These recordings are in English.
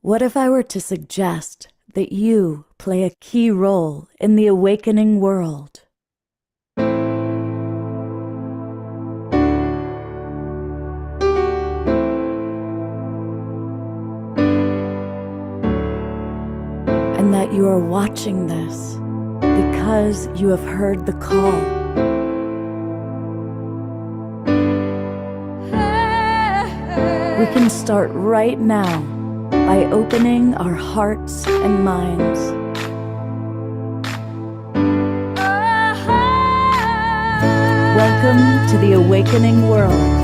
What if I were to suggest that you play a key role in the awakening world? And that you are watching this because you have heard the call. We can start right now by opening our hearts and minds. Welcome to the awakening world.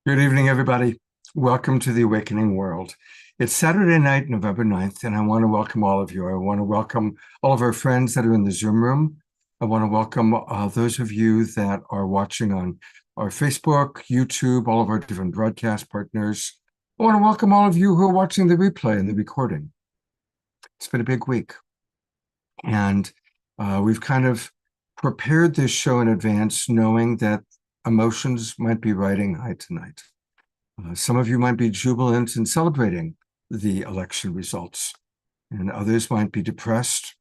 Good evening, everybody. Welcome to the Awakening World. It's Saturday night, November 9th, and I want to welcome all of you. I want to welcome all of our friends that are in the Zoom room. I want to welcome those of you that are watching on our Facebook, YouTube, all of our different broadcast partners. I want to welcome all of you who are watching the replay and the recording. It's been a big week, and we've kind of prepared this show in advance, knowing that emotions might be riding high tonight. Some of you might be jubilant and celebrating the election results, and others might be depressed,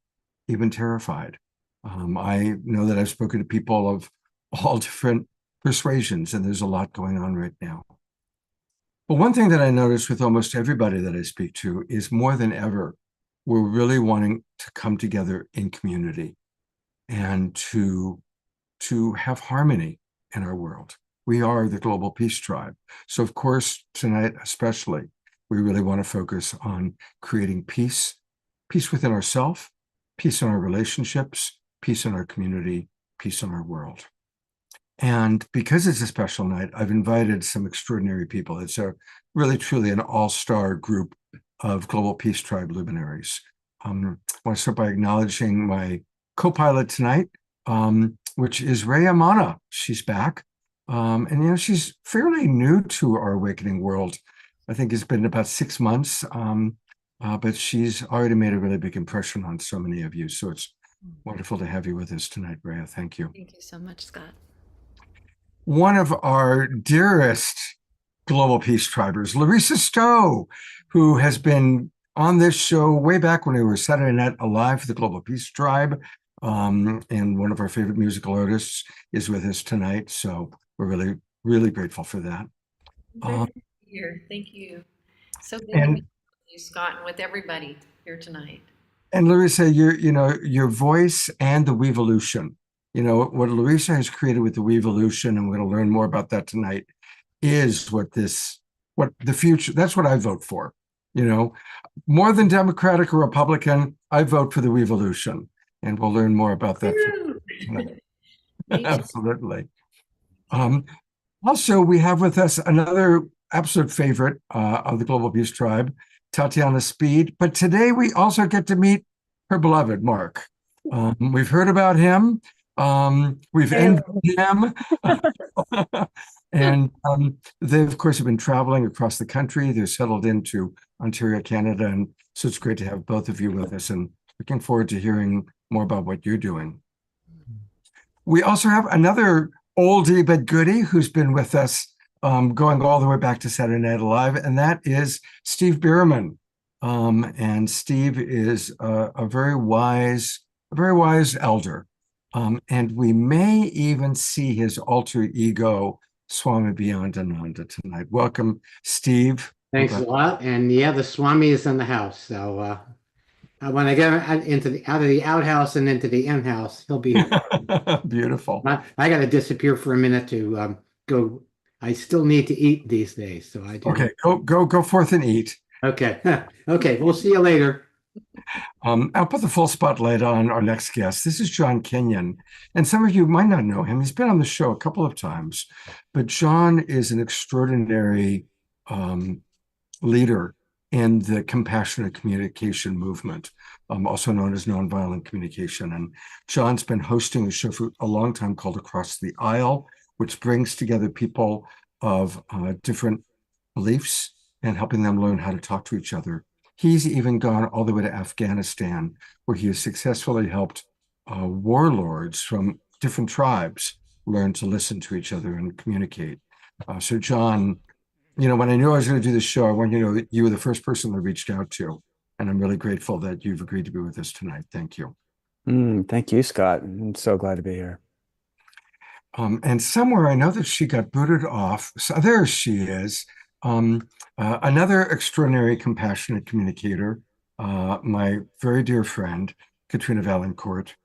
even terrified. I know that I've spoken to people of all different persuasions, and there's a lot going on right now. But one thing that I notice with almost everybody that I speak to is more than ever, we're really wanting to come together in community and to have harmony in our world. We are the Global Peace Tribe. So of course, tonight especially, we really want to focus on creating peace, peace within ourselves, peace in our relationships, peace in our community, peace in our world. And because it's a special night, I've invited some extraordinary people. It's a really, truly an all-star group of Global Peace Tribe luminaries. I want to start by acknowledging my co-pilot tonight, which is Rhea Mana. She's back. And, she's fairly new to our awakening world. I think it's been about 6 months, but she's already made a really big impression on so many of you. So it's wonderful to have you with us tonight, Rhea. Thank you. Thank you so much, Scott. One of our dearest Global Peace Tribers, Larissa Stowe, who has been on this show way back when we were Saturday Night Alive for the Global Peace Tribe. And one of our favorite musical artists is with us tonight. So we're really, really grateful for that. Here, thank you. So good to be with you, Scott, and with everybody here tonight. And Larissa, your voice and the Weevolution, what Larissa has created with the Weevolution, and we're going to learn more about that tonight, is what the future, that's what I vote for. More than Democratic or Republican, I vote for the Weevolution. And we'll learn more about that tonight. Absolutely. Also, we have with us another absolute favorite of the Global Peace Tribe, Tatiana Speed. But today we also get to meet her beloved, Mark. We've heard about him. We've envied him. And they, of course, have been traveling across the country. They're settled into Ontario, Canada. And so it's great to have both of you with us, and looking forward to hearing more about what you're doing. We also have another oldie but goodie who's been with us going all the way back to Saturday Night Alive, and that is Steve Bierman. And Steve is a very wise elder. And we may even see his alter ego Swami Beyondananda tonight. Welcome, Steve. Thanks a lot. And yeah, the Swami is in the house. So when I get out of the outhouse and into the in-house, he'll be here. Beautiful. I got to disappear for a minute to go. I still need to eat these days, so I do. Okay, go forth and eat. Okay. Okay, we'll see you later. I'll put the full spotlight on our next guest. This is John Kenyon, and some of you might not know him. He's been on the show a couple of times, but John is an extraordinary leader in the compassionate communication movement, also known as nonviolent communication. And John's been hosting a show for a long time called Across the Aisle, which brings together people of different beliefs and helping them learn how to talk to each other. He's even gone all the way to Afghanistan, where he has successfully helped warlords from different tribes learn to listen to each other and communicate. So John, when I knew I was going to do this show, I wanted you to know that you were the first person I reached out to. And I'm really grateful that you've agreed to be with us tonight. Thank you. Thank you, Scott. I'm so glad to be here. And somewhere I know that she got booted off. So there she is. Another extraordinary compassionate communicator, my very dear friend, Katrina Valancourt.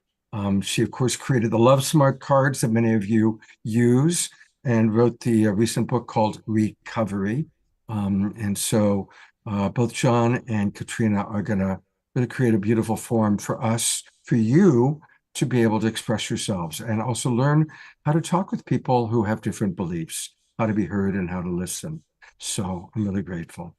She, of course, created the Love Smart cards that many of you use and wrote the recent book called Recovery. And so both John and Katrina are going to really create a beautiful forum for us, for you to be able to express yourselves and also learn how to talk with people who have different beliefs, how to be heard and how to listen. So I'm really grateful.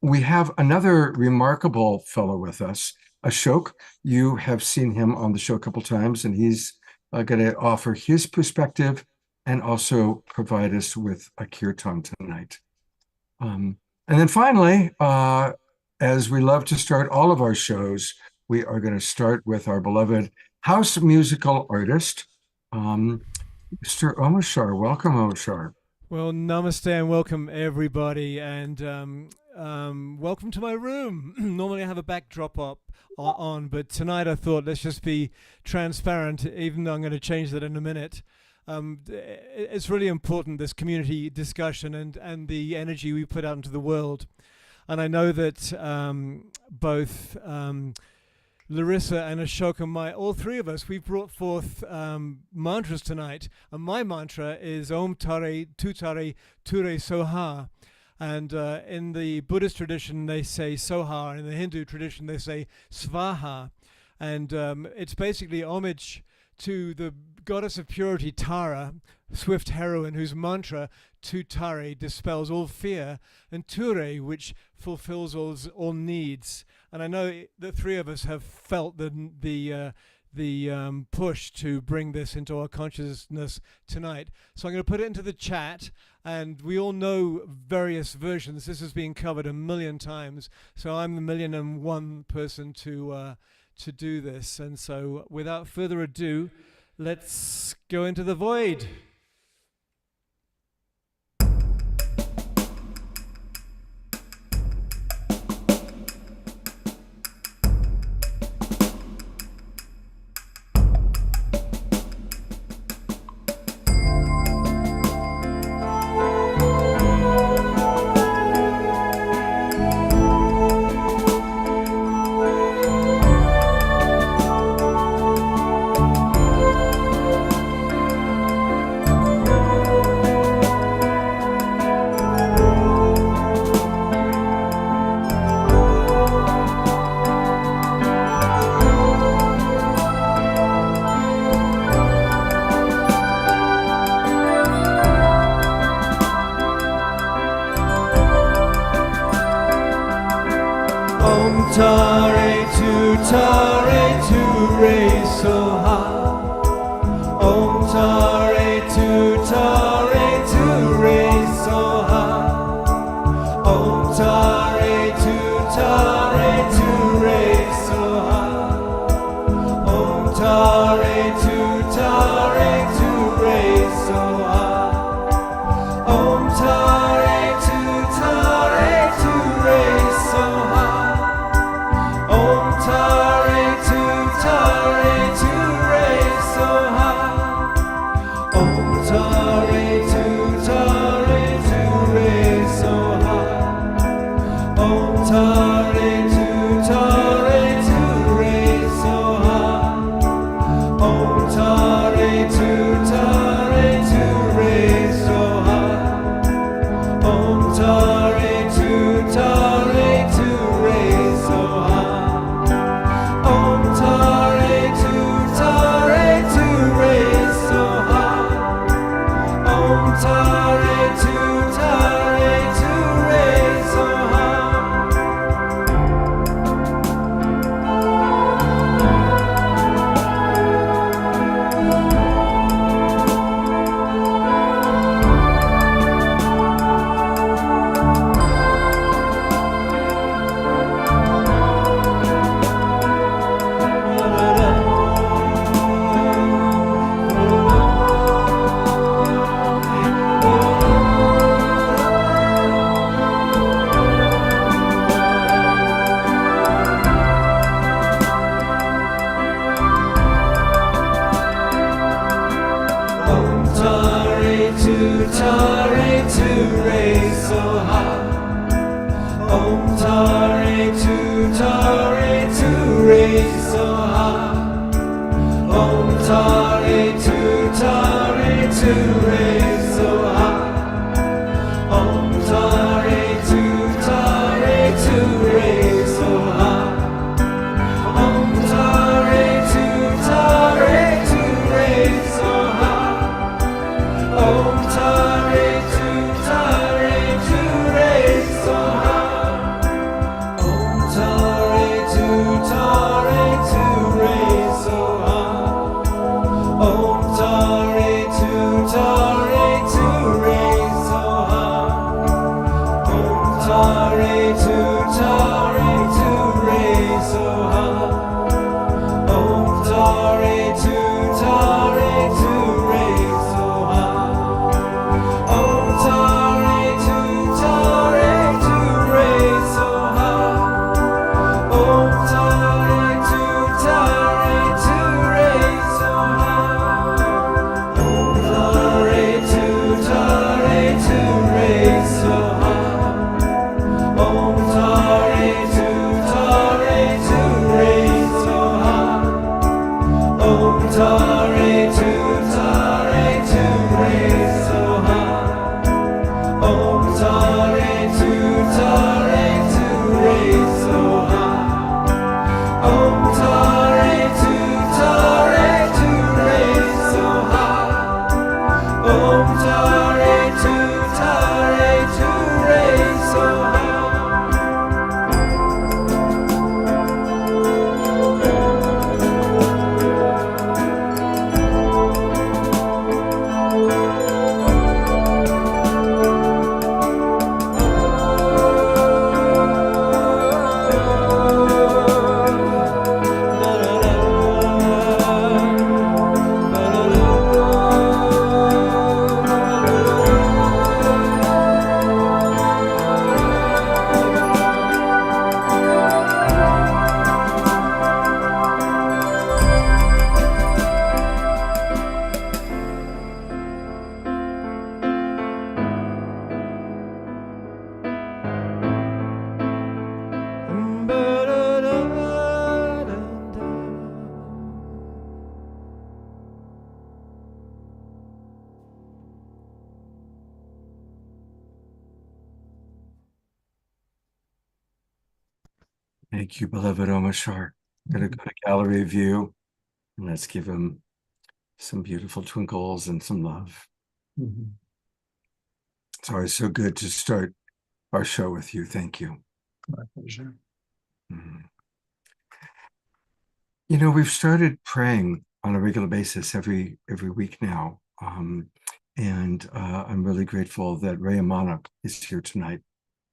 We have another remarkable fellow with us, Ashok. You have seen him on the show a couple times, and he's going to offer his perspective and also provide us with a kirtan tonight. And then finally, as we love to start all of our shows, we are going to start with our beloved house musical artist, Mr. Omashar. Welcome, Omashar. Well, namaste and welcome everybody, and welcome to my room. Normally I have a backdrop on, but tonight I thought let's just be transparent, even though I'm going to change that in a minute. It's really important, this community discussion and the energy we put out into the world. And I know that both Larissa and Ashoka, all three of us, we've brought forth mantras tonight. And my mantra is Om Tare Tutare Ture Soha. And in the Buddhist tradition, they say Soha. And in the Hindu tradition, they say Svaha. And it's basically homage to the goddess of purity, Tara, swift heroine, whose mantra, Tutare, dispels all fear, and Ture, which fulfills all needs. And I know the three of us have felt the push to bring this into our consciousness tonight. So I'm going to put it into the chat, and we all know various versions. This has been covered 1,000,000 times, so I'm the 1,000,001 person to do this. And so without further ado, let's go into the void. Tare Ture Soha. Om Tare Ture Soha. Om Tare Ture Soha. Om Tare Ture Soha. Om Tare Ture Soha. Om Tare Ture Soha. Om Tare Thank you, beloved Omashar. I'm going to go to gallery view and let's give him some beautiful twinkles and some love. It's always so good to start our show with you. Thank you. My pleasure. Mhm. You know, we've started praying on a regular basis every week now. And I'm really grateful that Ray Amana is here tonight.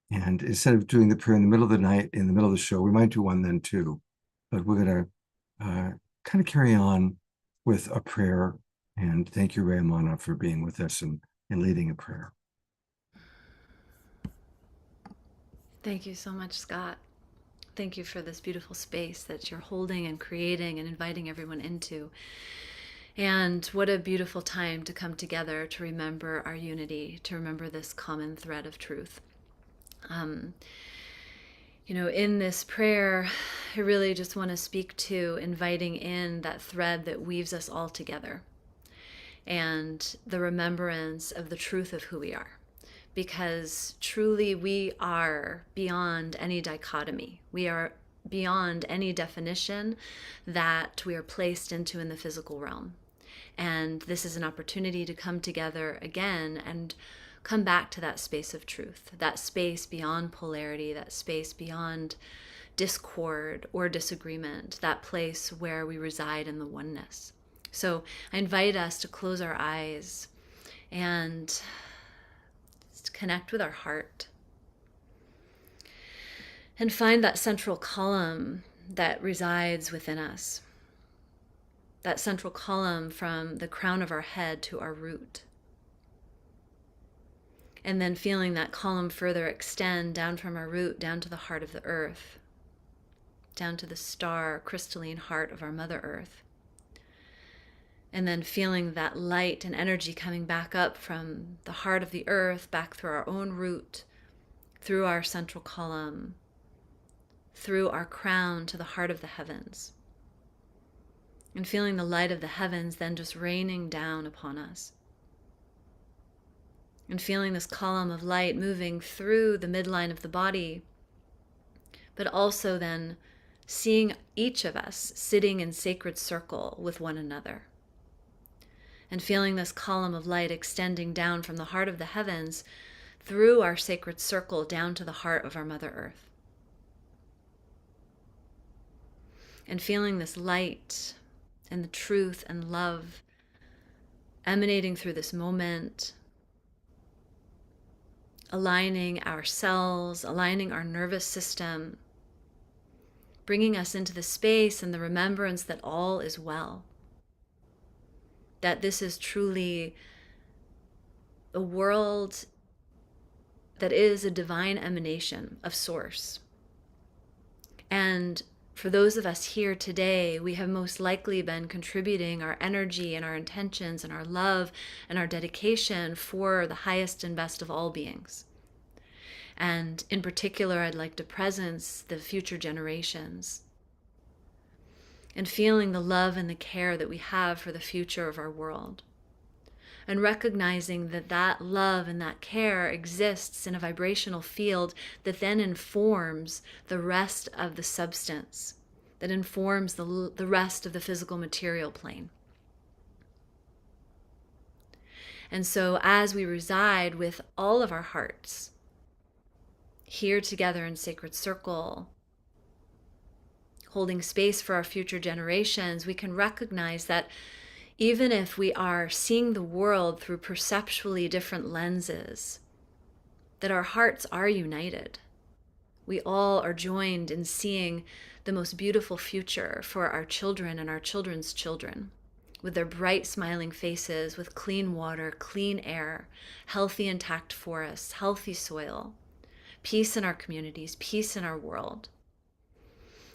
And instead of doing the prayer in the middle of the night, in the middle of the show, we might do one then too. But we're going to kind of carry on with a prayer. And thank you, Ray Amana, for being with us and leading a prayer. Thank you so much, Scott. Thank you for this beautiful space that you're holding and creating and inviting everyone into. And what a beautiful time to come together to remember our unity, to remember this common thread of truth. You know, in this prayer, I really just want to speak to inviting in that thread that weaves us all together and the remembrance of the truth of who we are. Because truly we are beyond any dichotomy. We are beyond any definition that we are placed into in the physical realm. And this is an opportunity to come together again and come back to that space of truth, that space beyond polarity, that space beyond discord or disagreement, that place where we reside in the oneness. So I invite us to close our eyes and to connect with our heart and find that central column that resides within us, that central column from the crown of our head to our root. And then feeling that column further extend down from our root, down to the heart of the earth, down to the star crystalline heart of our Mother Earth. And then feeling that light and energy coming back up from the heart of the earth, back through our own root, through our central column, through our crown to the heart of the heavens. And feeling the light of the heavens then just raining down upon us. And feeling this column of light moving through the midline of the body, but also then seeing each of us sitting in sacred circle with one another. And feeling this column of light extending down from the heart of the heavens through our sacred circle down to the heart of our Mother Earth. And feeling this light and the truth and love emanating through this moment, aligning our cells, aligning our nervous system, bringing us into the space and the remembrance that all is well. That this is truly a world that is a divine emanation of Source. And for those of us here today, we have most likely been contributing our energy and our intentions and our love and our dedication for the highest and best of all beings. And in particular, I'd like to presence the future generations. And feeling the love and the care that we have for the future of our world. And recognizing that that love and that care exists in a vibrational field that then informs the rest of the substance, that informs the rest of the physical material plane. And so as we reside with all of our hearts, here together in sacred circle, holding space for our future generations, we can recognize that even if we are seeing the world through perceptually different lenses, that our hearts are united. We all are joined in seeing the most beautiful future for our children and our children's children, with their bright smiling faces, with clean water, clean air, healthy intact forests, healthy soil, peace in our communities, peace in our world.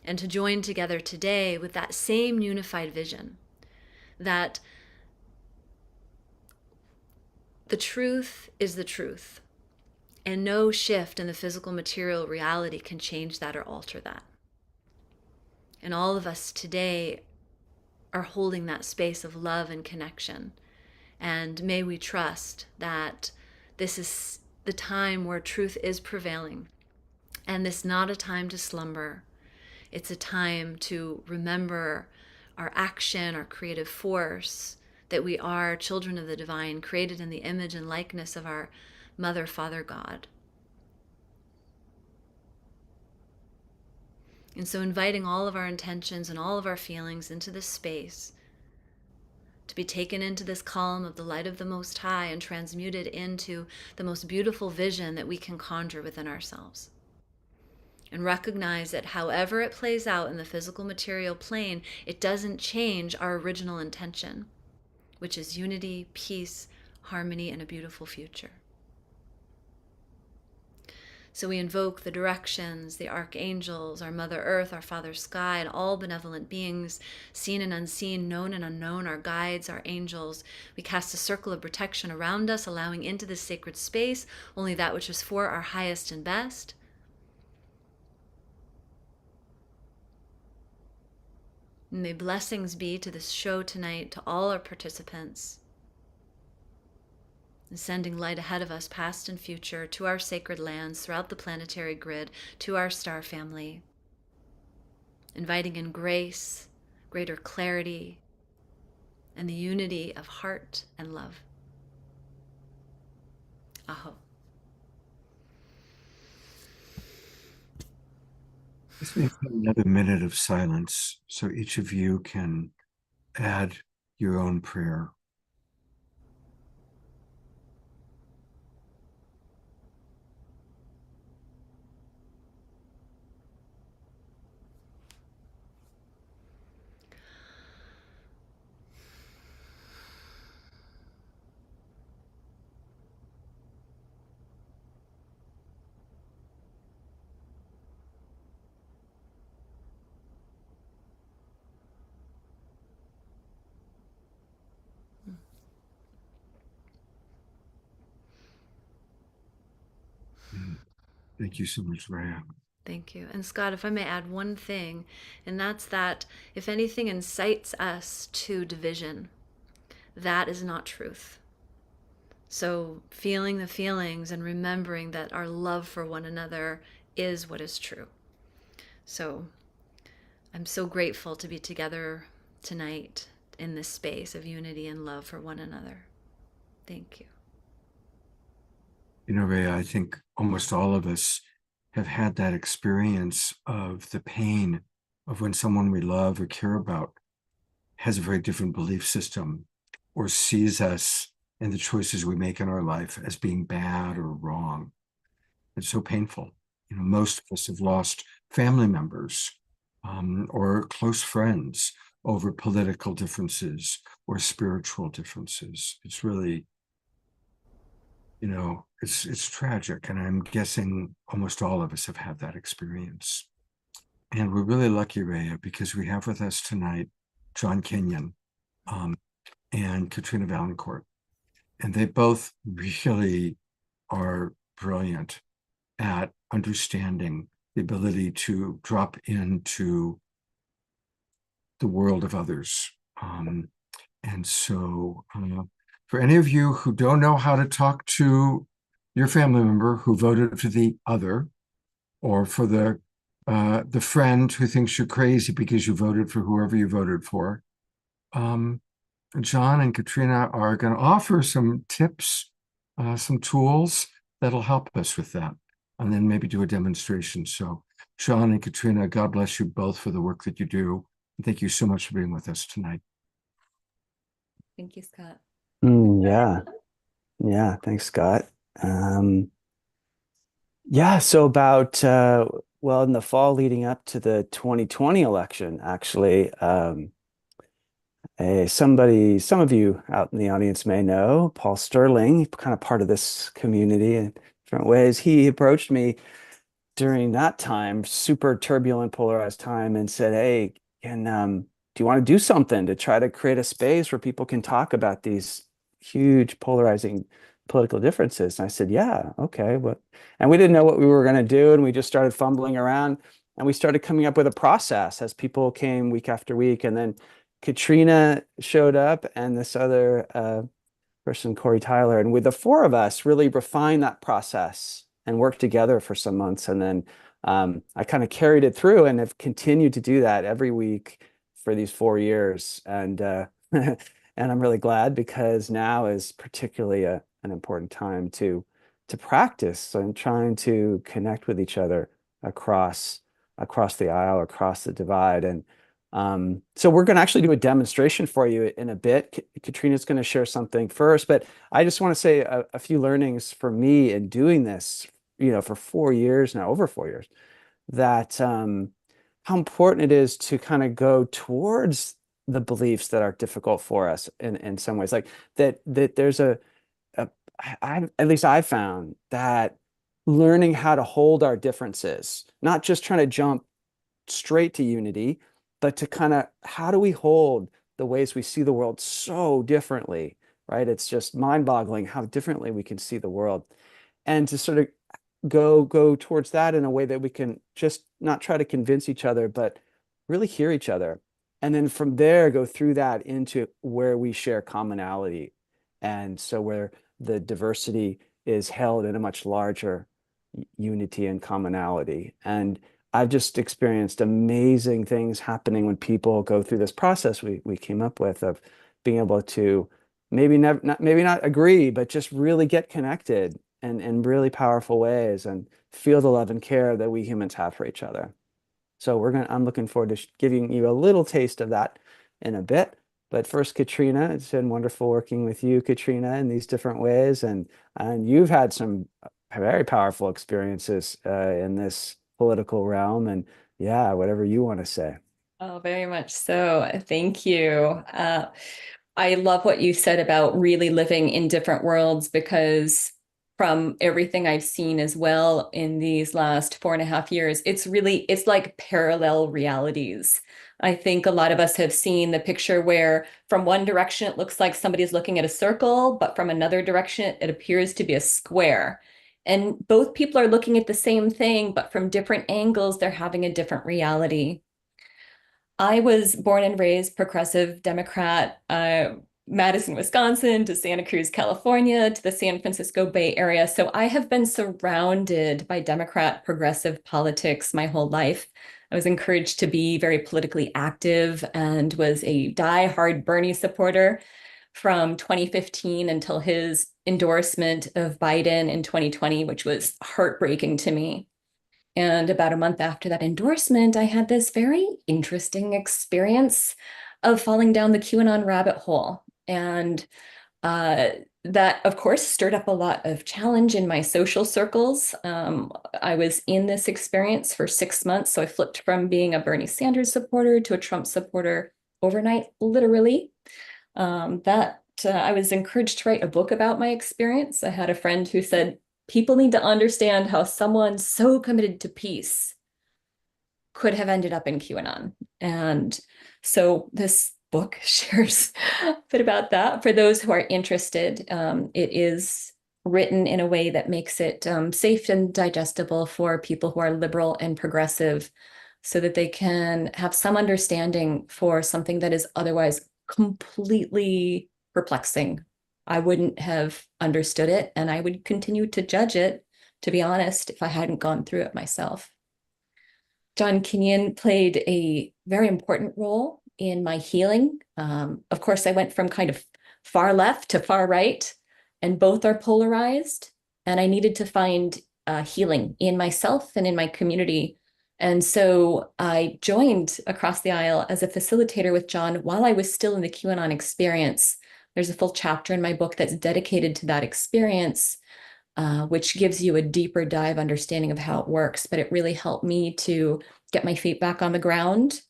And to join together today with that same unified vision, that the truth is the truth, and no shift in the physical material reality can change that or alter that. And all of us today are holding that space of love and connection. And may we trust that this is the time where truth is prevailing, and this is not a time to slumber. It's a time to remember our action, our creative force, that we are children of the divine, created in the image and likeness of our Mother, Father, God. And so inviting all of our intentions and all of our feelings into this space to be taken into this calm of the light of the Most High and transmuted into the most beautiful vision that we can conjure within ourselves. And recognize that however it plays out in the physical material plane, it doesn't change our original intention, which is unity, peace, harmony, and a beautiful future. So we invoke the directions, the archangels, our Mother Earth, our Father Sky, and all benevolent beings, seen and unseen, known and unknown, our guides, our angels. We cast a circle of protection around us, allowing into this sacred space only that which is for our highest and best. And may blessings be to this show tonight, to all our participants, and sending light ahead of us, past and future, to our sacred lands, throughout the planetary grid, to our star family, inviting in grace, greater clarity, and the unity of heart and love. Aho. Let's make another minute of silence so each of you can add your own prayer. Thank you so much, Raya. Thank you. And Scott, if I may add one thing, and that's that if anything incites us to division, that is not truth. So feeling the feelings and remembering that our love for one another is what is true. So I'm so grateful to be together tonight in this space of unity and love for one another. Thank you. You know, Raya, I think almost all of us have had that experience of the pain of when someone we love or care about has a very different belief system or sees us and the choices we make in our life as being bad or wrong. It's so painful. You know, most of us have lost family members or close friends over political differences or spiritual differences. It's really, you know, it's tragic. And I'm guessing almost all of us have had that experience. And we're really lucky, Raya, because we have with us tonight John Kenyon and Katrina Valancourt. And they both really are brilliant at understanding the ability to drop into the world of others. And so for any of you who don't know how to talk to your family member who voted for the other, or for the friend who thinks you're crazy because you voted for whoever you voted for, John and Katrina are going to offer some tips, some tools that'll help us with that, and then maybe do a demonstration. So John and Katrina, God bless you both for the work that you do. And thank you so much for being with us tonight. Thank you, Scott. Yeah, thanks, Scott. Yeah, so about well, in the fall leading up to the 2020 election, actually, some of you out in the audience may know Paul Sterling, kind of part of this community in different ways. He approached me during that time, super turbulent, polarized time, and said, "Hey, do you want to do something to try to create a space where people can talk about these huge polarizing political differences?" And I said, "Yeah, okay." And we didn't know what we were going to do, and we just started fumbling around, and we started coming up with a process as people came week after week. And then Katrina showed up, and this other person, Corey Tyler, and with the four of us really refined that process and worked together for some months. And then I kind of carried it through and have continued to do that every week for these 4 years. And and I'm really glad, because now is particularly an important time to practice and trying to connect with each other across the aisle, across the divide. And so we're going to actually do a demonstration for you in a bit. Katrina's going to share something first, but I just want to say a few learnings for me in doing this, for 4 years now, over 4 years, that how important it is to kind of go towards the beliefs that are difficult for us in some ways, like that there's at least I found that learning how to hold our differences, not just trying to jump straight to unity, but to kind of, how do we hold the ways we see the world so differently, right? It's just mind-boggling how differently we can see the world, and to sort of go towards that in a way that we can just not try to convince each other, but really hear each other. And then from there, go through that into where we share commonality. And so where the diversity is held in a much larger unity and commonality. And I've just experienced amazing things happening when people go through this process we came up with, of being able to maybe not agree, but just really get connected in really powerful ways, and feel the love and care that we humans have for each other. So I'm looking forward to giving you a little taste of that in a bit. But first, Katrina, it's been wonderful working with you, Katrina, in these different ways. And you've had some very powerful experiences in this political realm. And yeah, whatever you want to say. Oh, very much so. Thank you. I love what you said about really living in different worlds, because from everything I've seen as well in these last 4.5 years, it's like parallel realities. I think a lot of us have seen the picture where from one direction, it looks like somebody's looking at a circle, but from another direction, it appears to be a square. And both people are looking at the same thing, but from different angles, they're having a different reality. I was born and raised progressive Democrat, Madison, Wisconsin, to Santa Cruz, California, to the San Francisco Bay Area. So I have been surrounded by Democrat progressive politics my whole life. I was encouraged to be very politically active and was a die-hard Bernie supporter from 2015 until his endorsement of Biden in 2020, which was heartbreaking to me. And about a month after that endorsement, I had this very interesting experience of falling down the QAnon rabbit hole. And that, of course, stirred up a lot of challenge in my social circles. I was in this experience for 6 months. So I flipped from being a Bernie Sanders supporter to a Trump supporter overnight, literally. I was encouraged to write a book about my experience. I had a friend who said, people need to understand how someone so committed to peace could have ended up in QAnon. And so this book shares a bit about that for those who are interested. It is written in a way that makes it safe and digestible for people who are liberal and progressive, so that they can have some understanding for something that is otherwise completely perplexing. I wouldn't have understood it, and I would continue to judge it, to be honest, if I hadn't gone through it myself. John Kenyon played a very important role in my healing. Of course, I went from kind of far left to far right, and both are polarized. And I needed to find healing in myself and in my community. And so I joined across the aisle as a facilitator with John while I was still in the QAnon experience. There's a full chapter in my book that's dedicated to that experience, which gives you a deeper dive understanding of how it works. But it really helped me to get my feet back on the ground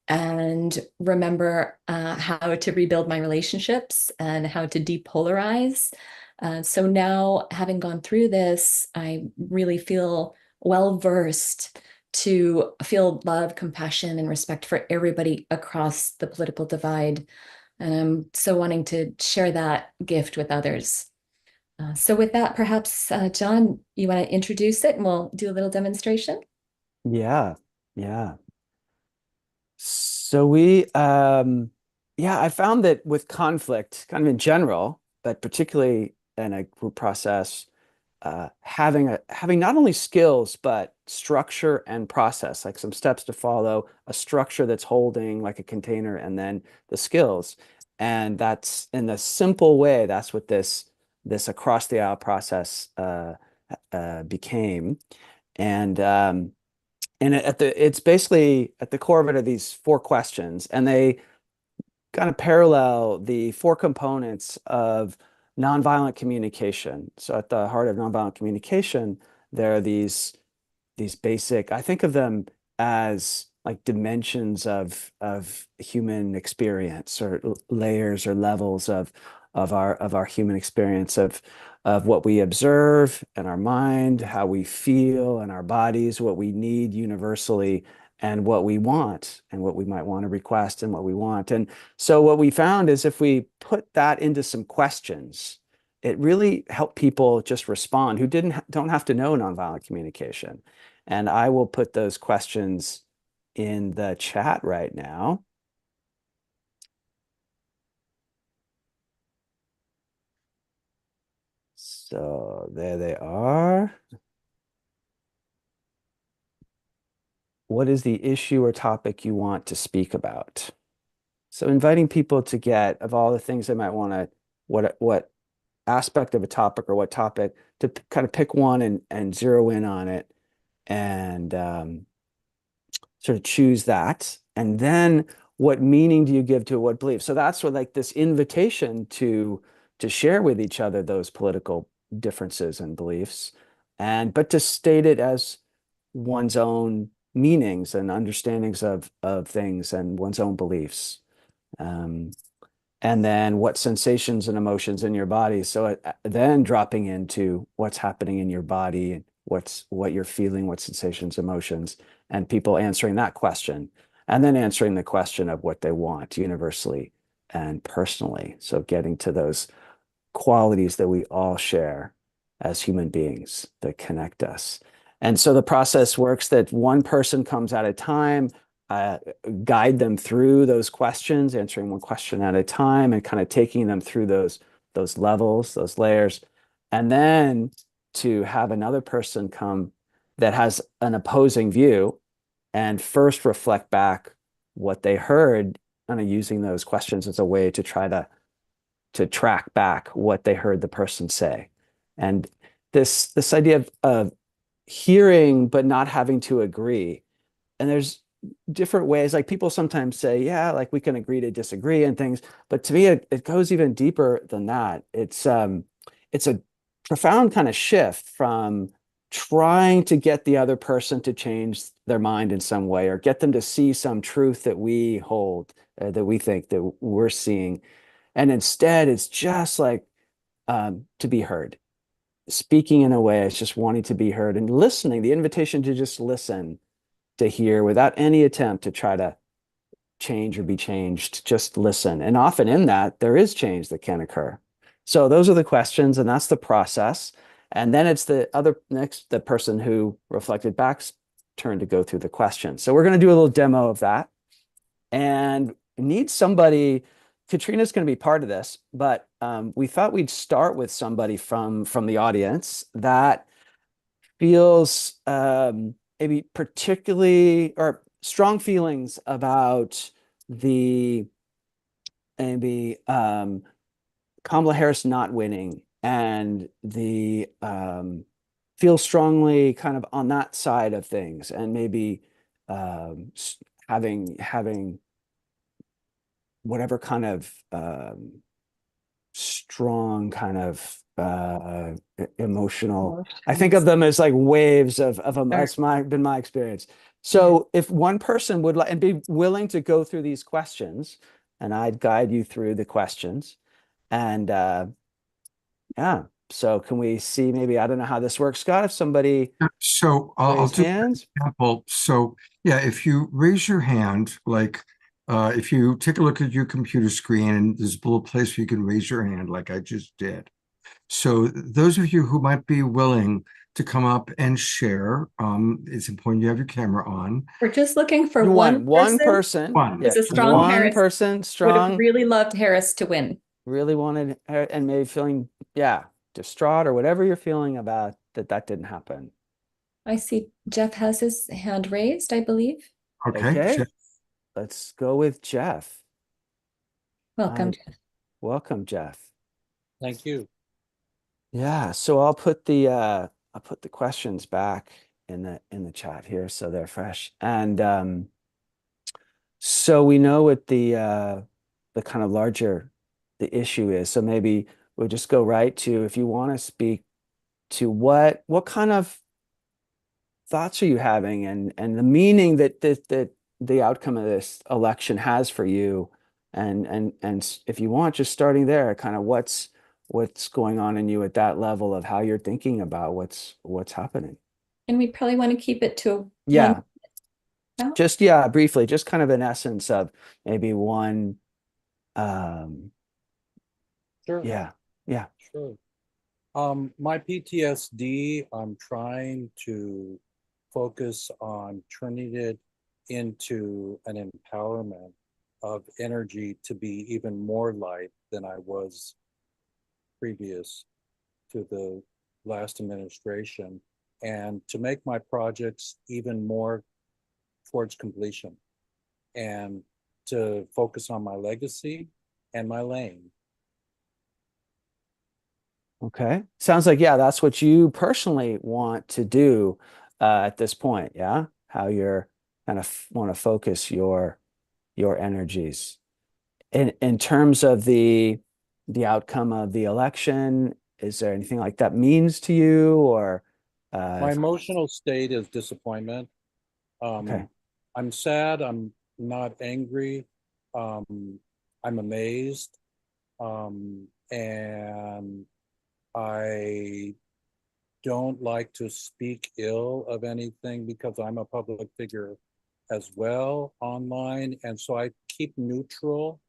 and remember how to rebuild my relationships and how to depolarize. So now, having gone through this, I really feel well-versed to feel love, compassion, and respect for everybody across the political divide. And I'm so wanting to share that gift with others. So with that, perhaps, John, you want to introduce it and we'll do a little demonstration? Yeah. So I found that with conflict, kind of in general, but particularly in a group process, having not only skills but structure and process, like some steps to follow, a structure that's holding like a container, and then the skills. And that's in a simple way. That's what this across the aisle process became. And it's basically at the core of it are these 4 questions, and they kind of parallel the 4 components of nonviolent communication. So at the heart of nonviolent communication, there are these basic, I think of them as like dimensions of human experience, or layers or levels of our human experience, of what we observe in our mind, how we feel in our bodies, what we need universally, and what we want, and what we might want to request, and what we want. And so what we found is if we put that into some questions, it really helped people just respond who don't have to know nonviolent communication. And I will put those questions in the chat right now. So there they are. What is the issue or topic you want to speak about? So inviting people to get, of all the things they might want to, what aspect of a topic or what topic, to kind of pick one and zero in on it, and sort of choose that. And then what meaning do you give to what belief? So that's what, like, this invitation to share with each other those political differences and beliefs, but to state it as one's own meanings and understandings of things and one's own beliefs. And then what sensations and emotions in your body. So then dropping into what's happening in your body, what you're feeling, what sensations, emotions, and people answering that question, and then answering the question of what they want universally and personally. So getting to those qualities that we all share as human beings that connect us. And so the process works that one person comes at a time, guide them through those questions, answering one question at a time, and kind of taking them through those levels, those layers. And then to have another person come that has an opposing view and first reflect back what they heard, kind of using those questions as a way to try to track back what they heard the person say. And this idea of hearing but not having to agree. And there's different ways, like people sometimes say, yeah, like we can agree to disagree and things, but to me it goes even deeper than that. It's a profound kind of shift from trying to get the other person to change their mind in some way, or get them to see some truth that we hold, that we think that we're seeing. And instead it's just like to be heard, speaking in a way, it's just wanting to be heard and listening, the invitation to just listen, to hear without any attempt to try to change or be changed, just listen. And often in that, there is change that can occur. So those are the questions, and that's the process. And then it's the person who reflected back's turn to go through the questions. So we're going to do a little demo of that, and need somebody. Katrina's going to be part of this, but we thought we'd start with somebody from the audience that feels maybe particularly, or strong feelings about the maybe Kamala Harris not winning, and the feel strongly kind of on that side of things, and maybe having whatever kind of strong kind of emotional. I think of them as like waves of that's been my experience. So if one person would like and be willing to go through these questions, and I'd guide you through the questions, and yeah. So can we see, maybe, I don't know how this works, Scott, if somebody So I'll do an hands. example. So yeah, if you raise your hand, like if you take a look at your computer screen, and there's a little place where you can raise your hand like I just did. So those of you who might be willing to come up and share, it's important you have your camera on. We're just looking for One one person. One. It's a strong One Harris. person Would strong. have really loved Harris to win. Really wanted, and maybe feeling, yeah, distraught or whatever you're feeling about that didn't happen. I see Jeff has his hand raised, I believe. Okay. Okay, Jeff. let's go with Jeff. Welcome, Hi. Jeff. Welcome, Jeff. Thank you. Yeah, so I'll put the questions back in the chat here so they're fresh. And so we know what the kind of larger the issue is. So maybe we'll just go right to, if you want to speak to what kind of thoughts are you having, and the meaning that the outcome of this election has for you, and if you want, just starting there, kind of what's going on in you at that level of how you're thinking about what's happening. And we probably want to keep it to Yeah. 1 minute. Just briefly, just kind of an essence of maybe one. Sure. Yeah. Sure. My PTSD, I'm trying to focus on turning it into an empowerment of energy to be even more light than I was previous to the last administration, and to make my projects even more towards completion, and to focus on my legacy and my lane. Okay. Sounds like, yeah, that's what you personally want to do at this point. Yeah. How you're kind of want to focus your energies. In terms of the outcome of the election, is there anything like that means to you, or My emotional state is disappointment. Okay. I'm sad. I'm not angry. I'm amazed. And I don't like to speak ill of anything because I'm a public figure as well online. And so I keep neutral.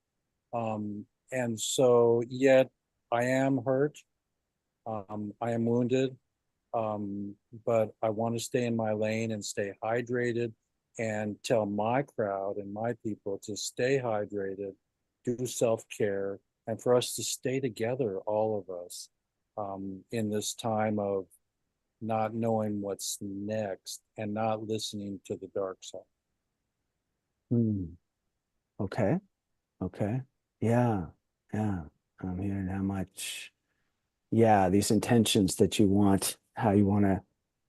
And so yet I am hurt. I am wounded. But I want to stay in my lane and stay hydrated, and tell my crowd and my people to stay hydrated, do self-care, and for us to stay together, all of us, in this time of not knowing what's next and not listening to the dark side. Okay. Yeah. I'm hearing how much, these intentions that you want, how you want to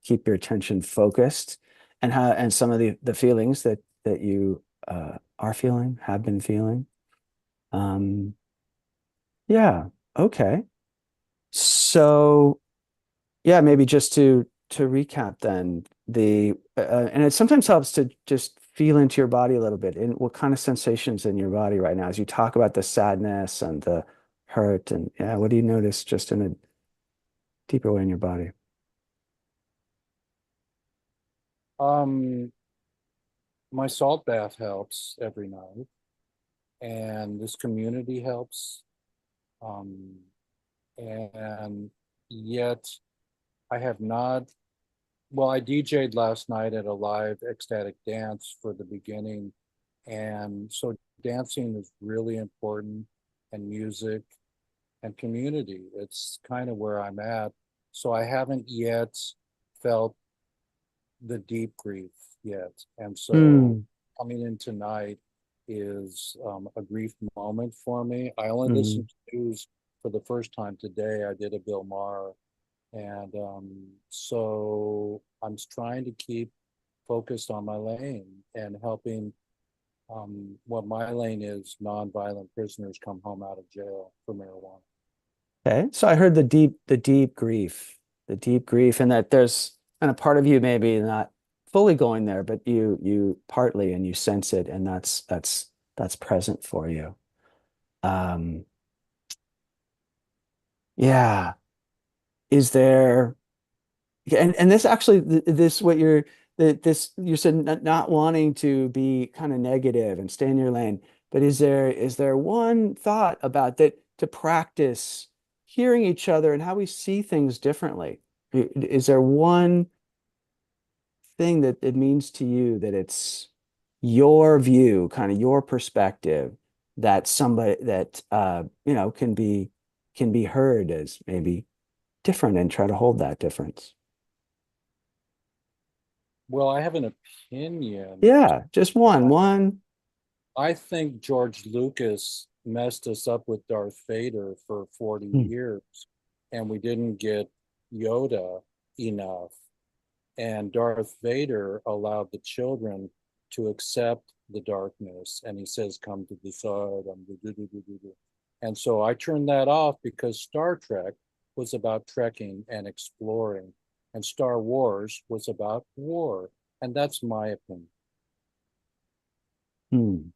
keep your attention focused, and some of the feelings that you are feeling, have been feeling. Yeah. Okay. So, maybe just to recap then, and it sometimes helps to just feel into your body a little bit, and what kind of sensations in your body right now as you talk about the sadness and the hurt, and what do you notice just in a deeper way in your body? My salt bath helps every night, and this community helps. And yet I have not, well, I DJ'd last night at a live ecstatic dance for the beginning. And so dancing is really important, and music and community. It's kind of where I'm at. So I haven't yet felt the deep grief yet. And so coming in tonight is a grief moment for me. I only listened to news for the first time today. I did a Bill Maher. And so I'm trying to keep focused on my lane and helping what my lane is, nonviolent prisoners come home out of jail for marijuana. Okay. So I heard the deep grief, and that there's kind of part of you maybe not fully going there, but you partly, and you sense it, and that's present for you. Yeah. Is there, and this actually, this what you're you said not wanting to be kind of negative and stay in your lane, but is there one thought about that to practice hearing each other and how we see things differently? Is there one thing that it means to you, that it's your view, kind of your perspective, that somebody that can be heard as maybe different and try to hold that difference? Well, I have an opinion. Yeah, just one. I think George Lucas messed us up with Darth Vader for 40 Hmm. years, and we didn't get Yoda enough. And Darth Vader allowed the children to accept the darkness, and he says, "Come to the side." And so I turned that off because Star Trek was about trekking and exploring, and Star Wars was about war. And that's my opinion. Hmm.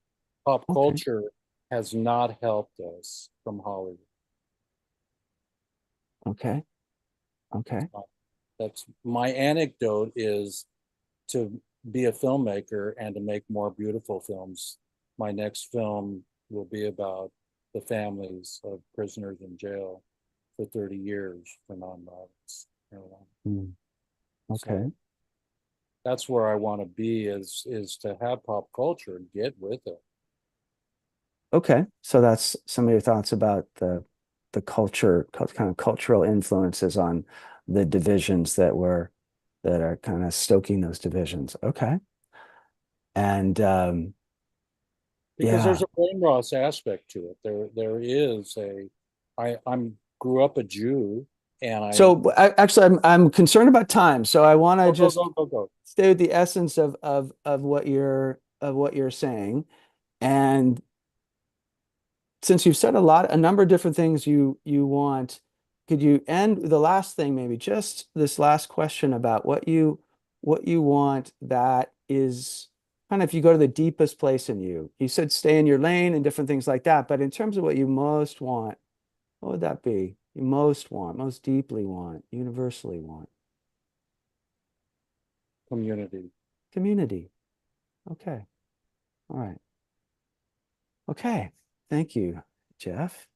Pop Okay. culture has not helped us from Hollywood. Okay. That's my anecdote, is to be a filmmaker and to make more beautiful films. My next film will be about the families of prisoners in jail for 30 years for nonviolence. Hmm. Okay. So that's where I want to be, is to have pop culture get with it. Okay. So that's some of your thoughts about the culture, kind of cultural influences on the divisions that are kind of stoking those divisions. Okay. And Because yeah. there's a brain Ross aspect to it. There is I'm grew up a Jew, and So actually, I'm concerned about time. So I want to just go. stay with the essence of what you're saying. And since you've said a number of different things you want, could you end the last thing, maybe just this last question about what you want that is kind of, if you go to the deepest place in you. You said stay in your lane and different things like that, but in terms of what you most want, what would that be? You most want, most deeply want, universally want? Community. Community. Okay. All right. Okay. Thank you, Jeff.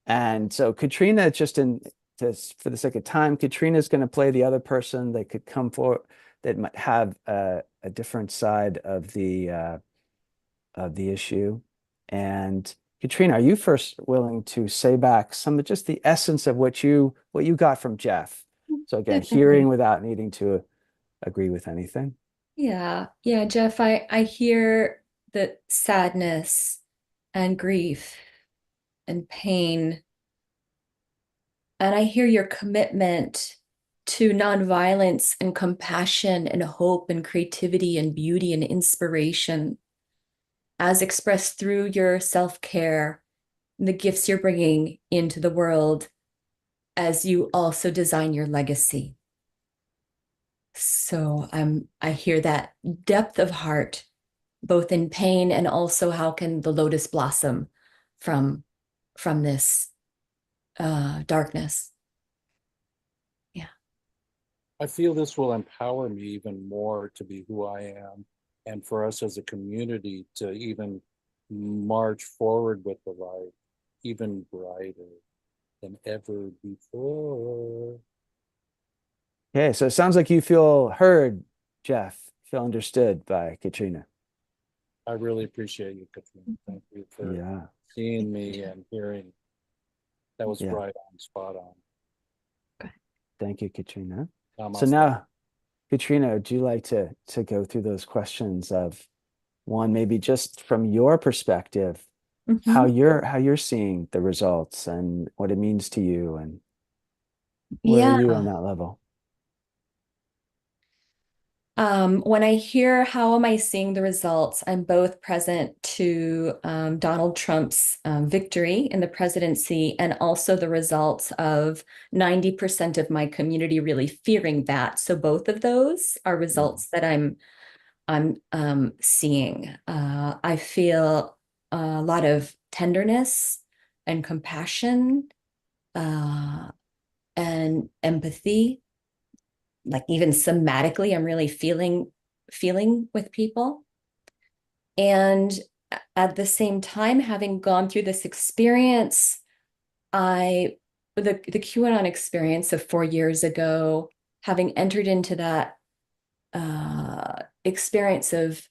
And so Katrina, for the sake of time, Katrina's going to play the other person that could come forward that might have a different side of the issue. And Katrina, are you first willing to say back some of just the essence of what you got from Jeff? So again, hearing without needing to agree with anything. Yeah, Jeff, I hear that sadness and grief and pain, and I hear your commitment to nonviolence and compassion and hope and creativity and beauty and inspiration as expressed through your self-care, the gifts you're bringing into the world as you also design your legacy. So I hear that depth of heart, both in pain and also how can the lotus blossom from this darkness. Yeah. I feel this will empower me even more to be who I am, and for us as a community to even march forward with the light even brighter than ever before. Okay, so it sounds like you feel heard, Jeff, feel understood by Katrina. I really appreciate you, Katrina. Thank you for seeing me and hearing. That was right on, spot on. Thank you, Katrina. Namaste. So now, Katrina, would you like to go through those questions of one, maybe just from your perspective, how you're seeing the results and what it means to you, and where are you on that level? When I hear how am I seeing the results, I'm both present to Donald Trump's victory in the presidency and also the results of 90% of my community really fearing that. So both of those are results that I'm seeing. I feel a lot of tenderness and compassion and empathy. Like even somatically, I'm really feeling with people. And at the same time, having gone through this experience, the QAnon experience of 4 years ago, having entered into that experience of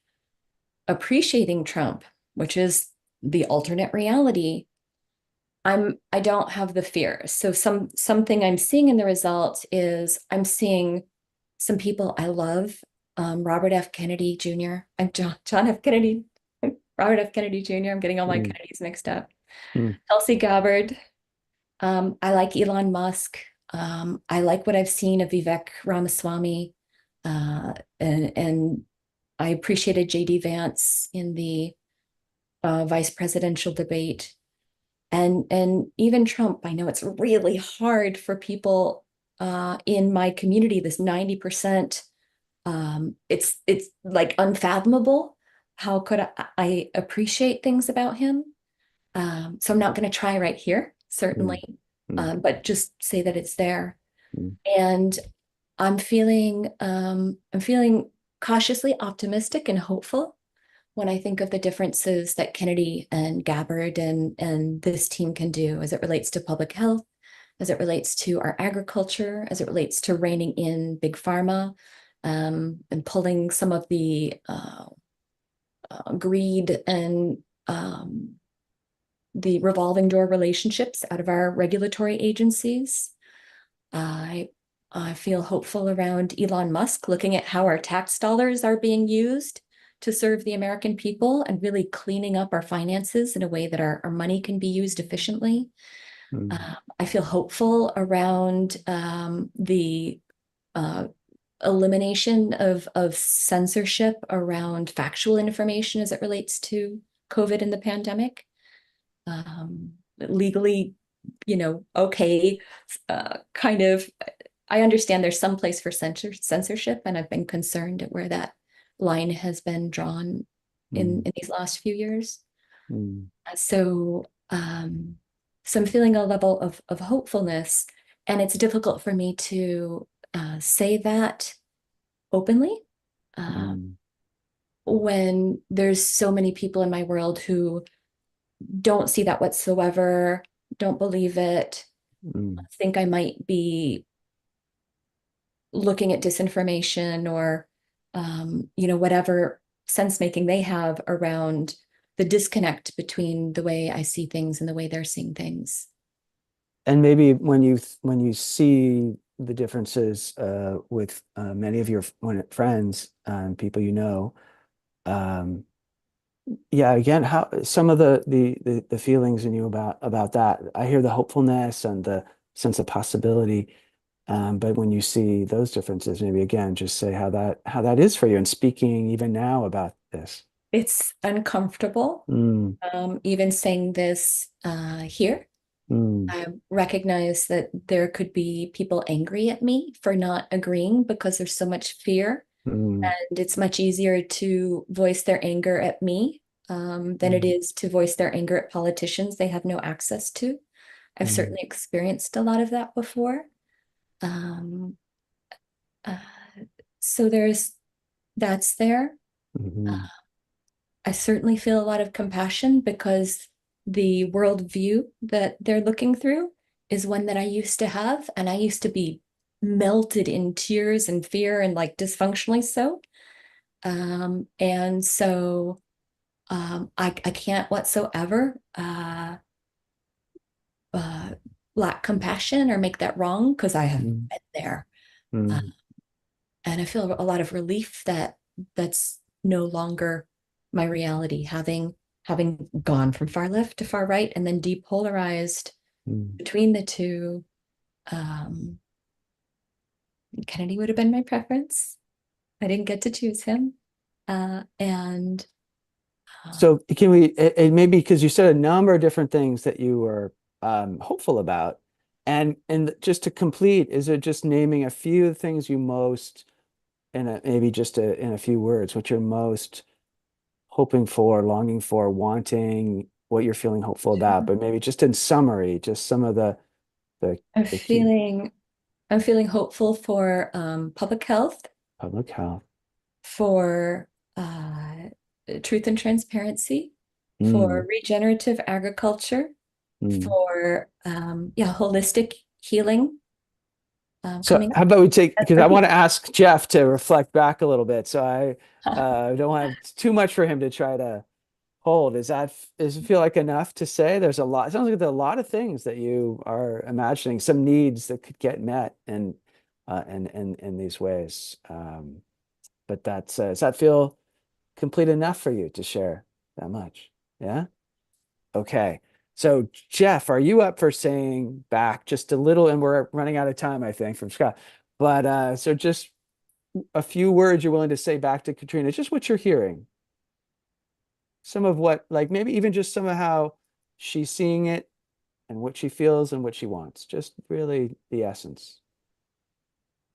appreciating Trump, which is the alternate reality, I don't have the fear. So something I'm seeing in the results is I'm seeing some people I love, Robert F. Kennedy Jr. and John F. Kennedy, Robert F. Kennedy Jr. I'm getting all my Mm. Kennedys mixed up. Mm. Tulsi Gabbard. I like Elon Musk. I like what I've seen of Vivek Ramaswamy, and I appreciated JD Vance in the vice presidential debate. And even Trump. I know it's really hard for people in my community, this 90%. It's like unfathomable. How could I appreciate things about him? So I'm not going to try right here, certainly, but just say that it's there. And I'm feeling cautiously optimistic and hopeful when I think of the differences that Kennedy and Gabbard and this team can do as it relates to public health, as it relates to our agriculture, as it relates to reining in big pharma, and pulling some of the greed and the revolving door relationships out of our regulatory agencies. I feel hopeful around Elon Musk, looking at how our tax dollars are being used to serve the American people and really cleaning up our finances in a way that our money can be used efficiently. I feel hopeful around the elimination of censorship around factual information as it relates to COVID and the pandemic. Legally, okay, kind of, I understand there's some place for censorship, and I've been concerned at where that line has been drawn in these last few years. So I'm feeling a level of hopefulness, and it's difficult for me to say that openly when there's so many people in my world who don't see that whatsoever, don't believe it, think I might be looking at disinformation or whatever sense making they have around the disconnect between the way I see things and the way they're seeing things. And maybe when you see the differences with many of your friends and people again, how some of the feelings in you about that. I hear the hopefulness and the sense of possibility. But when you see those differences, maybe again, just say how that is for you, and speaking even now about this. It's uncomfortable, even saying this here. I recognize that there could be people angry at me for not agreeing because there's so much fear. And it's much easier to voice their anger at me than it is to voice their anger at politicians they have no access to. I've certainly experienced a lot of that before. So that's there. I certainly feel a lot of compassion because the worldview that they're looking through is one that I used to have, and I used to be melted in tears and fear and like dysfunctionally so. And so I can't whatsoever lack compassion or make that wrong because I have been there. And I feel a lot of relief that that's no longer my reality, having gone from far left to far right and then depolarized between the two. Kennedy would have been my preference. I didn't get to choose him. So can we, maybe because you said a number of different things that you were hopeful about, and just to complete, is it just naming a few things you most, in a few words, what you're most hoping for, longing for, wanting, what you're feeling hopeful about, but maybe just in summary, just some of the I'm key. feeling hopeful for public health, for truth and transparency, for regenerative agriculture, for holistic healing. So how about we take, because I want to ask Jeff to reflect back a little bit. So I don't want too much for him to try to hold. Does it feel like enough to say? There's a lot. It sounds like there's a lot of things that you are imagining, some needs that could get met in these ways. But does that feel complete enough for you to share that much? Yeah. Okay. So Jeff, are you up for saying back just a little? And we're running out of time, I think, from Scott. But so just a few words you're willing to say back to Katrina, just what you're hearing. Some of what, like maybe even just some of how she's seeing it and what she feels and what she wants. Just really the essence.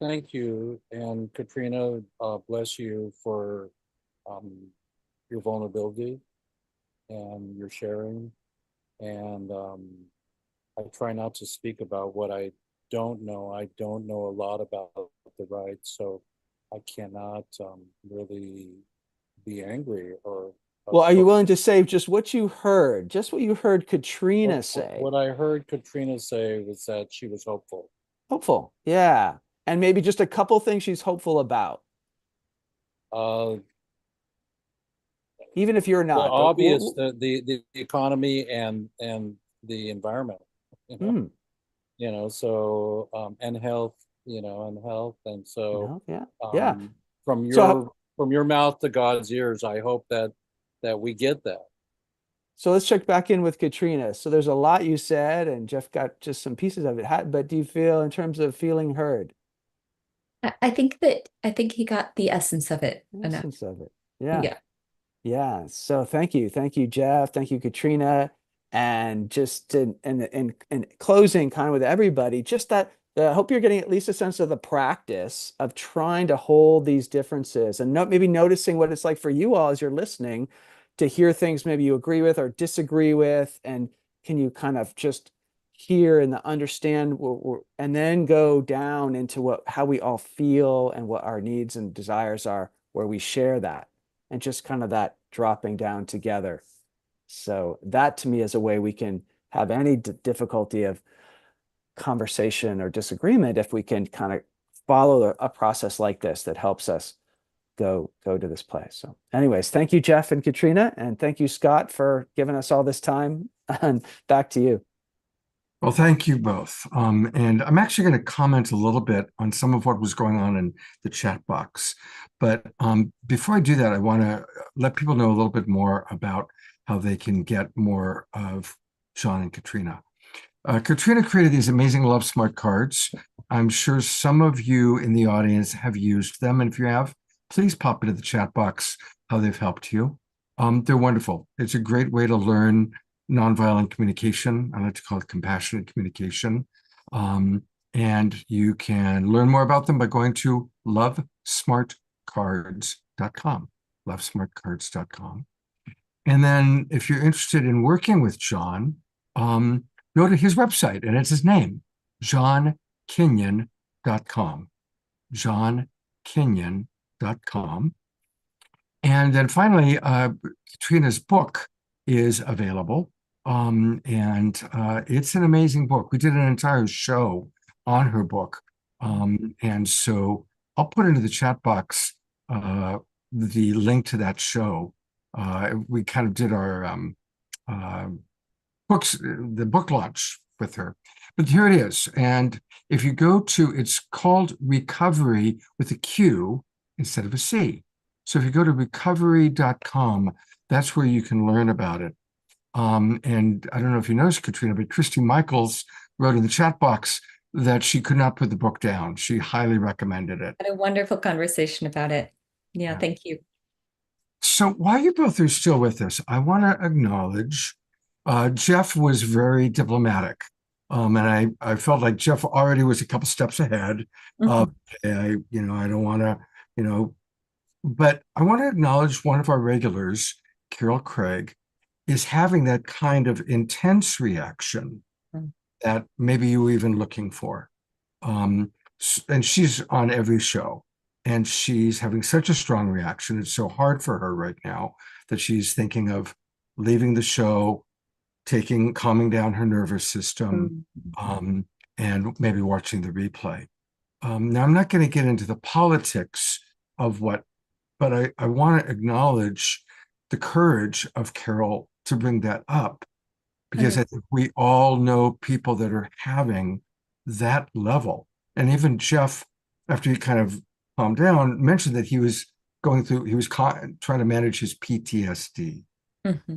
Thank you. And Katrina, bless you for your vulnerability and your sharing. And I try not to speak about what I don't know. I don't know a lot about the rights, so I cannot really be angry or. Well, are you willing to say just what you heard, just what you heard Katrina say? What I heard Katrina say was that she was hopeful. Hopeful, yeah. And maybe just a couple things she's hopeful about. Even if you're not. Obvious, the economy and the environment. You know, so and health, and so yeah. From your mouth to God's ears, I hope that we get that. So let's check back in with Katrina. So there's a lot you said, and Jeff got just some pieces of it. But do you feel, in terms of feeling heard? I think he got the essence of it. Essence of it. Yeah. Yeah. So thank you, Jeff. Thank you, Katrina. And just in closing, kind of with everybody, just that. I hope you're getting at least a sense of the practice of trying to hold these differences and maybe noticing what it's like for you all as you're listening to hear things maybe you agree with or disagree with, and can you kind of just hear and understand and then go down into how we all feel and what our needs and desires are, where we share that, and just kind of that dropping down together. So that to me is a way we can have any difficulty of conversation or disagreement if we can kind of follow a process like this that helps us go to this place. So anyways, thank you, Jeff and Katrina, and thank you, Scott, for giving us all this time. And back to you. Well, thank you both. And I'm actually going to comment a little bit on some of what was going on in the chat box. But before I do that, I want to let people know a little bit more about how they can get more of John and Katrina. Katrina created these amazing Love Smart cards. I'm sure some of you in the audience have used them. And if you have, please pop into the chat box how they've helped you. They're wonderful. It's a great way to learn nonviolent communication. I like to call it compassionate communication. And you can learn more about them by going to lovesmartcards.com, lovesmartcards.com. And then if you're interested in working with John, go to his website, and it's his name, johnkenyon.com, johnkenyon.com. And then finally, Katrina's book is available, and it's an amazing book. We did an entire show on her book, and so I'll put into the chat box the link to that show. We kind of did our the book launch with her, but here it is. And if you go to, it's called Recovery with a Q instead of a C. So if you go to recovery.com, that's where you can learn about it. And I don't know if you noticed, Katrina, but Christy Michaels wrote in the chat box that she could not put the book down. She highly recommended it. Had a wonderful conversation about it. Yeah. Thank you. So while you both are still with us, I want to acknowledge Jeff was very diplomatic. And I felt like Jeff already was a couple steps ahead. I don't want to, but I want to acknowledge one of our regulars, Carol Craig, is having that kind of intense reaction that maybe you were even looking for. And she's on every show, and she's having such a strong reaction. It's so hard for her right now that she's thinking of leaving the show, calming down her nervous system, and maybe watching the replay. Now, I'm not going to get into the politics of but I want to acknowledge the courage of Carol to bring that up, because I think we all know people that are having that level. And even Jeff, after he kind of calmed down, mentioned that he was trying to manage his PTSD. Mm-hmm.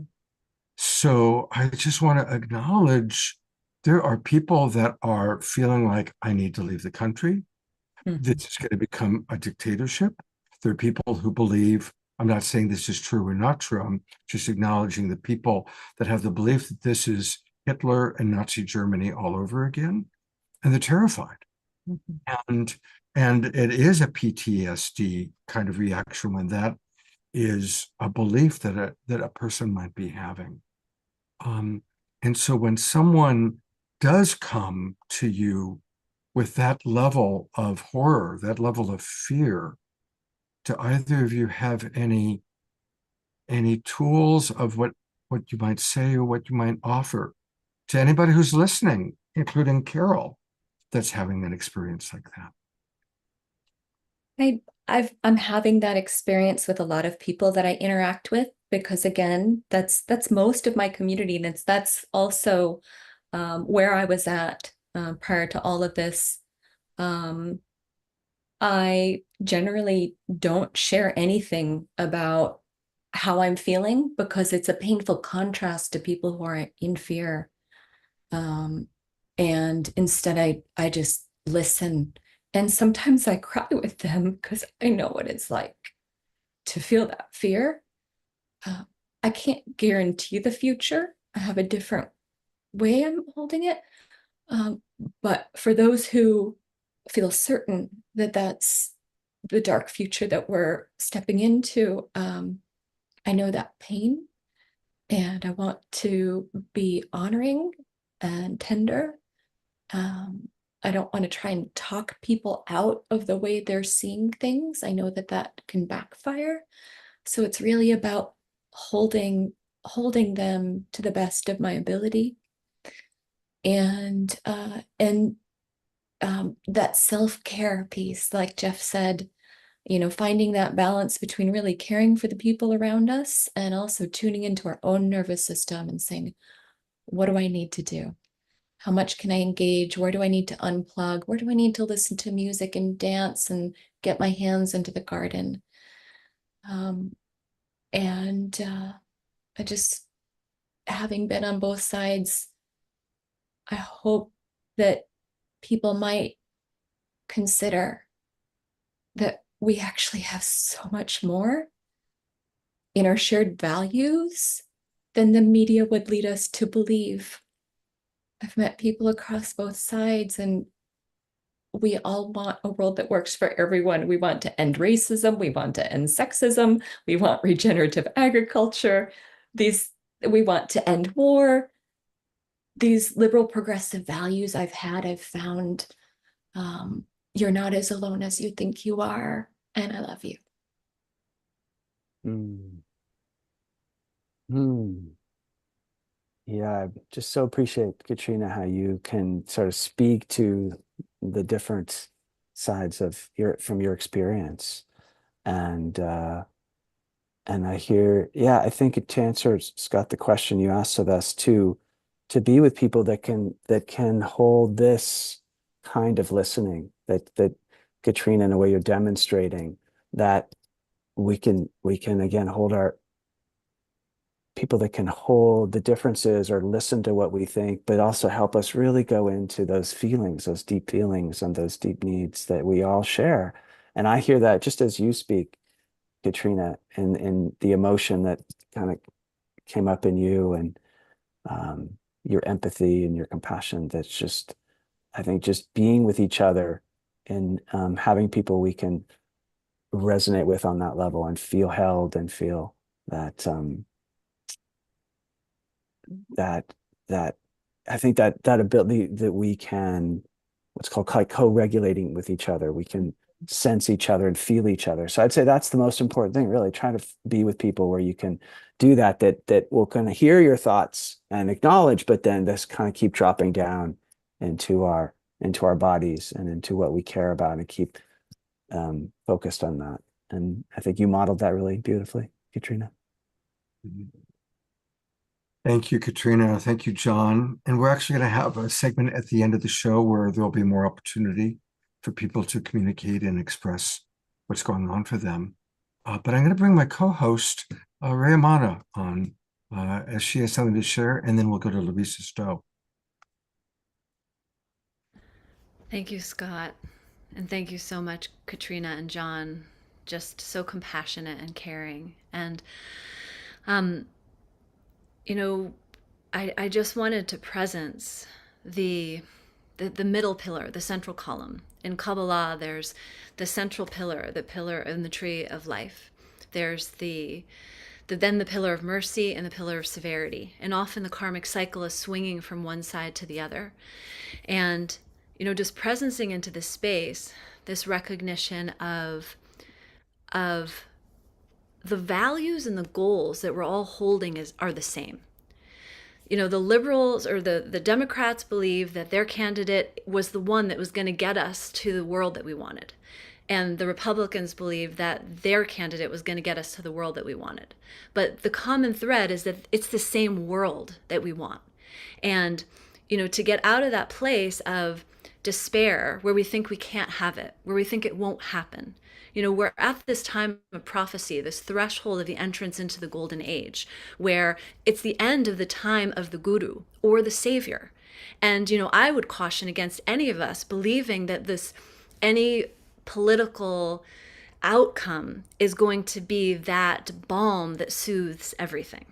So I just want to acknowledge there are people that are feeling like, I need to leave the country. Mm-hmm. This is going to become a dictatorship. There are people who believe, I'm not saying this is true or not true, I'm just acknowledging the people that have the belief that this is Hitler and Nazi Germany all over again, and they're terrified. Mm-hmm. And it is a PTSD kind of reaction when that is a belief that a person might be having. And so when someone does come to you with that level of horror, that level of fear, do either of you have any tools of what you might say or what you might offer to anybody who's listening, including Carol, that's having an experience like that? I'm having that experience with a lot of people that I interact with, because again, that's most of my community, and that's also where I was at prior to all of this. I generally don't share anything about how I'm feeling, because it's a painful contrast to people who are in fear. And instead I just listen. And sometimes I cry with them because I know what it's like to feel that fear. I can't guarantee the future. I have a different way I'm holding it. But for those who feel certain that that's the dark future that we're stepping into, I know that pain, and I want to be honoring and tender. I don't want to try and talk people out of the way they're seeing things. I know that that can backfire. So it's really about holding them to the best of my ability. And that self-care piece, like Jeff said, finding that balance between really caring for the people around us and also tuning into our own nervous system and saying, what do I need to do? How much can I engage? Where do I need to unplug? Where do I need to listen to music and dance and get my hands into the garden? I just, having been on both sides, I hope that people might consider that we actually have so much more in our shared values than the media would lead us to believe. I've met people across both sides, and we all want a world that works for everyone. We want to end racism. We want to end sexism. We want regenerative agriculture. We want to end war. These liberal progressive values I've found, you're not as alone as you think you are, and I love you. Yeah, I just so appreciate, Katrina, how you can sort of speak to the different sides of from your experience. And I hear, yeah, I think to answer, Scott, the question you asked of us to be with people that can hold this kind of listening, that Katrina, in a way you're demonstrating, that we can again hold our people that can hold the differences or listen to what we think, but also help us really go into those feelings, those deep feelings and those deep needs that we all share. And I hear that just as you speak, Katrina, in the emotion that kind of came up in you, and your empathy and your compassion. That's just, I think, just being with each other and having people we can resonate with on that level and feel held and feel that that I think that ability that we can, what's called co-regulating with each other, we can sense each other and feel each other. So I'd say that's the most important thing, really, trying to be with people where you can do that will kind of hear your thoughts and acknowledge, but then just kind of keep dropping down into our bodies and into what we care about and keep focused on that. And I think you modeled that really beautifully, Katrina. Thank you, Katrina. Thank you, John. And we're actually going to have a segment at the end of the show where there'll be more opportunity for people to communicate and express what's going on for them. But I'm going to bring my co-host, Ray Amana, on as she has something to share, and then we'll go to Larissa Stowe. Thank you, Scott. And thank you so much, Katrina and John. Just so compassionate and caring. And, you know, I just wanted to presence the middle pillar, the central column. In Kabbalah, there's the central pillar, the pillar in the tree of life. There's then the pillar of mercy and the pillar of severity. And often the karmic cycle is swinging from one side to the other. And, you know, just presencing into this space, this recognition of the values and the goals that we're all holding are the same. You know, the liberals or the Democrats believe that their candidate was the one that was going to get us to the world that we wanted. And the Republicans believe that their candidate was going to get us to the world that we wanted. But the common thread is that it's the same world that we want. And, you know, to get out of that place of despair where we think we can't have it, where we think it won't happen. You know, we're at this time of prophecy, this threshold of the entrance into the golden age, where it's the end of the time of the guru or the savior. And, you know, I would caution against any of us believing that any political outcome is going to be that balm that soothes everything,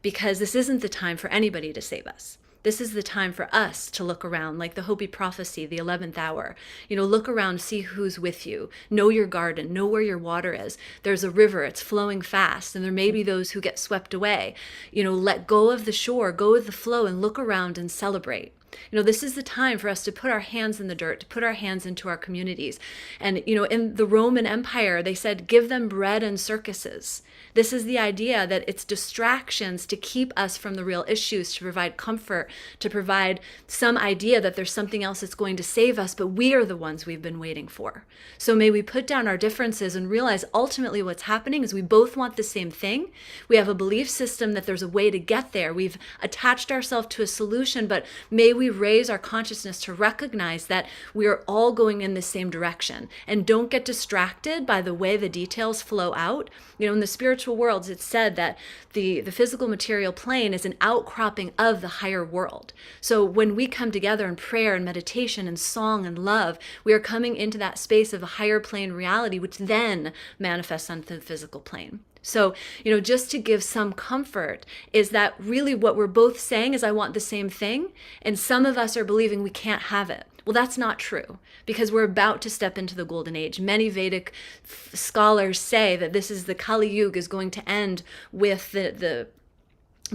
because this isn't the time for anybody to save us. This is the time for us to look around, like the Hopi prophecy, the 11th hour. You know, look around, see who's with you. Know your garden, know where your water is. There's a river, it's flowing fast, and there may be those who get swept away. You know, let go of the shore, go with the flow, and look around and celebrate. You know, this is the time for us to put our hands in the dirt, to put our hands into our communities. And, you know, in the Roman Empire, they said, give them bread and circuses. This is the idea that it's distractions to keep us from the real issues, to provide comfort, to provide some idea that there's something else that's going to save us, but we are the ones we've been waiting for. So may we put down our differences and realize ultimately what's happening is we both want the same thing. We have a belief system that there's a way to get there. We've attached ourselves to a solution, but may we raise our consciousness to recognize that we are all going in the same direction, and don't get distracted by the way the details flow out. You know, in the spiritual worlds, it's said that the physical material plane is an outcropping of the higher world. So when we come together in prayer and meditation and song and love, we are coming into that space of a higher plane reality, which then manifests onto the physical plane. So, you know, just to give some comfort is that really what we're both saying is I want the same thing. And some of us are believing we can't have it. Well, that's not true, because we're about to step into the golden age. Many Vedic scholars say that this is the Kali Yuga is going to end with the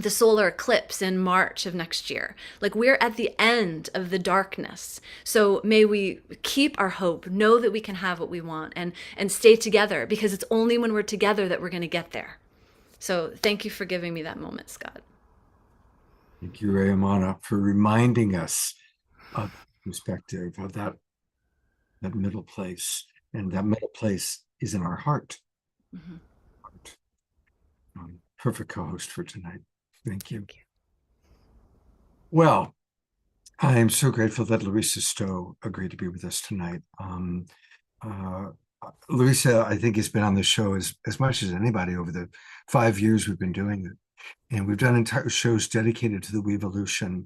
solar eclipse in March of next year. Like, we're at the end of the darkness. So may we keep our hope, know that we can have what we want, and stay together, because it's only when we're together that we're going to get there. So thank you for giving me that moment, Scott. Thank you, Ray Amana, for reminding us of perspective of that middle place. And that middle place is in our heart. Mm-hmm. Perfect co-host for tonight. Thank you. Well, I am so grateful that Larissa Stowe agreed to be with us tonight. Larissa, I think, has been on the show as much as anybody over the 5 years we've been doing it. And we've done entire shows dedicated to the Weevolution.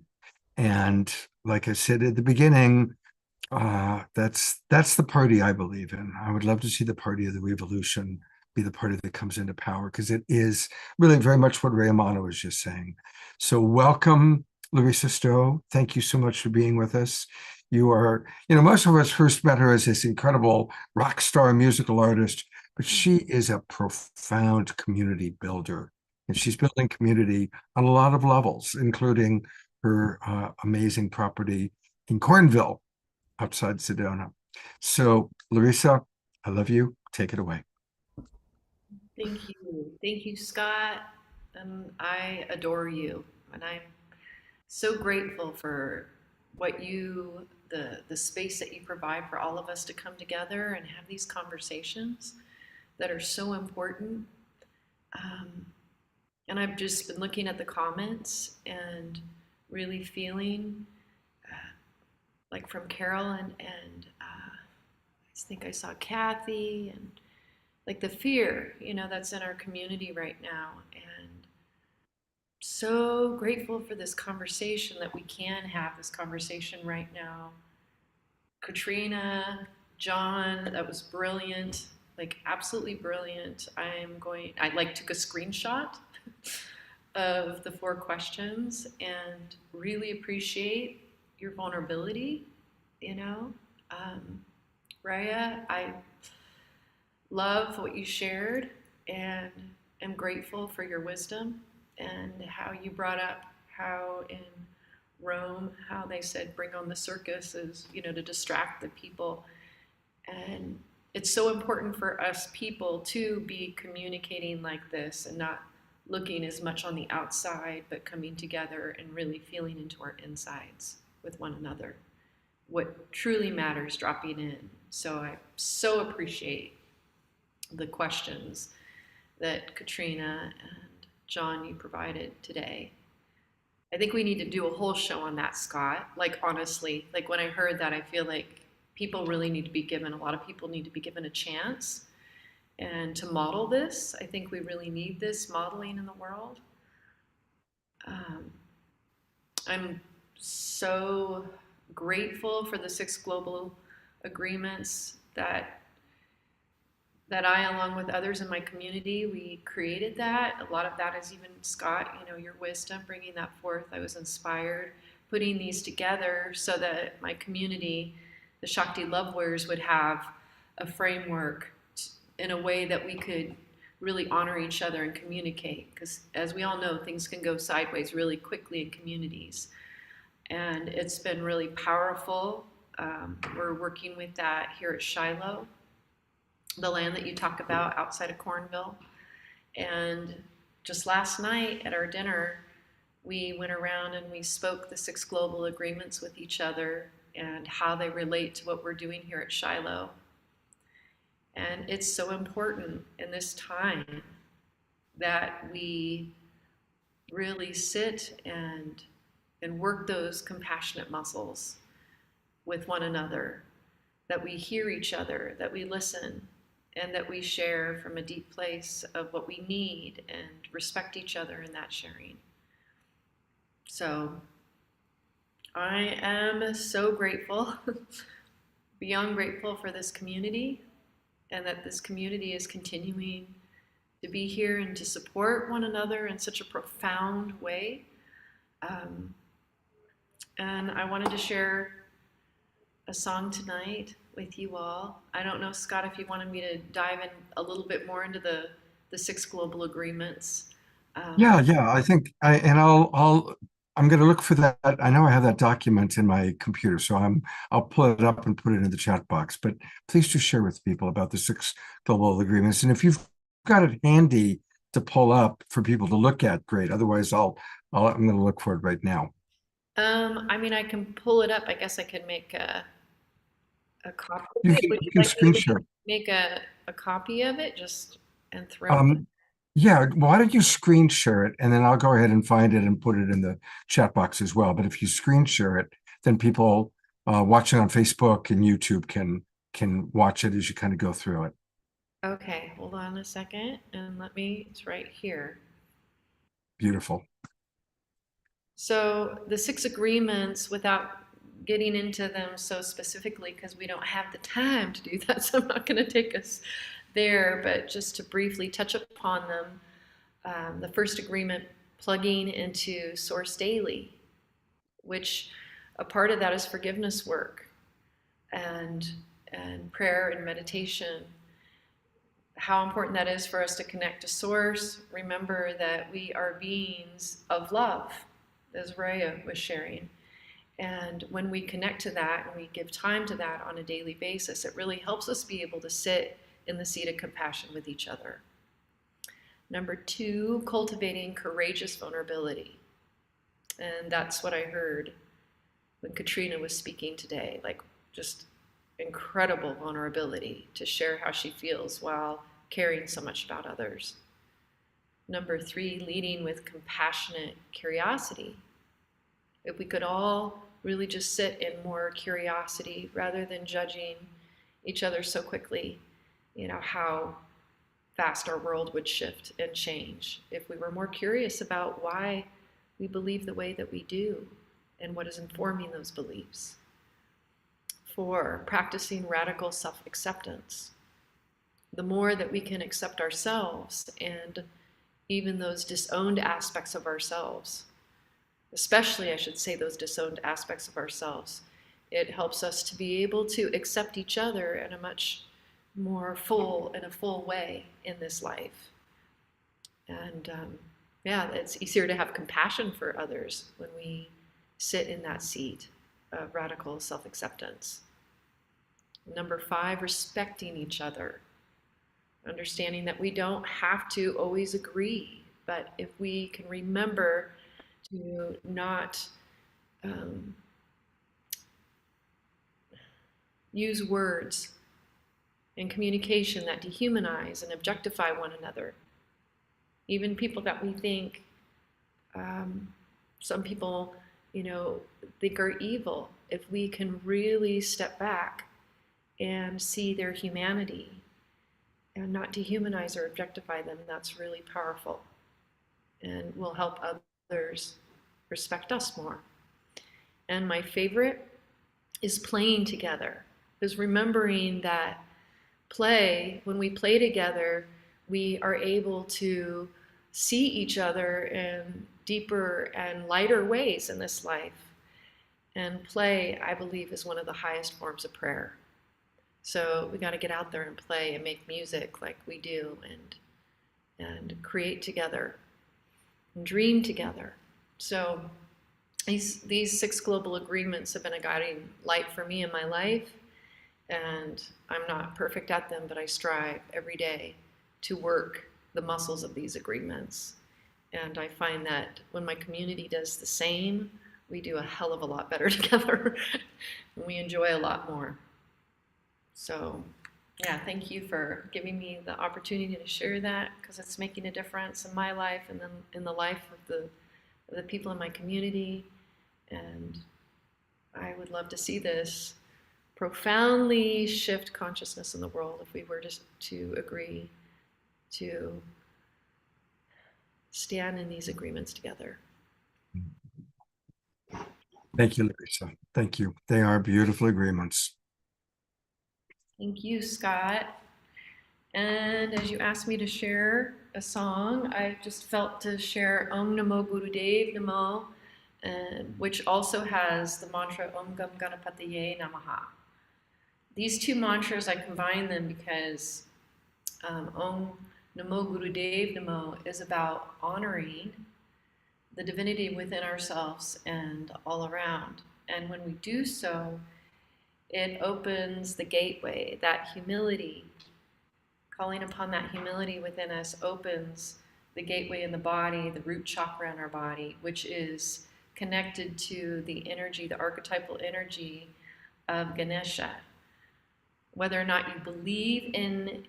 And like I said at the beginning, that's the party I believe in. I would love to see the party of the Weevolution be the party that comes into power, because it is really very much what Ray Amana was just saying. So welcome, Larissa Stowe. Thank you so much for being with us. You are, you know, most of us first met her as this incredible rock star musical artist, but she is a profound community builder. And she's building community on a lot of levels, including her amazing property in Cornville, outside Sedona. So, Larissa, I love you. Take it away. Thank you. Thank you, Scott. I adore you. And I'm so grateful for what the space that you provide for all of us to come together and have these conversations that are so important. And I've just been looking at the comments and really feeling like from Carol and I think I saw Kathy, and like the fear, that's in our community right now. And so grateful for this conversation, that we can have this conversation right now. Katrina, John, that was brilliant, like absolutely brilliant. I like took a screenshot of the 4 questions and really appreciate your vulnerability, Raya, I love what you shared and am grateful for your wisdom and how you brought up how in Rome, how they said bring on the circuses, to distract the people. And it's so important for us people to be communicating like this and not looking as much on the outside, but coming together and really feeling into our insides with one another. What truly matters, dropping in. So I so appreciate the questions that Katrina and John, you provided today. I think we need to do a whole show on that, Scott. Like, honestly, like when I heard that, I feel like people really need to be given, a lot of people need to be given a chance. And to model this, I think we really need this modeling in the world. I'm so grateful for the 6 global agreements that I, along with others in my community, we created that. A lot of that is even Scott, your wisdom, bringing that forth. I was inspired, putting these together so that my community, the Shakti Love Warriors, would have a framework in a way that we could really honor each other and communicate. Because as we all know, things can go sideways really quickly in communities. And it's been really powerful. We're working with that here at Shiloh, the land that you talk about outside of Cornville. And just last night at our dinner, we went around and we spoke the 6 global agreements with each other and how they relate to what we're doing here at Shiloh. And it's so important in this time that we really sit and work those compassionate muscles with one another, that we hear each other, that we listen, and that we share from a deep place of what we need and respect each other in that sharing. So I am so grateful, beyond grateful for this community, and that this community is continuing to be here and to support one another in such a profound way. And I wanted to share a song tonight with you all. I don't know, Scott, if you wanted me to dive in a little bit more into the 6 global agreements. Yeah, I think I'm going to look for that. I know I have that document in my computer, so I'll pull it up and put it in the chat box. But please do share with people about the 6 global agreements. And if you've got it handy to pull up for people to look at, great. Otherwise, I'm going to look for it right now. I mean, I can pull it up. I guess I could make a copy. You can screen share. Make a copy of it and throw it. Yeah, why don't you screen share it, and then I'll go ahead and find it and put it in the chat box as well. But if you screen share it, then people watching on Facebook and YouTube can watch it as you kind of go through it. Okay, hold on a second, and it's right here. Beautiful. So the 6 agreements, without getting into them so specifically, because we don't have the time to do that, so I'm not going to take us there, but just to briefly touch upon them. The first agreement, plugging into Source Daily, which a part of that is forgiveness work and prayer and meditation. How important that is for us to connect to Source. Remember that we are beings of love, as Raya was sharing. And when we connect to that and we give time to that on a daily basis, it really helps us be able to sit in the seat of compassion with each other. Number 2, cultivating courageous vulnerability. And that's what I heard when Katrina was speaking today, like just incredible vulnerability to share how she feels while caring so much about others. Number 3, leading with compassionate curiosity. If we could all really just sit in more curiosity rather than judging each other so quickly, how fast our world would shift and change if we were more curious about why we believe the way that we do and what is informing those beliefs. 4, practicing radical self-acceptance. The more that we can accept ourselves and even those disowned aspects of ourselves, especially, I should say, those disowned aspects of ourselves, it helps us to be able to accept each other in a much more full way in this life. And it's easier to have compassion for others when we sit in that seat of radical self-acceptance. Number 5, respecting each other. Understanding that we don't have to always agree, but if we can remember to not use words in communication that dehumanize and objectify one another. Even people that we think, some people, think are evil, if we can really step back and see their humanity and not dehumanize or objectify them, that's really powerful and will help others respect us more. And my favorite is playing together, is remembering that when we play together, we are able to see each other in deeper and lighter ways in this life. And play, I believe, is one of the highest forms of prayer. So we got to get out there and play and make music like we do, and create together and dream together. So these 6 global agreements have been a guiding light for me in my life, and I'm not perfect at them, but I strive every day to work the muscles of these agreements. And I find that when my community does the same, we do a hell of a lot better together and we enjoy a lot more. So thank you for giving me the opportunity to share that, because it's making a difference in my life and then in the life of the people in my community. And I would love to see this profoundly shift consciousness in the world if we were just to agree to stand in these agreements together. Thank you, Larissa. Thank you. They are beautiful agreements. Thank you, Scott. And as you asked me to share a song, I just felt to share Om Namo Gurudev Namo, which also has the mantra Om Gam Ganapataye Namaha. These 2 mantras, I combine them because Om Namo Gurudev Namo is about honoring the divinity within ourselves and all around. And when we do so, it opens the gateway, that humility. Calling upon that humility within us opens the gateway in the body, the root chakra in our body, which is connected to the energy, the archetypal energy of Ganesha. Whether or not you believe in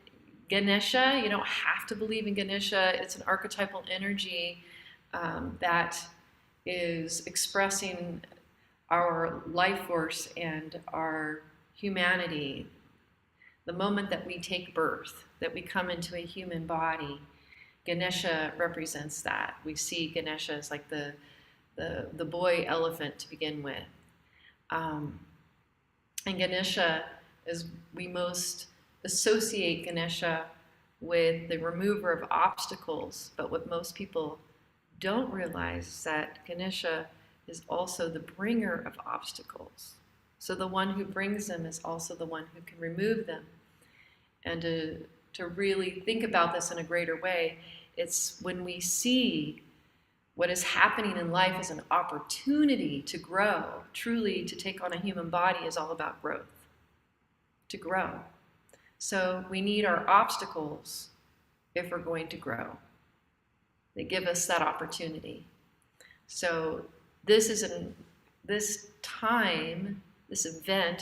Ganesha, you don't have to believe in Ganesha. It's an archetypal energy that is expressing our life force and our humanity. The moment that we take birth, that we come into a human body, Ganesha represents that. We see Ganesha as like the boy elephant to begin with. And Ganesha, as we most associate Ganesha with the remover of obstacles, but what most people don't realize is that Ganesha is also the bringer of obstacles. So the one who brings them is also the one who can remove them. And to really think about this in a greater way, it's when we see what is happening in life as an opportunity to grow. Truly, to take on a human body is all about growth, to grow. So we need our obstacles if we're going to grow. They give us that opportunity. So this event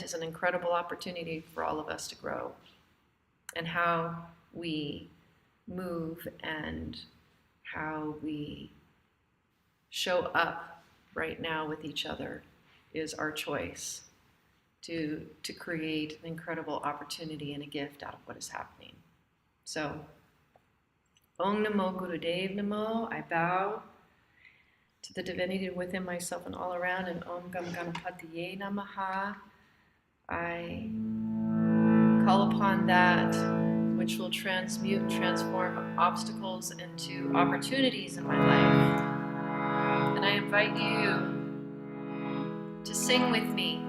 is an incredible opportunity for all of us to grow, and how we move and how we show up right now with each other is our choice to create an incredible opportunity and a gift out of what is happening. So, Om Namo Gurudev Namo, I bow to the divinity within myself and all around, and Om Gam Ganapatiye Namaha. I call upon that which will transform obstacles into opportunities in my life. And I invite you to sing with me.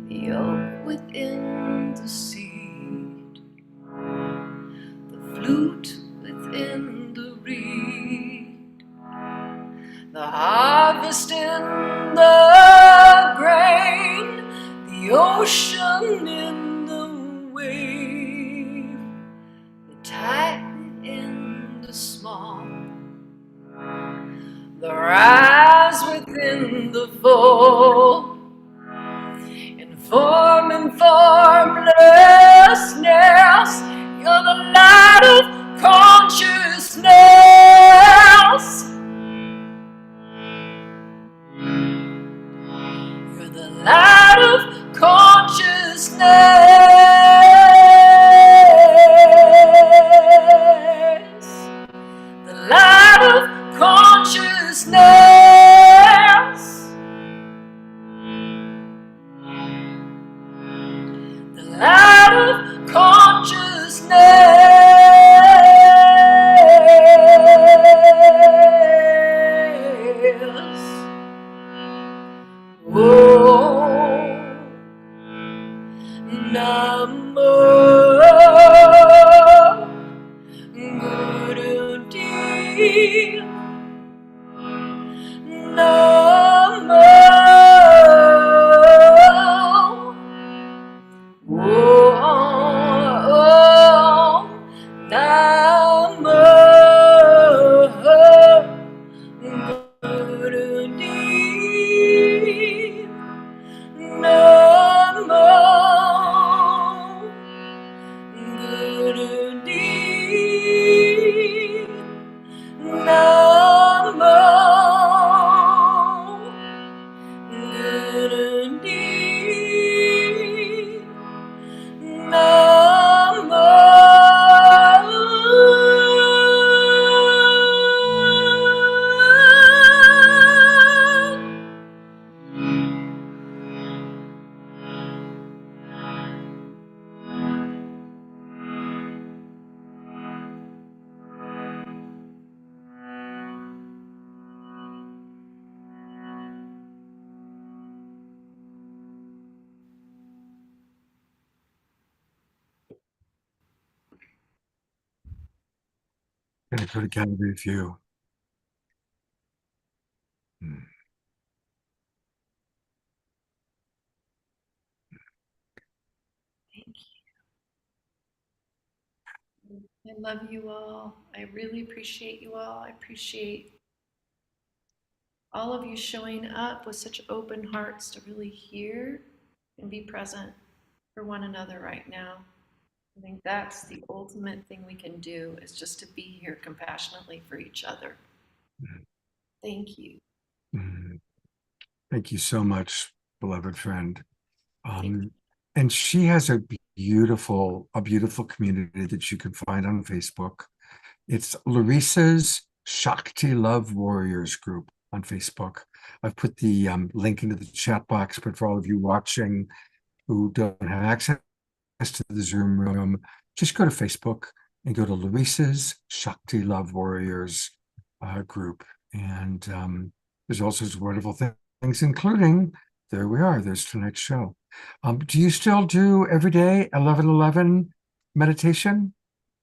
The oak within the seed, the flute within the reed. the small, the rise within the full, inform and formlessness. You're the light of consciousness. You're the light of consciousness. The light of consciousness. The light of consciousness. Oh, Namo Guru Dev. Namo. Oh, Namo Guru Dev. Namo Guru Dev. Namo Guru Dev. Namo. Gonna go to gallery view. I love you all. I really appreciate you all. I appreciate all of you showing up with such open hearts to really hear and be present for one another right now. I think that's the ultimate thing we can do, is just to be here compassionately for each other. Thank you. Thank you so much, beloved friend. Thank you. And she has a beautiful community that you can find on Facebook. It's Larissa's Shakti Love Warriors group on Facebook. I've put the link into the chat box, but for all of you watching who don't have access to the Zoom room, just go to Facebook and go to Larissa's Shakti Love Warriors group. And there's all sorts of wonderful things, including, there we are, there's tonight's show. Do you still do every day 11:11 meditation?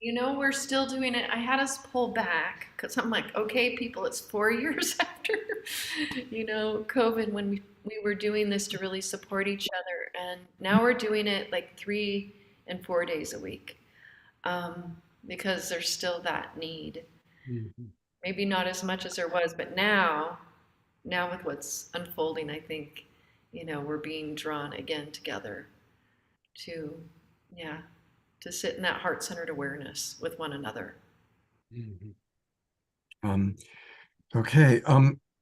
You know, we're still doing it. I had us pull back because I'm like, okay, people, it's 4 years after, COVID, when we were doing this to really support each other. And now we're doing it like 3 and 4 days a week because there's still that need. Mm-hmm. Maybe not as much as there was, but now with what's unfolding, I think, we're being drawn again together to sit in that heart-centered awareness with one another. Mm-hmm. Okay.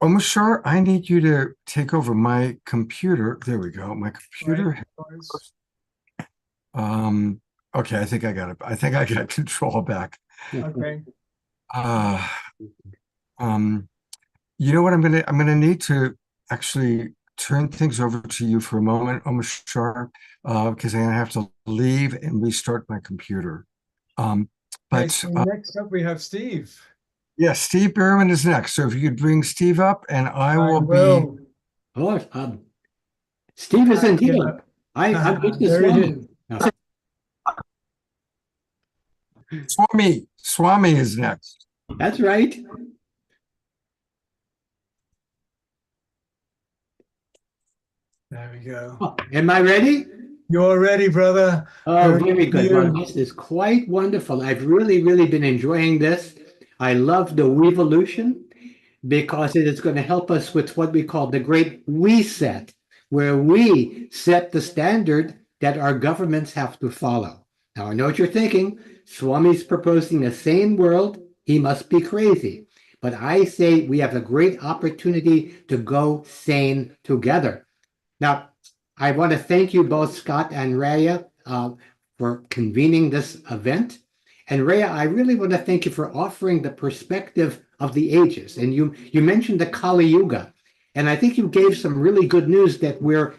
Omashar, I need you to take over my computer. There we go. My computer. Right. Okay, I think I got it. I think I got control back. Okay. You know what? I'm gonna need to actually turn things over to you for a moment, Omashar, because I'm gonna have to leave and restart my computer. So next up we have Steve. Yeah, Steve Berman is next. So if you could bring Steve up, and I will be. Oh, Steve isn't here. I wish this one. Swami is next. That's right. There we go. Oh, am I ready? You're ready, brother. Oh, very good. Well, this is quite wonderful. I've really, really been enjoying this. I love the Weevolution because it is going to help us with what we call the Great Reset, where we set the standard that our governments have to follow. Now, I know what you're thinking. Swami's proposing a sane world. He must be crazy. But I say we have a great opportunity to go sane together. Now, I want to thank you both, Scott and Raya, for convening this event. And Raya, I really want to thank you for offering the perspective of the ages. And you mentioned the Kali Yuga. And I think you gave some really good news that we're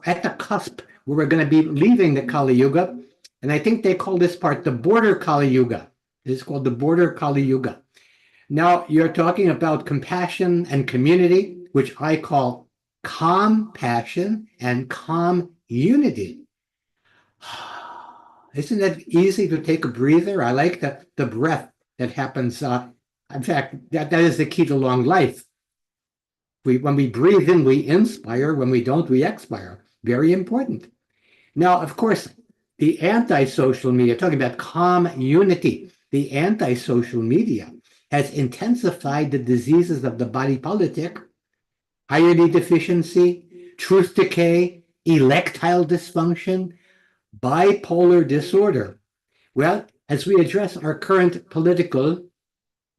at the cusp where we're going to be leaving the Kali Yuga. And I think they call this part the border Kali Yuga. It's called the border Kali Yuga. Now, you're talking about compassion and community, which I call compassion and community. Isn't it easy to take a breather? I like the breath that happens. In fact, that is the key to long life. When we breathe in, we inspire. When we don't, we expire. Very important. Now, of course, the anti-social media, talking about community, the anti-social media has intensified the diseases of the body politic, iron deficiency, truth decay, erectile dysfunction, bipolar disorder. Well, as we address our current political,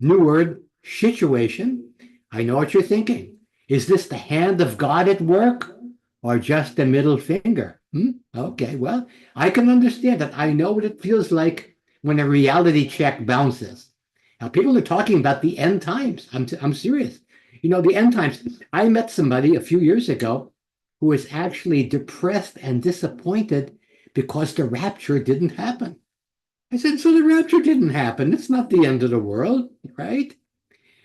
new word, situation, I know what you're thinking. Is this the hand of God at work or just a middle finger? Okay, well, I can understand that. I know what it feels like when a reality check bounces. Now, people are talking about the end times. I'm serious. You know, the end times. I met somebody a few years ago who was actually depressed and disappointed because the rapture didn't happen. I said, so the rapture didn't happen. It's not the end of the world, right?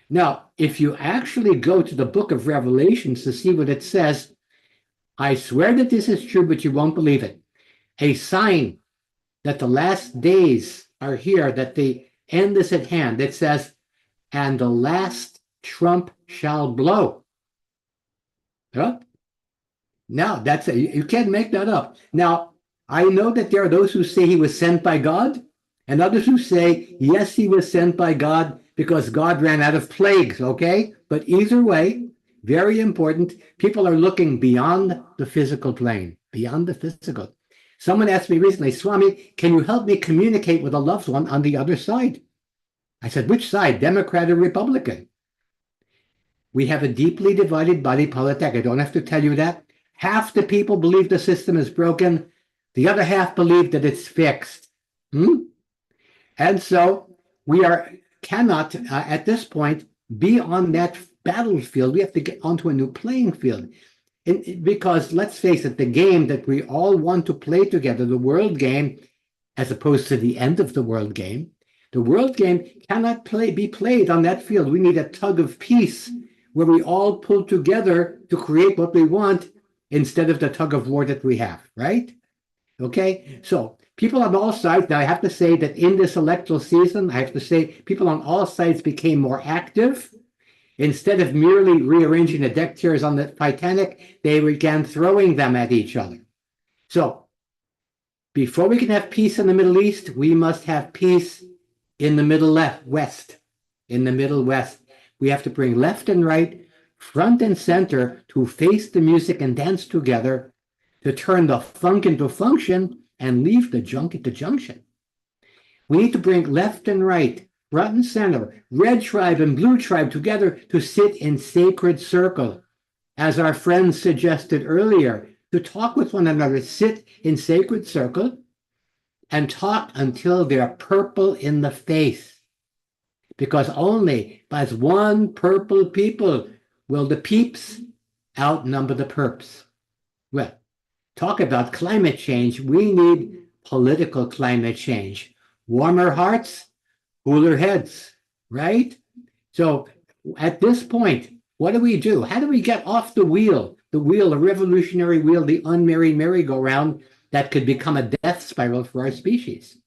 Now, if you actually go to the book of Revelations to see what it says, I swear that this is true, but you won't believe it. A sign that the last days are here, that the end is at hand. It says, and the last trump shall blow. Huh? Now, you can't make that up. Now, I know that there are those who say he was sent by God, and others who say, yes, he was sent by God because God ran out of plagues, okay? But either way, very important, people are looking beyond the physical plane, beyond the physical. Someone asked me recently, Swami, can you help me communicate with a loved one on the other side? I said, which side, Democrat or Republican? We have a deeply divided body politic. I don't have to tell you that. Half the people believe the system is broken. The other half believe that it's fixed. And so we cannot, at this point, be on that battlefield. We have to get onto a new playing field. Because let's face it, the game that we all want to play together, the world game, as opposed to the end of the world game, the world game cannot be played on that field. We need a tug of peace where we all pull together to create what we want instead of the tug of war that we have, right? Okay, so people on all sides, now I have to say that in this electoral season, I have to say people on all sides became more active. Instead of merely rearranging the deck chairs on the Titanic, they began throwing them at each other. So before we can have peace in the Middle East, we must have peace in the Middle West. In the Middle West, we have to bring left and right, front and center to face the music and dance together, to turn the funk into function and leave the junk into junction. We need to bring left and right, front and center, red tribe and blue tribe together to sit in sacred circle. As our friends suggested earlier, to talk with one another, sit in sacred circle and talk until they're purple in the face. Because only as one purple people will the peeps outnumber the perps. Well, talk about climate change. We need political climate change. Warmer hearts, cooler heads, right? So at this point, what do? How do we get off the wheel, the revolutionary wheel, the unmerry merry-go-round that could become a death spiral for our species?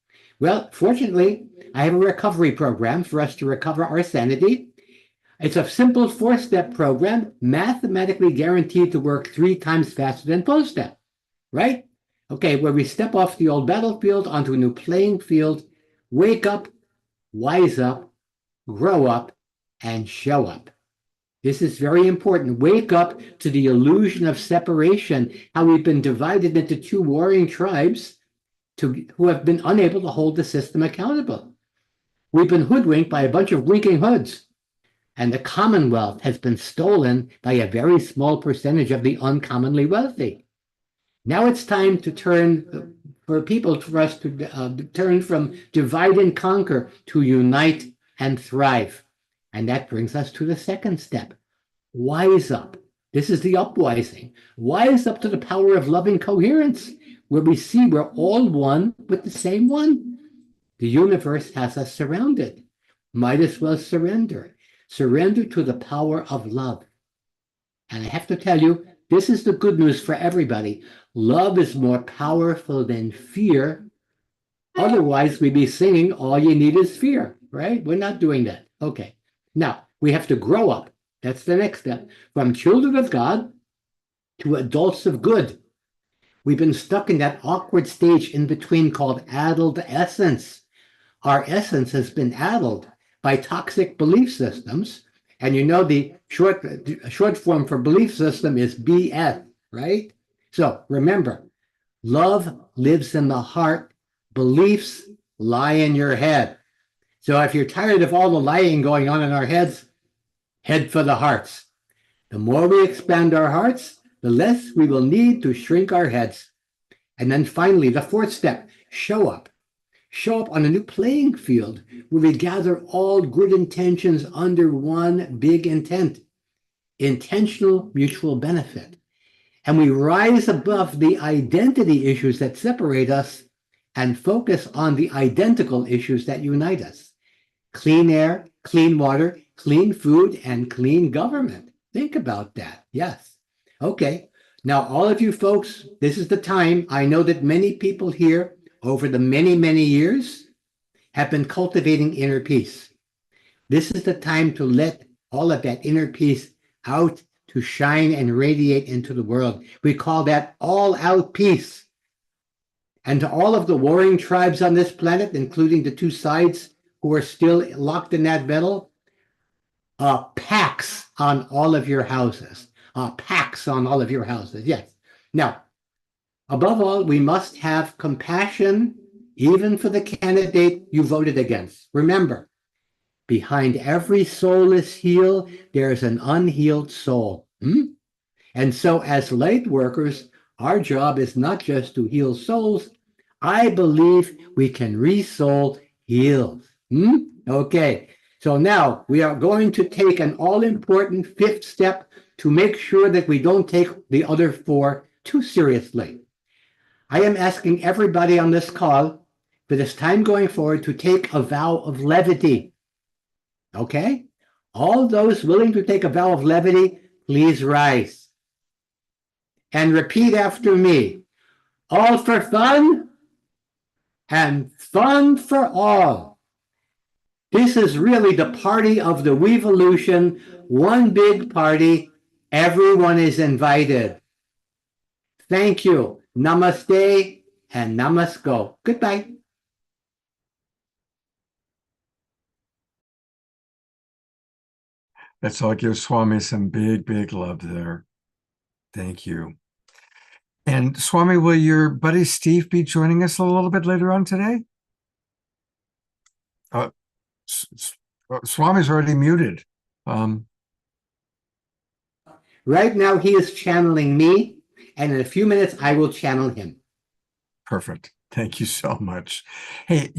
Well, fortunately, I have a recovery program for us to recover our sanity. It's a simple 4-step program, mathematically guaranteed to work 3 times faster than post-step, right? Okay, where we step off the old battlefield onto a new playing field, wake up, wise up, grow up, and show up. This is very important. Wake up to the illusion of separation, how we've been divided into two warring tribes who have been unable to hold the system accountable. We've been hoodwinked by a bunch of winking hoods, and the Commonwealth has been stolen by a very small percentage of the uncommonly wealthy. Now it's time to turn, for us to turn from divide and conquer to unite and thrive. And that brings us to the second step. Wise up. This is the upwising. Wise up to the power of loving coherence, where we see we're all one with the same one. The universe has us surrounded. Might as well surrender. Surrender to the power of love. And I have to tell you, this is the good news for everybody. Love is more powerful than fear. Otherwise, we'd be singing, all you need is fear, right? We're not doing that. Okay. Now, we have to grow up. That's the next step. From children of God to adults of good. We've been stuck in that awkward stage in between called addled essence. Our essence has been addled by toxic belief systems. And you know the short form for belief system is BS, right? So remember, love lives in the heart. Beliefs lie in your head. So if you're tired of all the lying going on in our heads, head for the hearts. The more we expand our hearts, the less we will need to shrink our heads. And then finally, the fourth step, show up. Show up on a new playing field where we gather all good intentions under one big intent, intentional mutual benefit. And we rise above the identity issues that separate us and focus on the identical issues that unite us. Clean air, clean water, clean food, and clean government. Think about that. Yes. Okay. Now, all of you folks, this is the time. I know that many people here over the many, many years have been cultivating inner peace. This is the time to let all of that inner peace out to shine and radiate into the world. We call that all-out peace. And to all of the warring tribes on this planet, including the two sides who are still locked in that battle, pax on all of your houses. Pax on all of your houses, yes. Now, above all, we must have compassion even for the candidate you voted against. Remember, behind every soulless heel, there is an unhealed soul. And so as light workers, our job is not just to heal souls. I believe we can re-soul heals. Okay, so now we are going to take an all-important fifth step to make sure that we don't take the other four too seriously. I am asking everybody on this call for this time going forward to take a vow of levity. Okay? All those willing to take a vow of levity, please rise. And repeat after me. All for fun and fun for all. This is really the party of the Weevolution, one big party. Everyone is invited. Thank you. Namaste and namasko. Goodbye. Let's all give Swami some big, big love there. Thank you. And Swami, will your buddy Steve be joining us a little bit later on today? Swami's already muted. Right now, he is channeling me, and in a few minutes, I will channel him. Perfect. Thank you so much. Hey,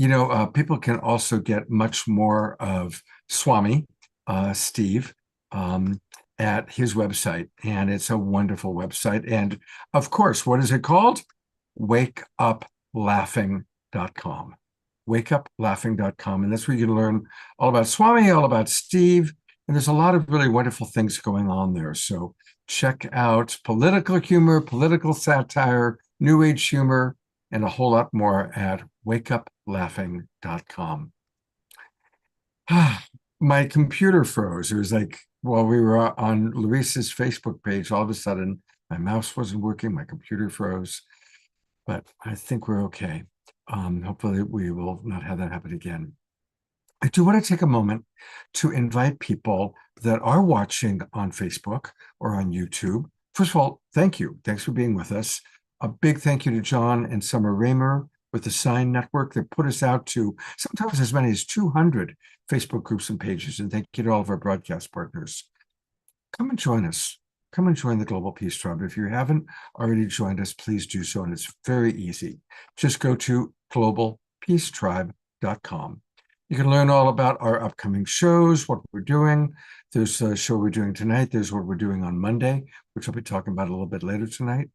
people can also get much more of Swami, Steve, at his website, and it's a wonderful website. And of course, what is it called? WakeUpLaughing.com. WakeUpLaughing.com, and that's where you can learn all about Swami, all about Steve, and there's a lot of really wonderful things going on there. So check out political humor, political satire, New Age humor, and a whole lot more at WakeUpLaughing.com. My computer froze. It was like while we were on Luis's Facebook page, all of a sudden my mouse wasn't working, my computer froze, but I think we're okay. Hopefully we will not have that happen again. I do want to take a moment to invite people that are watching on Facebook or on YouTube. First of all, thank you. Thanks for being with us. A big thank you to John and Summer Raymer with the Sign Network that put us out to sometimes as many as 200 Facebook groups and pages. And thank you to all of our broadcast partners. Come and join us. Come and join the Global Peace Tribe. If you haven't already joined us, please do so. And it's very easy. Just go to globalpeacetribe.com. You can learn all about our upcoming shows, what we're doing. There's a show we're doing tonight. There's what we're doing on Monday, which I'll be talking about a little bit later tonight.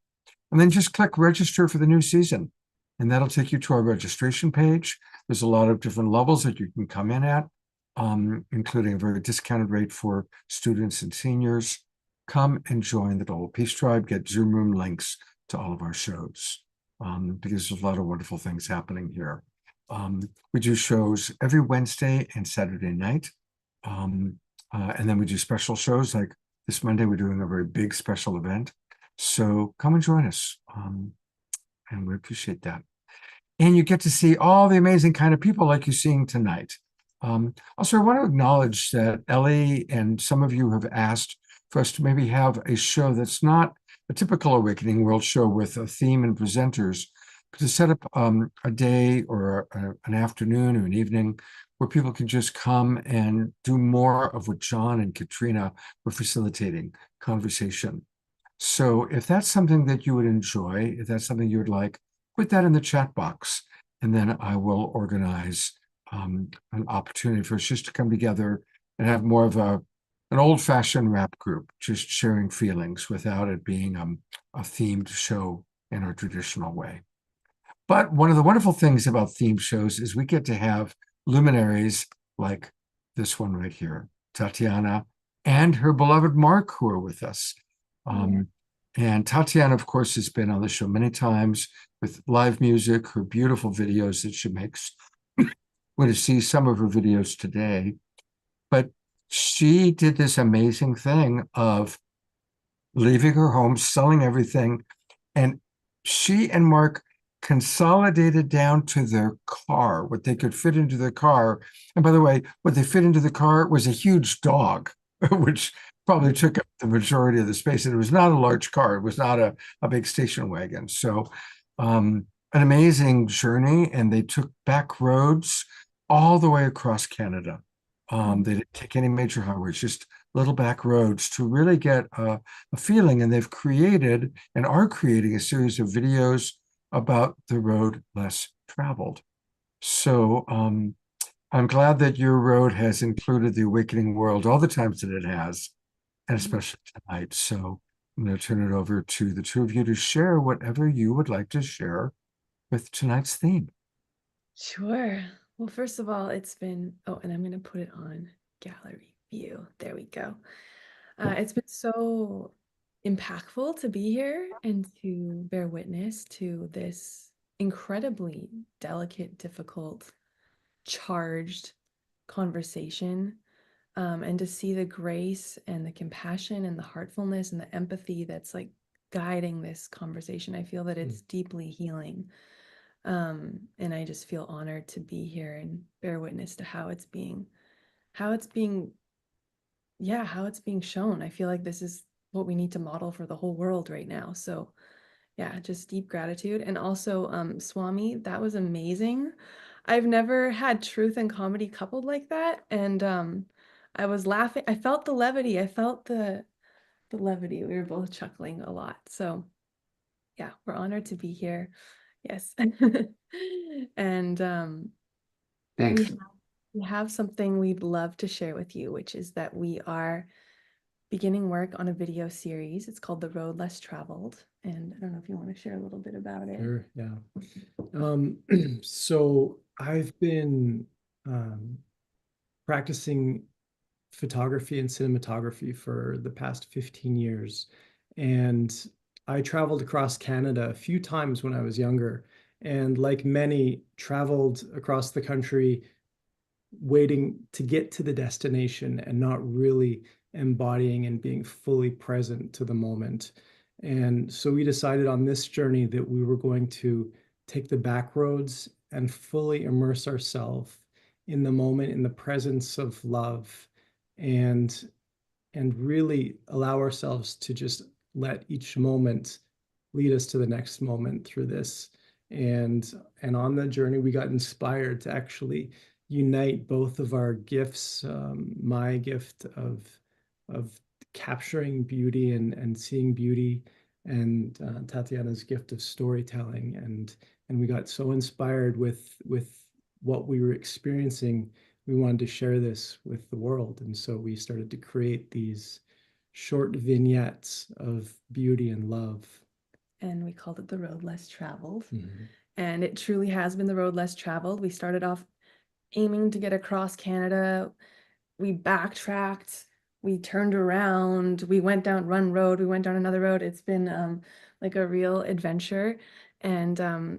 And then just click register for the new season. And that'll take you to our registration page. There's a lot of different levels that you can come in at, including a very discounted rate for students and seniors. Come and join the Global Peace Tribe, get Zoom room links to all of our shows, because there's a lot of wonderful things happening here. We do shows every Wednesday and Saturday night. And then we do special shows like this Monday, we're doing a very big special event. So come and join us. And we appreciate that. And you get to see all the amazing kind of people like you're seeing tonight. Also, I want to acknowledge that Ellie and some of you have asked for us to maybe have a show that's not a typical Awakening World show with a theme and presenters, but to set up a day or an afternoon or an evening where people can just come and do more of what John and Katrina were facilitating, conversation. So if that's something that you would enjoy, if that's something you would like, put that in the chat box, and then I will organize an opportunity for us just to come together and have more of an old-fashioned rap group, just sharing feelings without it being a themed show in our traditional way. But one of the wonderful things about themed shows is we get to have luminaries like this one right here, Tatiana and her beloved Mark, who are with us. And Tatiana, of course, has been on the show many times with live music, her beautiful videos that she makes. We're going to see some of her videos today. But she did this amazing thing of leaving her home, selling everything. And she and Mark consolidated down to their car, what they could fit into their car. And by the way, what they fit into the car was a huge dog, which probably took up the majority of the space. And it was not a large car. It was not a big station wagon. So an amazing journey. And they took back roads all the way across Canada. They didn't take any major highways, just little back roads to really get a feeling. And they've created and are creating a series of videos about the road less traveled. So I'm glad that your road has included the Awakening World all the times that it has, and especially tonight. So I'm going to turn it over to the two of you to share whatever you would like to share with tonight's theme. Sure. Well, first of all, it's been, and I'm going to put it on gallery view. There we go. It's been so impactful to be here and to bear witness to this incredibly delicate, difficult, charged conversation, and to see the grace and the compassion and the heartfulness and the empathy that's like guiding this conversation. I feel that it's deeply healing. And I just feel honored to be here and bear witness to how it's being shown. I feel like this is what we need to model for the whole world right now. So yeah, just deep gratitude. And also, Swami, that was amazing. I've never had truth and comedy coupled like that. And I was laughing. I felt the levity. I felt the levity. We were both chuckling a lot. So yeah, we're honored to be here. Yes. And Thanks. we have something we'd love to share with you, which is that we are beginning work on a video series. It's called The Road Less Traveled. And I don't know if you want to share a little bit about it. Sure, yeah. So I've been practicing photography and cinematography for the past 15 years. And I traveled across Canada a few times when I was younger. And like many, traveled across the country waiting to get to the destination and not really embodying and being fully present to the moment. And so we decided on this journey that we were going to take the back roads and fully immerse ourselves in the moment, in the presence of love, and really allow ourselves to just let each moment lead us to the next moment through this. And on the journey, we got inspired to actually unite both of our gifts, my gift of capturing beauty and seeing beauty, and Tatiana's gift of storytelling. And we got so inspired with what we were experiencing. We wanted to share this with the world. And so we started to create these short vignettes of beauty and love. And we called it The Road Less Traveled. Mhm. And it truly has been the road less traveled. We started off aiming to get across Canada. We backtracked, we turned around, we went down one road, we went down another road. It's been like a real adventure. And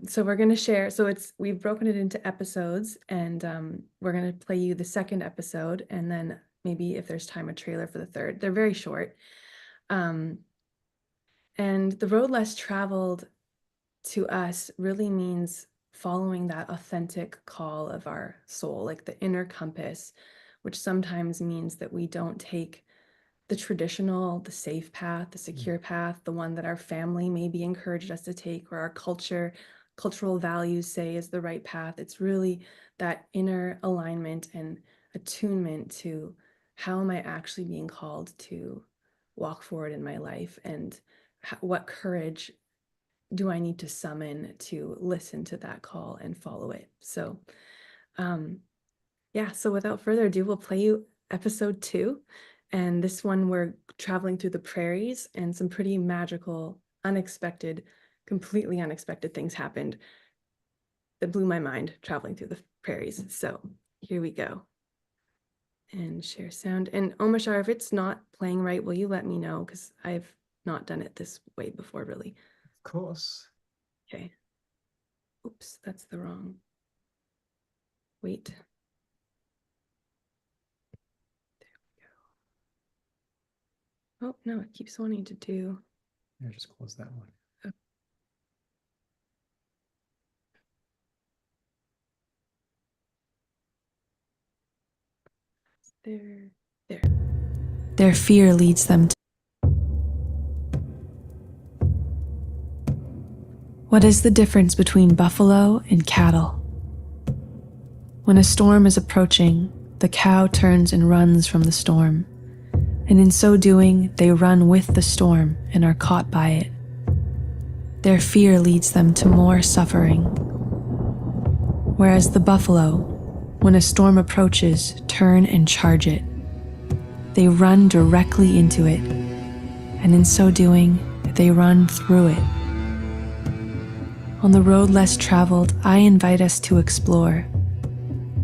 so we're going to share. So we've broken it into episodes, and we're going to play you the second episode, and then maybe if there's time, a trailer for the third. They're very short. And the road less traveled to us really means following that authentic call of our soul, like the inner compass, which sometimes means that we don't take the traditional, the safe path, the secure path, the one that our family maybe encouraged us to take, or our cultural values say is the right path. It's really that inner alignment and attunement to how am I actually being called to walk forward in my life, and what courage do I need to summon to listen to that call and follow it. So yeah, so without further ado, we'll play you episode 2. And this one, we're traveling through the prairies, and some pretty magical, unexpected, completely unexpected things happened that blew my mind traveling through the prairies. So here we go. And share sound. And Omashar, if it's not playing right, will you let me know? Because I've not done it this way before, really. Of course. Okay. Oops, that's the wrong. Wait. Oh, no, it keeps wanting to do. Yeah, just close that one. There. Their fear leads them to. What is the difference between buffalo and cattle? When a storm is approaching, the cow turns and runs from the storm. And in so doing, they run with the storm and are caught by it. Their fear leads them to more suffering. Whereas the buffalo, when a storm approaches, turn and charge it. They run directly into it, and in so doing, they run through it. On the road less traveled, I invite us to explore.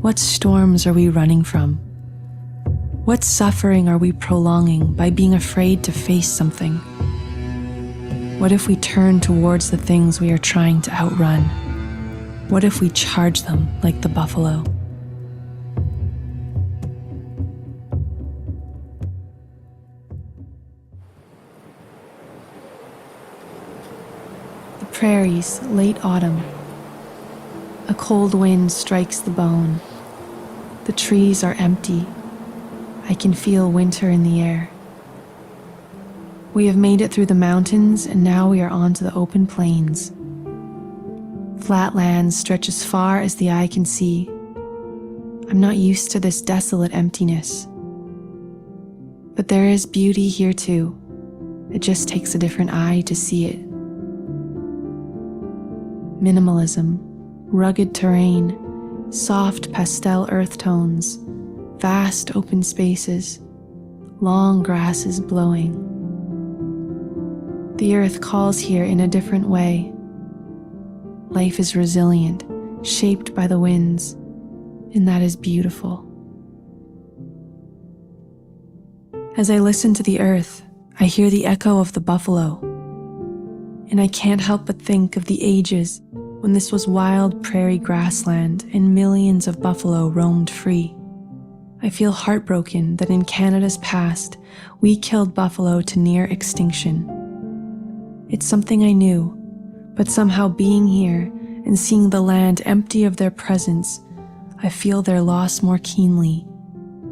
What storms are we running from? What suffering are we prolonging by being afraid to face something? What if we turn towards the things we are trying to outrun? What if we charge them like the buffalo? The prairies, late autumn. A cold wind strikes the bone. The trees are empty. I can feel winter in the air. We have made it through the mountains, and now we are onto the open plains. Flat lands stretch as far as the eye can see. I'm not used to this desolate emptiness. But there is beauty here too. It just takes a different eye to see it. Minimalism, rugged terrain, soft pastel earth tones, vast open spaces, long grasses blowing. The earth calls here in a different way. Life is resilient, shaped by the winds, and that is beautiful. As I listen to the earth, I hear the echo of the buffalo, and I can't help but think of the ages when this was wild prairie grassland and millions of buffalo roamed free. I feel heartbroken that in Canada's past, we killed buffalo to near extinction. It's something I knew, but somehow being here and seeing the land empty of their presence, I feel their loss more keenly,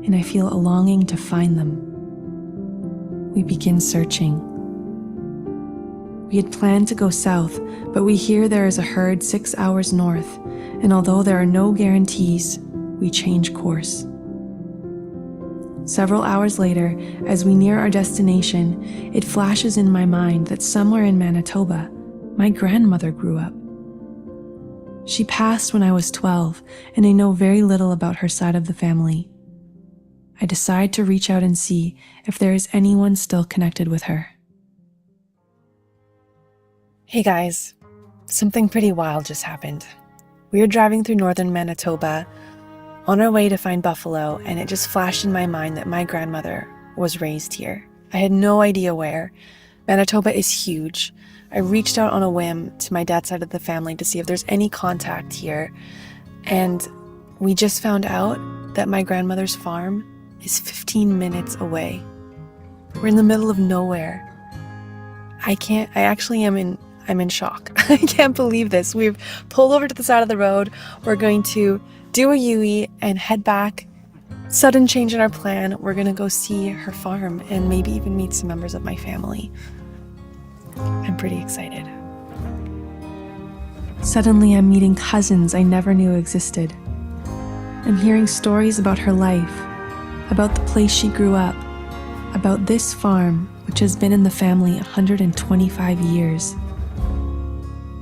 and I feel a longing to find them. We begin searching. We had planned to go south, but we hear there is a herd 6 hours north, and although there are no guarantees, we change course. Several hours later, as we near our destination, it flashes in my mind that somewhere in Manitoba, my grandmother grew up. She passed when I was 12, and I know very little about her side of the family. I decide to reach out and see if there is anyone still connected with her. Hey guys, something pretty wild just happened. We were driving through northern Manitoba on our way to find buffalo, and it just flashed in my mind that my grandmother was raised here. I had no idea where. Manitoba is huge. I reached out on a whim to my dad's side of the family to see if there's any contact here, and we just found out that my grandmother's farm is 15 minutes away. We're in the middle of nowhere. I'm in shock. I can't believe this. We've pulled over to the side of the road. We're going to do a U-turn and head back. Sudden change in our plan. We're going to go see her farm and maybe even meet some members of my family. I'm pretty excited. Suddenly, I'm meeting cousins I never knew existed. I'm hearing stories about her life, about the place she grew up, about this farm, which has been in the family 125 years.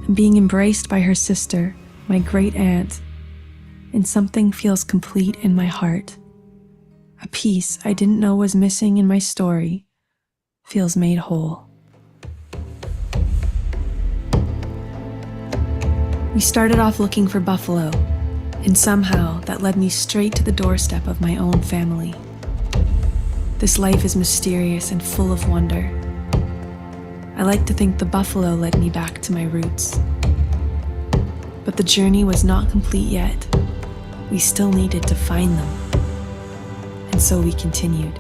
I'm being embraced by her sister, my great aunt, and something feels complete in my heart. A piece I didn't know was missing in my story feels made whole. We started off looking for buffalo, and somehow that led me straight to the doorstep of my own family. This life is mysterious and full of wonder. I like to think the buffalo led me back to my roots. But the journey was not complete yet. We still needed to find them. And so we continued.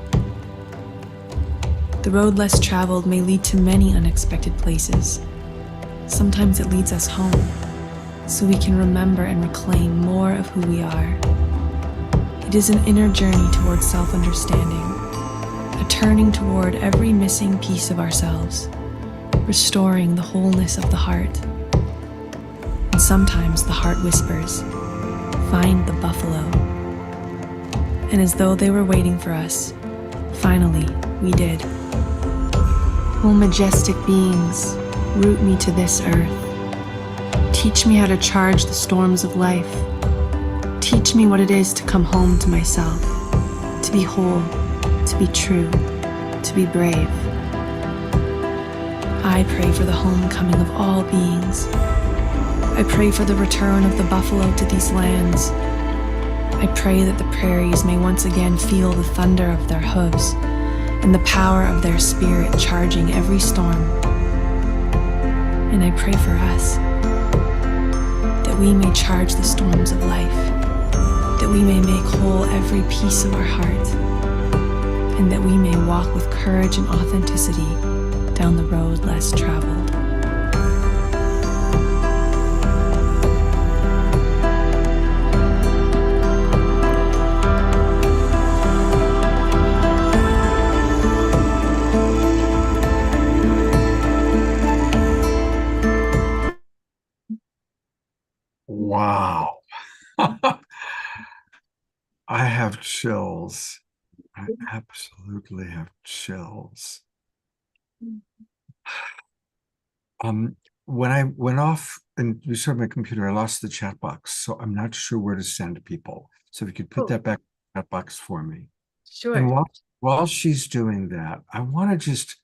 The road less traveled may lead to many unexpected places. Sometimes it leads us home, so we can remember and reclaim more of who we are. It is an inner journey towards self-understanding, a turning toward every missing piece of ourselves, restoring the wholeness of the heart. And sometimes the heart whispers, "Find the buffalo." And as though they were waiting for us, finally, we did. Oh, majestic beings, root me to this earth. Teach me how to charge the storms of life. Teach me what it is to come home to myself, to be whole, to be true, to be brave. I pray for the homecoming of all beings. I pray for the return of the buffalo to these lands. I pray that the prairies may once again feel the thunder of their hooves and the power of their spirit charging every storm. And I pray for us, that we may charge the storms of life, that we may make whole every piece of our heart, and that we may walk with courage and authenticity down the road less traveled. Wow. I have chills. I absolutely have chills. When I went off and restarted my computer, I lost the chat box, so I'm not sure where to send people. So if you could put that back in the chat box for me. Sure. And while she's doing that, I want to just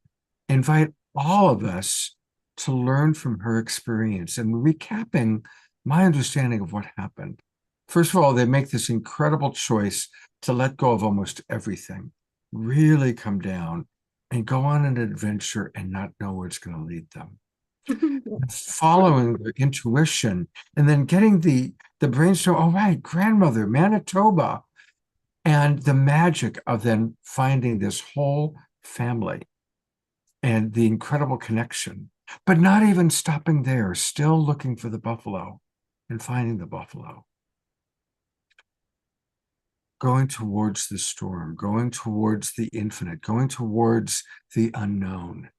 invite all of us to learn from her experience and recapping my understanding of what happened. First of all, they make this incredible choice to let go of almost everything, really come down and go on an adventure and not know where it's going to lead them. Following their intuition and then getting the brainstorm, all right, grandmother, Manitoba, and the magic of then finding this whole family and the incredible connection, but not even stopping there, still looking for the buffalo and finding the buffalo. going towards the storm, going towards the infinite, going towards the unknown.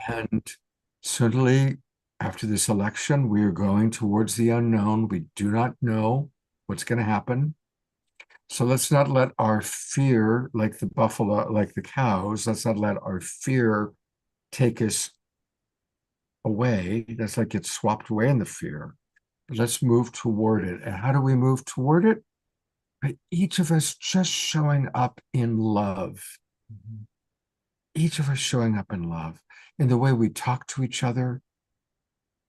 And certainly after this election, we are going towards the unknown. We do not know what's going to happen. So let's not let our fear, like the buffalo, like the cows, let's not let our fear take us away. That's like get swapped away in the fear. But let's move toward it. And how do we move toward it? By each of us just showing up in love. Each of us showing up in love, in the way we talk to each other,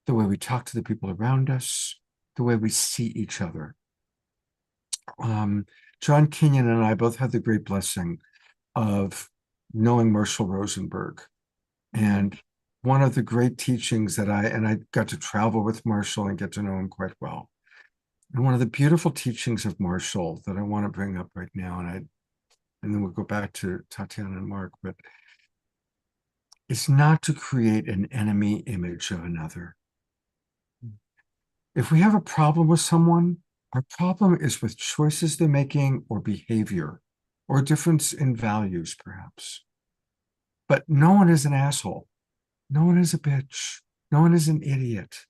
the way we talk to the people around us, the way we see each other. John Kenyon and I both had the great blessing of knowing Marshall Rosenberg. And one of the great teachings that I got to travel with Marshall and get to know him quite well. And one of the beautiful teachings of Marshall that I want to bring up right now, and then we'll go back to Tatiana and Mark, but it's not to create an enemy image of another. If we have a problem with someone, our problem is with choices they're making or behavior or difference in values, perhaps. But no one is an asshole. No one is a bitch. No one is an idiot.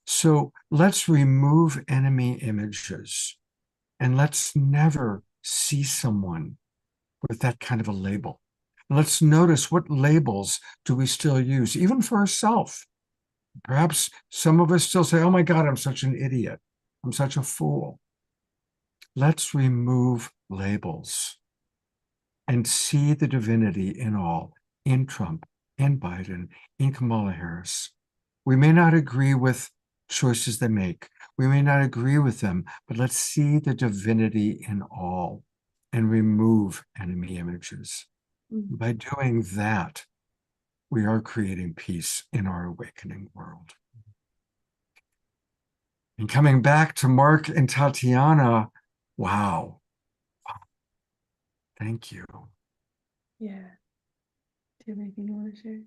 So let's remove enemy images and let's never see someone with that kind of a label. Let's notice what labels do we still use, even for ourselves. Perhaps some of us still say, oh my God, I'm such an idiot. I'm such a fool. Let's remove labels and see the divinity in all, in Trump, in Biden, in Kamala Harris. We may not agree with choices they make. We may not agree with them, but let's see the divinity in all and remove enemy images. By doing that, we are creating peace in our awakening world. And coming back to Mark and Tatiana, wow. Thank you. Yeah. Do you have anything you want to share?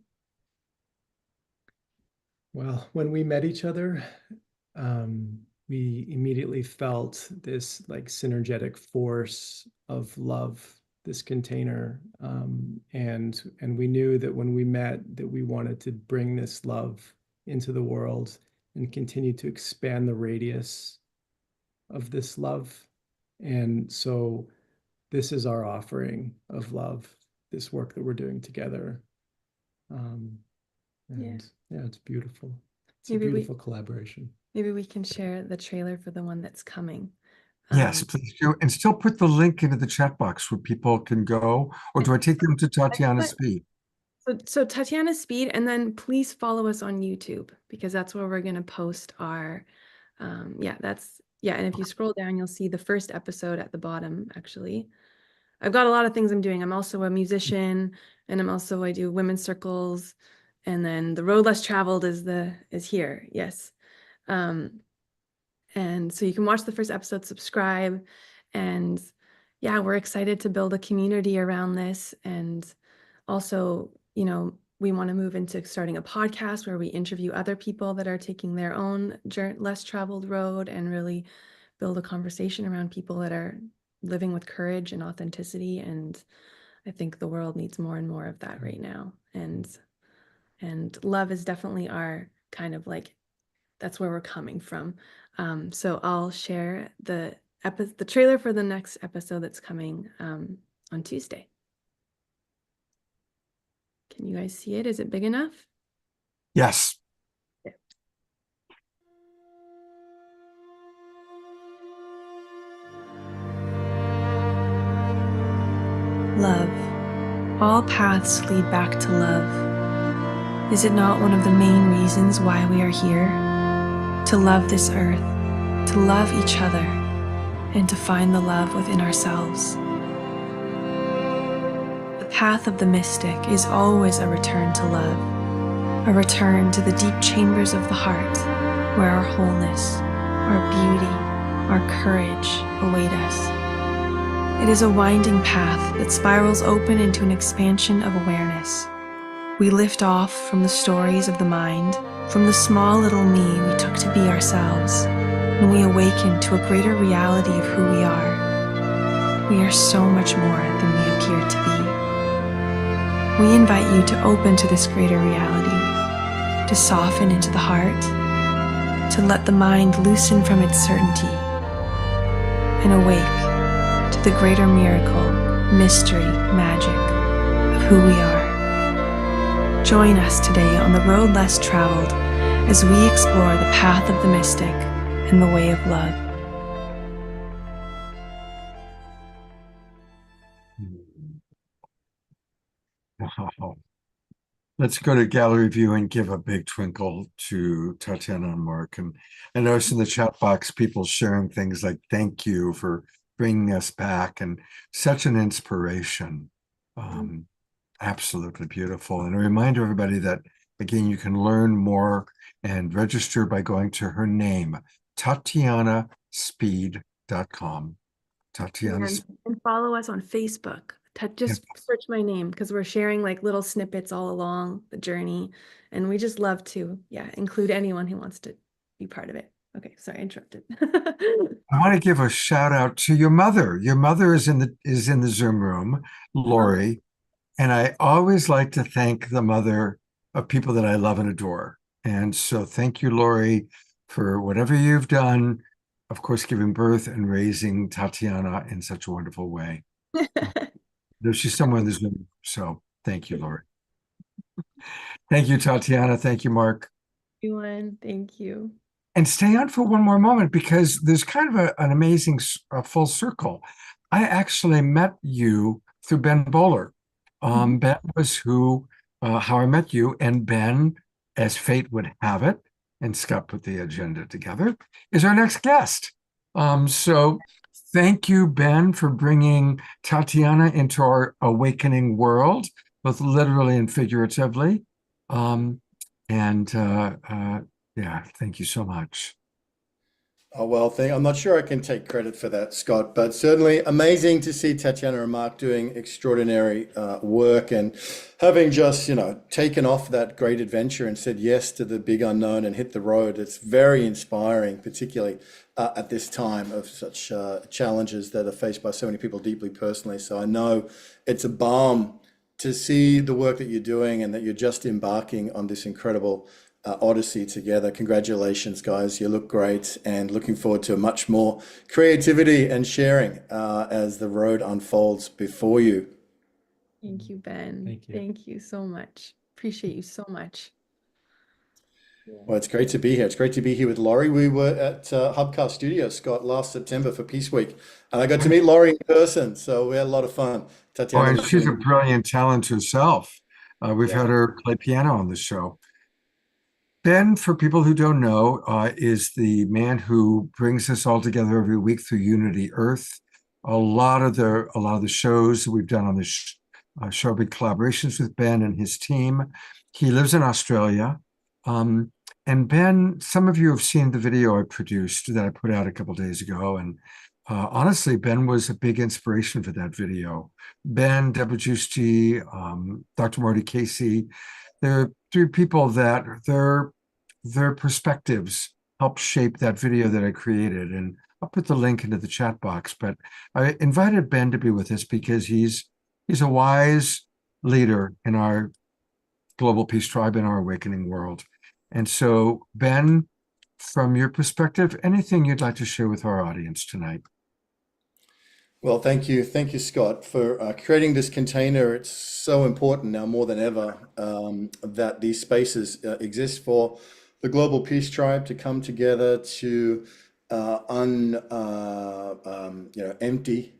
Well, when we met each other, we immediately felt this like synergetic force of love, this container, and we knew that when we met that we wanted to bring this love into the world and continue to expand the radius of this love. And so this is our offering of love, this work that we're doing together. Yeah, it's beautiful. It's a beautiful collaboration. Maybe we can share the trailer for the one that's coming. Yes, please do. And still put the link into the chat box where people can go, or do I take them to Tatiana Speed? So Tatiana Speed, and then please follow us on YouTube because that's where we're going to post our, and if you scroll down, you'll see the first episode at the bottom, actually. I've got a lot of things I'm doing. I'm also a musician, and I do women's circles, and then the road less traveled is here. Yes. And so you can watch the first episode, subscribe, and yeah, we're excited to build a community around this. And also, we want to move into starting a podcast where we interview other people that are taking their own less traveled road and really build a conversation around people that are living with courage and authenticity. And I think the world needs more and more of that right now. And love is definitely our kind of like, that's where we're coming from. So I'll share the trailer for the next episode that's coming on Tuesday. Can you guys see it? Is it big enough? Yes. Yeah. Love. All paths lead back to love. Is it not one of the main reasons why we are here? To love this earth, to love each other, and to find the love within ourselves. The path of the mystic is always a return to love, a return to the deep chambers of the heart, where our wholeness, our beauty, our courage await us. It is a winding path that spirals open into an expansion of awareness. We lift off from the stories of the mind, from the small little me we took to be ourselves, and we awaken to a greater reality of who we are. we are so much more than we appear to be. We invite you to open to this greater reality, to soften into the heart, to let the mind loosen from its certainty, and awake to the greater miracle, mystery, magic of who we are. Join us today on the road less traveled as we explore the path of the mystic and the way of love. Wow. Let's go to gallery view and give a big twinkle to Tatiana and Mark. And I noticed in the chat box, people sharing things like, thank you for bringing us back, and such an inspiration. Absolutely beautiful. And a reminder, everybody, that, again, you can learn more and register by going to her name, TatianaSpeed.com. Tatiana. And follow us on Facebook. Just search my name, because we're sharing like little snippets all along the journey, and we just love to include anyone who wants to be part of it. Okay, sorry, I interrupted. I want to give a shout out to your mother. Your mother is in the Zoom room, Lori, and I always like to thank the mother of people that I love and adore. And so thank you, Lori, for whatever you've done, of course, giving birth and raising Tatiana in such a wonderful way. She's somewhere in this room, so thank you, Lori. Thank you, Tatiana. Thank you, Mark. Everyone, thank you. And stay on for one more moment, because there's kind of an amazing full circle. I actually met you through Ben Bowler. Ben was how I met you, and Ben, as fate would have it, and Scott put the agenda together, is our next guest. So thank you, Ben, for bringing Tatiana into our awakening world, both literally and figuratively. Yeah, thank you so much. Oh, well, I'm not sure I can take credit for that, Scott, but certainly amazing to see Tatiana and Mark doing extraordinary work, and having just, taken off that great adventure and said yes to the big unknown and hit the road. It's very inspiring, particularly at this time of such challenges that are faced by so many people deeply personally. So I know it's a balm to see the work that you're doing, and that you're just embarking on this incredible odyssey together. Congratulations, guys. You look great, and looking forward to much more creativity and sharing as the road unfolds before you. Thank you, Ben. Thank you. Thank you so much. Appreciate you so much. Well, it's great to be here. It's great to be here with Laurie. We were at Hubcast Studios, Scott, last September for Peace Week, and I got to meet Laurie in person, so we had a lot of fun. Tatiana, And she's a brilliant talent herself. We've had her play piano on the show. Ben, for people who don't know, is the man who brings us all together every week through Unity Earth. A lot of the shows that we've done on this show have been collaborations with Ben and his team. He lives in Australia. And Ben, some of you have seen the video I produced that I put out a couple days ago. And honestly, Ben was a big inspiration for that video. Ben, Deborah Giusti, Dr. Marty Casey, they're three people that their perspectives helped shape that video that I created. And I'll put the link into the chat box. But I invited Ben to be with us because he's a wise leader in our Global Peace Tribe, in our awakening world. And so, Ben, from your perspective, anything you'd like to share with our audience tonight? Well, thank you, Scott, for creating this container. It's so important now more than ever that these spaces exist for the Global Peace Tribe to come together to empty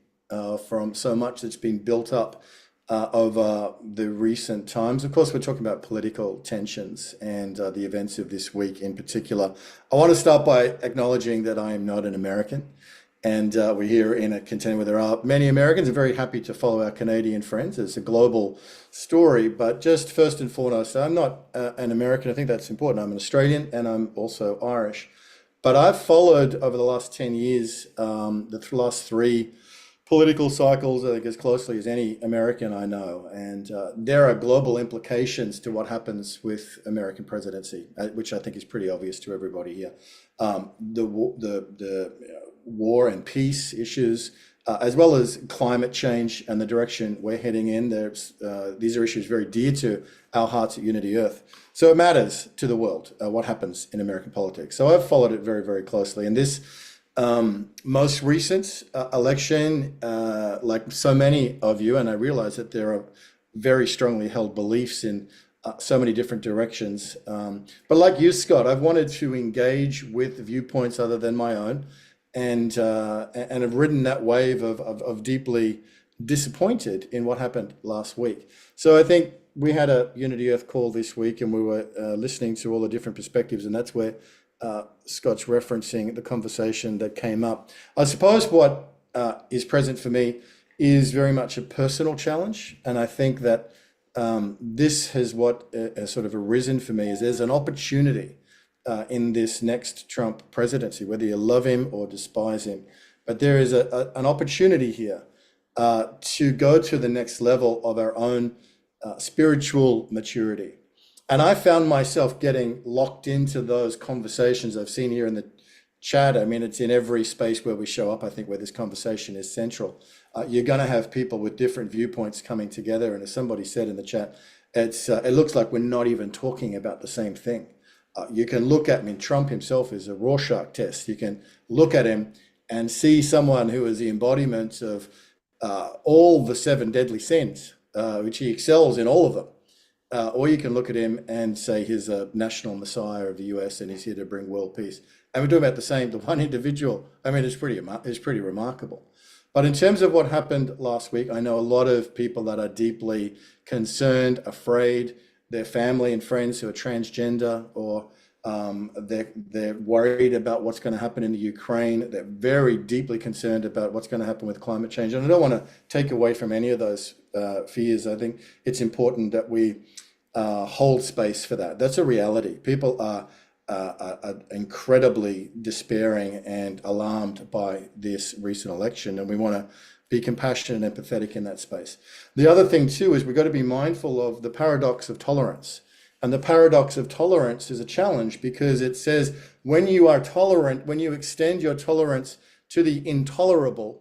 from so much that's been built up over the recent times. Of course, we're talking about political tensions and the events of this week in particular. I want to start by acknowledging that I am not an American. And we're here in a container where there are many Americans. I'm very happy to follow our Canadian friends. It's a global story, but just first and foremost, I'm not an American. I think that's important. I'm an Australian, and I'm also Irish. But I've followed over the last 10 years, the last three political cycles, I think, as closely as any American I know. And there are global implications to what happens with American presidency, which I think is pretty obvious to everybody here. The war and peace issues, as well as climate change and the direction we're heading in. These are issues very dear to our hearts at Unity Earth. So it matters to the world what happens in American politics. So I've followed it very, very closely. And this most recent election, like so many of you, and I realize that there are very strongly held beliefs in so many different directions. But like you, Scott, I've wanted to engage with viewpoints other than my own, and have ridden that wave of deeply disappointed in what happened last week. So I think we had a Unity Earth call this week, and we were listening to all the different perspectives, and that's where Scott's referencing the conversation that came up. I suppose what is present for me is very much a personal challenge, and I think that this has what has sort of arisen for me is there's an opportunity in this next Trump presidency, whether you love him or despise him, but there is an opportunity here to go to the next level of our own spiritual maturity. And I found myself getting locked into those conversations I've seen here in the chat. I mean, it's in every space where we show up, I think, where this conversation is central. You're going to have people with different viewpoints coming together. And as somebody said in the chat, it looks like we're not even talking about the same thing. You can look at, I mean, Trump himself is a Rorschach test. You can look at him and see someone who is the embodiment of all the 7 deadly sins, which he excels in all of them. Or you can look at him and say he's a national messiah of the US and he's here to bring world peace. And we're talking about the one individual. I mean, it's pretty remarkable. But in terms of what happened last week, I know a lot of people that are deeply concerned, afraid, their family and friends who are transgender, or they're worried about what's going to happen in the Ukraine. They're very deeply concerned about what's going to happen with climate change. And I don't want to take away from any of those fears. I think it's important that we hold space for that. That's a reality. People are incredibly despairing and alarmed by this recent election, and we want to be compassionate and empathetic in that space. The other thing too is we've got to be mindful of the paradox of tolerance. And the paradox of tolerance is a challenge because it says when you are tolerant, when you extend your tolerance to the intolerable,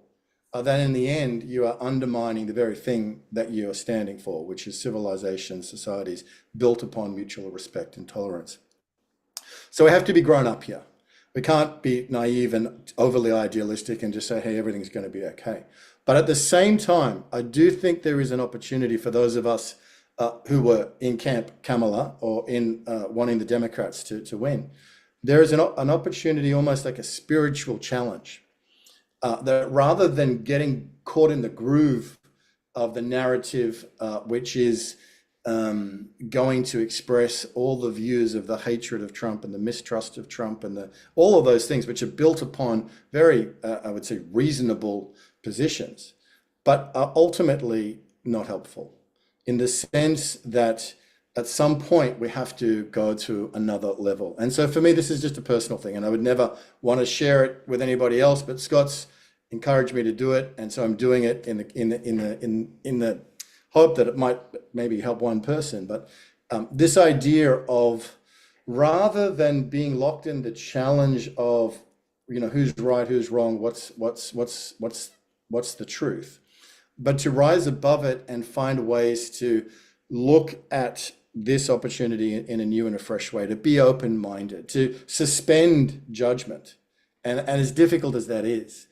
then in the end you are undermining the very thing that you are standing for, which is civilization, societies built upon mutual respect and tolerance. So we have to be grown up here. We can't be naive and overly idealistic and just say, hey, everything's going to be okay. But at the same time, I do think there is an opportunity for those of us who were in Camp Kamala or in wanting the Democrats to win. There is an opportunity, almost like a spiritual challenge, that rather than getting caught in the groove of the narrative, which is going to express all the views of the hatred of Trump and the mistrust of Trump and all of those things, which are built upon very, I would say, reasonable positions, but are ultimately not helpful in the sense that at some point we have to go to another level. And so for me, this is just a personal thing, and I would never want to share it with anybody else, but Scott's encouraged me to do it, and so I'm doing it in the hope that it might maybe help one person. But this idea of, rather than being locked in the challenge of, you know, who's right, who's wrong, what's the truth, but to rise above it and find ways to look at this opportunity in a new and a fresh way, to be open-minded, to suspend judgment. And as difficult as that is,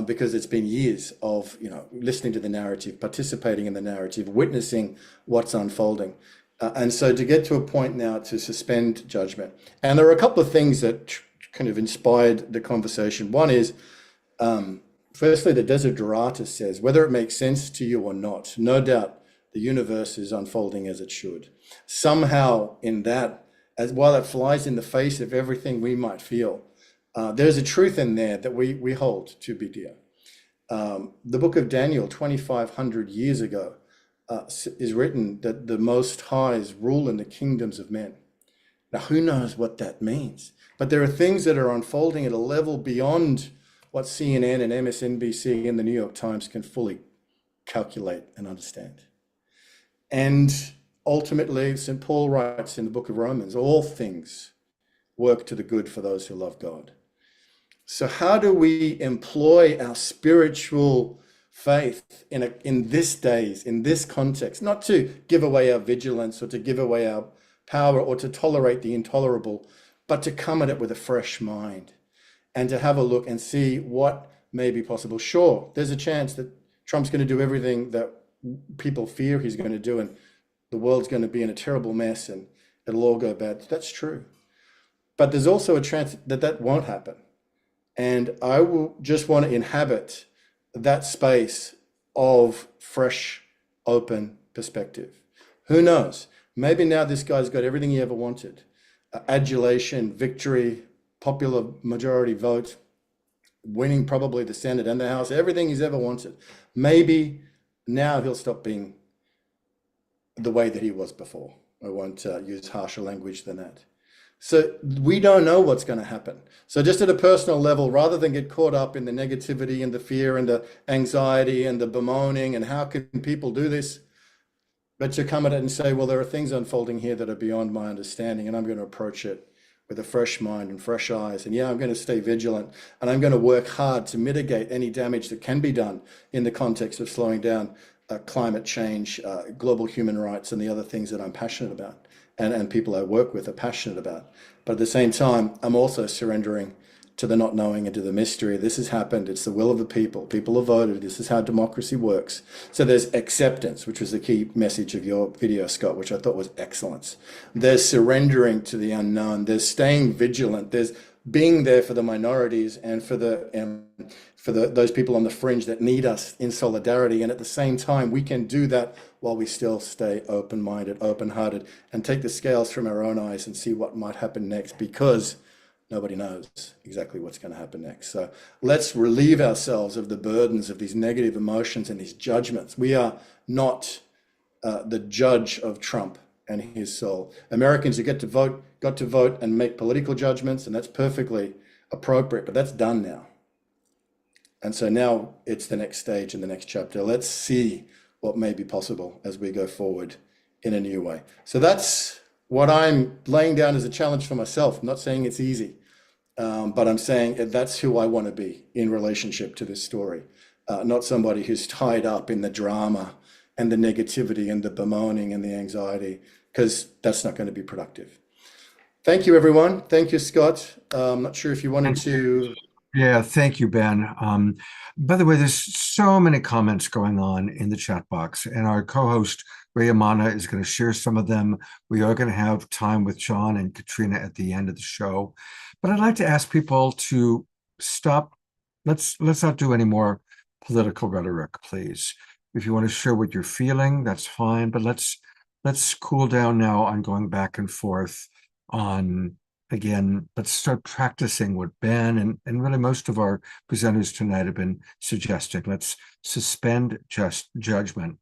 because it's been years of, you know, listening to the narrative, participating in the narrative, witnessing what's unfolding. And so to get to a point now to suspend judgment. And there are a couple of things that kind of inspired the conversation. One is, firstly, the Desideratus says, whether it makes sense to you or not, no doubt the universe is unfolding as it should. Somehow in that, as while it flies in the face of everything we might feel, there's a truth in there that we hold to be dear. The book of Daniel, 2,500 years ago, is written that the Most Highs rule in the kingdoms of men. Now, who knows what that means? But there are things that are unfolding at a level beyond what CNN and MSNBC and the New York Times can fully calculate and understand. And ultimately, St. Paul writes in the book of Romans, all things work to the good for those who love God. So how do we employ our spiritual faith in this days, in this context, not to give away our vigilance or to give away our power or to tolerate the intolerable, but to come at it with a fresh mind and to have a look and see what may be possible. Sure, there's a chance that Trump's going to do everything that people fear he's going to do, and the world's going to be in a terrible mess and it'll all go bad. That's true. But there's also a chance that that won't happen. And I will just want to inhabit that space of fresh, open perspective. Who knows? Maybe now this guy's got everything he ever wanted. Adulation, victory, popular majority vote, winning probably the Senate and the House, everything he's ever wanted. Maybe now he'll stop being the way that he was before. I won't use harsher language than that. So we don't know what's going to happen. So just at a personal level, rather than get caught up in the negativity and the fear and the anxiety and the bemoaning and how can people do this, but to come at it and say, well, there are things unfolding here that are beyond my understanding, and I'm going to approach it with a fresh mind and fresh eyes. And yeah, I'm going to stay vigilant, and I'm going to work hard to mitigate any damage that can be done in the context of slowing down climate change, global human rights, and the other things that I'm passionate about. And people I work with are passionate about. But at the same time, I'm also surrendering to the not knowing and to the mystery. This has happened. It's the will of the people. People have voted. This is how democracy works. So there's acceptance, which was the key message of your video, Scott, which I thought was excellence. There's surrendering to the unknown. There's staying vigilant. There's being there for the minorities and for those people on the fringe that need us in solidarity. And at the same time, we can do that while we still stay open-minded, open-hearted, and take the scales from our own eyes and see what might happen next, because nobody knows exactly what's going to happen next. So let's relieve ourselves of the burdens of these negative emotions and these judgments. We are not the judge of Trump and his soul. Americans who got to vote and make political judgments, and that's perfectly appropriate, but that's done now. And so now it's the next stage in the next chapter. Let's see what may be possible as we go forward in a new way. So that's what I'm laying down as a challenge for myself. I'm not saying it's easy, but I'm saying that's who I want to be in relationship to this story. Not somebody who's tied up in the drama and the negativity and the bemoaning and the anxiety, because that's not going to be productive. Thank you, everyone. Thank you, Scott. I'm not sure if you wanted to... Yeah, thank you, Ben. By the way, there's so many comments going on in the chat box, and our co-host Ray Amana is going to share some of them. We are going to have time with John and Katrina at the end of the show. But I'd like to ask people to stop. Let's not do any more political rhetoric, please. If you want to share what you're feeling, that's fine. But let's cool down now on going back and forth on... Again, let's start practicing what Ben and really most of our presenters tonight have been suggesting. Let's suspend just judgment.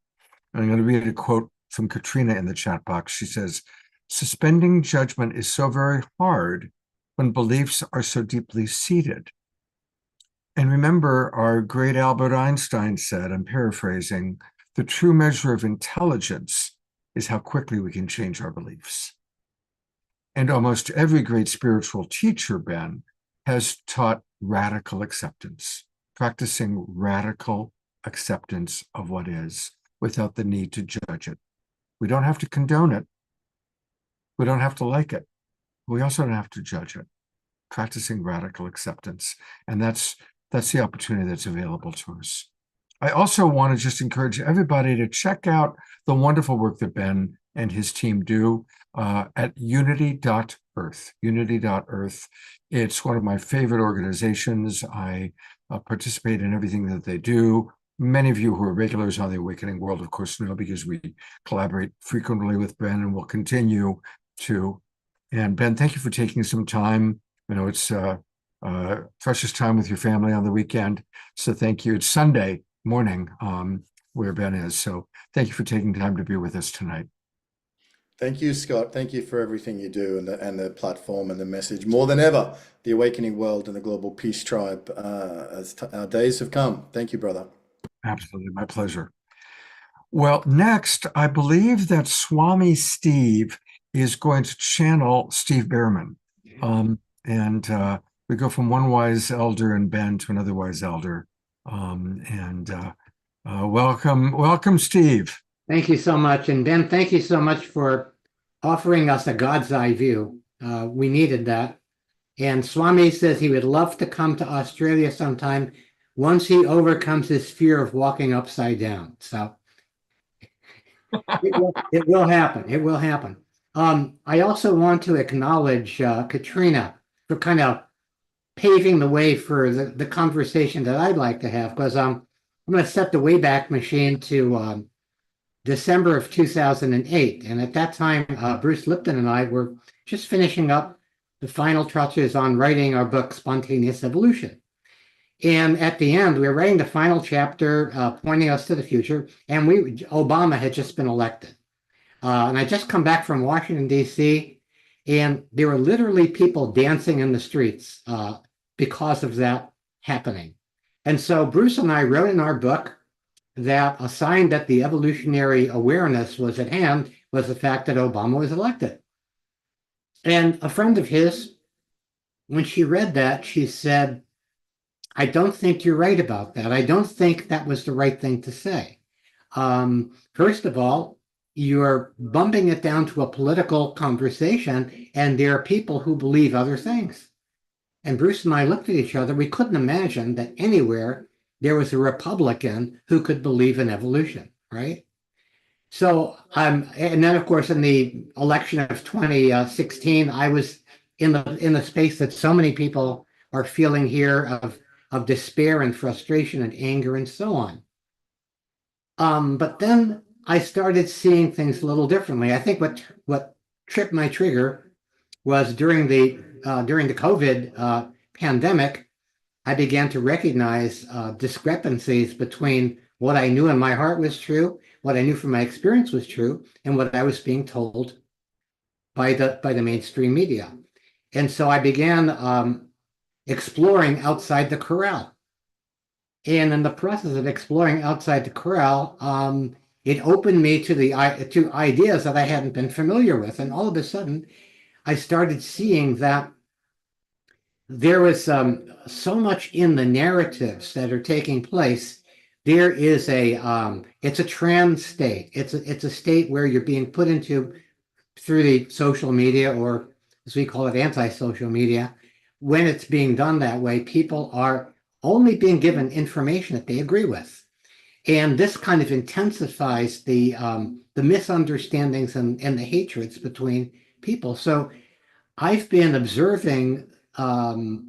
And I'm going to read a quote from Katrina in the chat box. She says, "Suspending judgment is so very hard when beliefs are so deeply seated." And remember, our great Albert Einstein said, I'm paraphrasing, "The true measure of intelligence is how quickly we can change our beliefs." And almost every great spiritual teacher, Ben, has taught radical acceptance, practicing radical acceptance of what is without the need to judge it. We don't have to condone it. We don't have to like it. We also don't have to judge it. Practicing radical acceptance. And that's the opportunity that's available to us. I also want to just encourage everybody to check out the wonderful work that Ben and his team do at unity.earth. Unity.earth. It's one of my favorite organizations. I participate in everything that they do. Many of you who are regulars on the Awakening World, of course, know, because we collaborate frequently with Ben and will continue to. And Ben, thank you for taking some time. You know, it's precious time with your family on the weekend. So thank you. It's Sunday morning where Ben is. So thank you for taking time to be with us tonight. Thank you, Scott. Thank you for everything you do and the platform and the message. More than ever, the Awakening World and the Global Peace Tribe, as our days have come. Thank you, brother. Absolutely. My pleasure. Well, next, I believe that Swami Steve is going to channel Steve Behrman. we go from one wise elder in Ben to another wise elder. Welcome, Steve. Thank you so much. And Ben, thank you so much for offering us a God's eye view. We needed that. And Swami says he would love to come to Australia sometime once he overcomes his fear of walking upside down. So it will happen. It will happen. I also want to acknowledge Katrina for kind of paving the way for the conversation that I'd like to have, because I'm going to set the Wayback Machine to December of 2008. And at that time, Bruce Lipton and I were just finishing up the final touches on writing our book, Spontaneous Evolution. And at the end, we were writing the final chapter, pointing us to the future, and Obama had just been elected. And I just come back from Washington, D.C., and there were literally people dancing in the streets because of that happening. And so Bruce and I wrote in our book that a sign that the evolutionary awareness was at hand was the fact that Obama was elected. And a friend of his, when she read that, she said, I don't think you're right about that. I don't think that was the right thing to say. First of all, you're bumping it down to a political conversation, and there are people who believe other things. And Bruce and I looked at each other. We couldn't imagine that anywhere there was a Republican who could believe in evolution, right? So, and then of course, in the election of 2016, I was in the space that so many people are feeling here of despair and frustration and anger and so on. But then I started seeing things a little differently. I think what tripped my trigger was during the COVID pandemic, I began to recognize discrepancies between what I knew in my heart was true, what I knew from my experience was true, and what I was being told by the mainstream media. And so I began exploring outside the corral. And in the process of exploring outside the corral, it opened me to ideas that I hadn't been familiar with. And all of a sudden, I started seeing that there was so much in the narratives that are taking place. There is it's a trans state. It's a state where you're being put into through the social media, or as we call it, anti-social media. When it's being done that way, people are only being given information that they agree with. And this kind of intensifies the misunderstandings and the hatreds between people. So I've been observing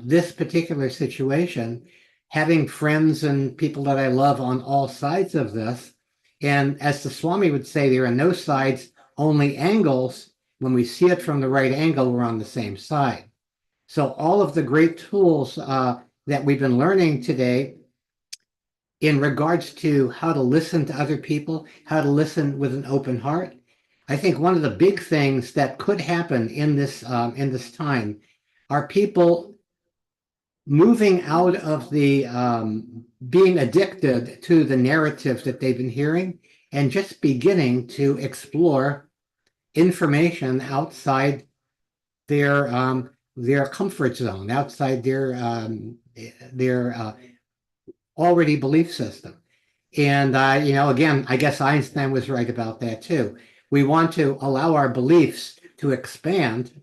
this particular situation, having friends and people that I love on all sides of this. And as the Swami would say, there are no sides, only angles. When we see it from the right angle, we're on the same side. So all of the great tools that we've been learning today in regards to how to listen to other people, how to listen with an open heart. I think one of the big things that could happen in this time are people moving out of the being addicted to the narrative that they've been hearing and just beginning to explore information outside their comfort zone, outside their already belief system. And again, I guess Einstein was right about that too. We want to allow our beliefs to expand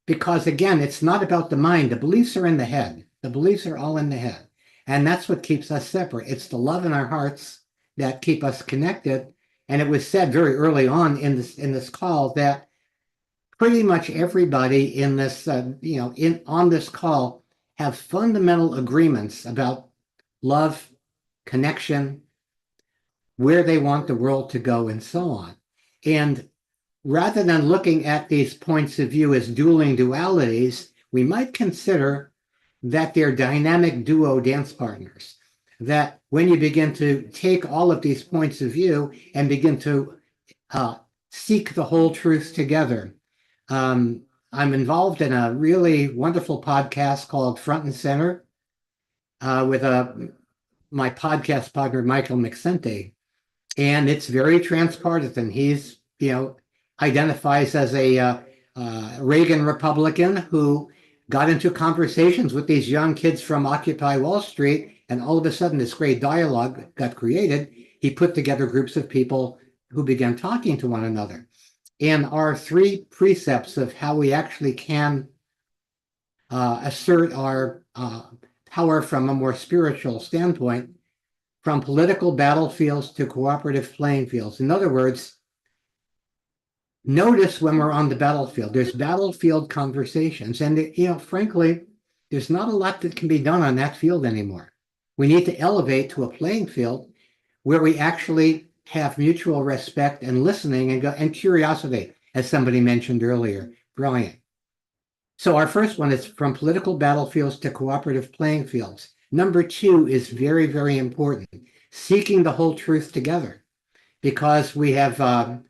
because, again, it's not about the mind. The beliefs are in the head. The beliefs are all in the head. And that's what keeps us separate. It's the love in our hearts that keep us connected. And it was said very early on in this call that pretty much everybody in this, on this call have fundamental agreements about love, connection, where they want the world to go, and so on. And rather than looking at these points of view as dueling dualities, we might consider that they're dynamic duo dance partners. That when you begin to take all of these points of view and begin to seek the whole truth together. I'm involved in a really wonderful podcast called Front and Center with my podcast partner, Michael McSente. And it's very transpartisan. He's, identifies as a Reagan Republican who got into conversations with these young kids from Occupy Wall Street, and all of a sudden this great dialogue got created. He put together groups of people who began talking to one another. And our 3 precepts of how we actually can assert our power from a more spiritual standpoint, from political battlefields to cooperative playing fields. In other words, notice when we're on the battlefield, there's battlefield conversations. And, frankly, there's not a lot that can be done on that field anymore. We need to elevate to a playing field where we actually have mutual respect and listening and curiosity, as somebody mentioned earlier. Brilliant. So our first one is from political battlefields to cooperative playing fields. Number 2 is very, very important. Seeking the whole truth together, because we have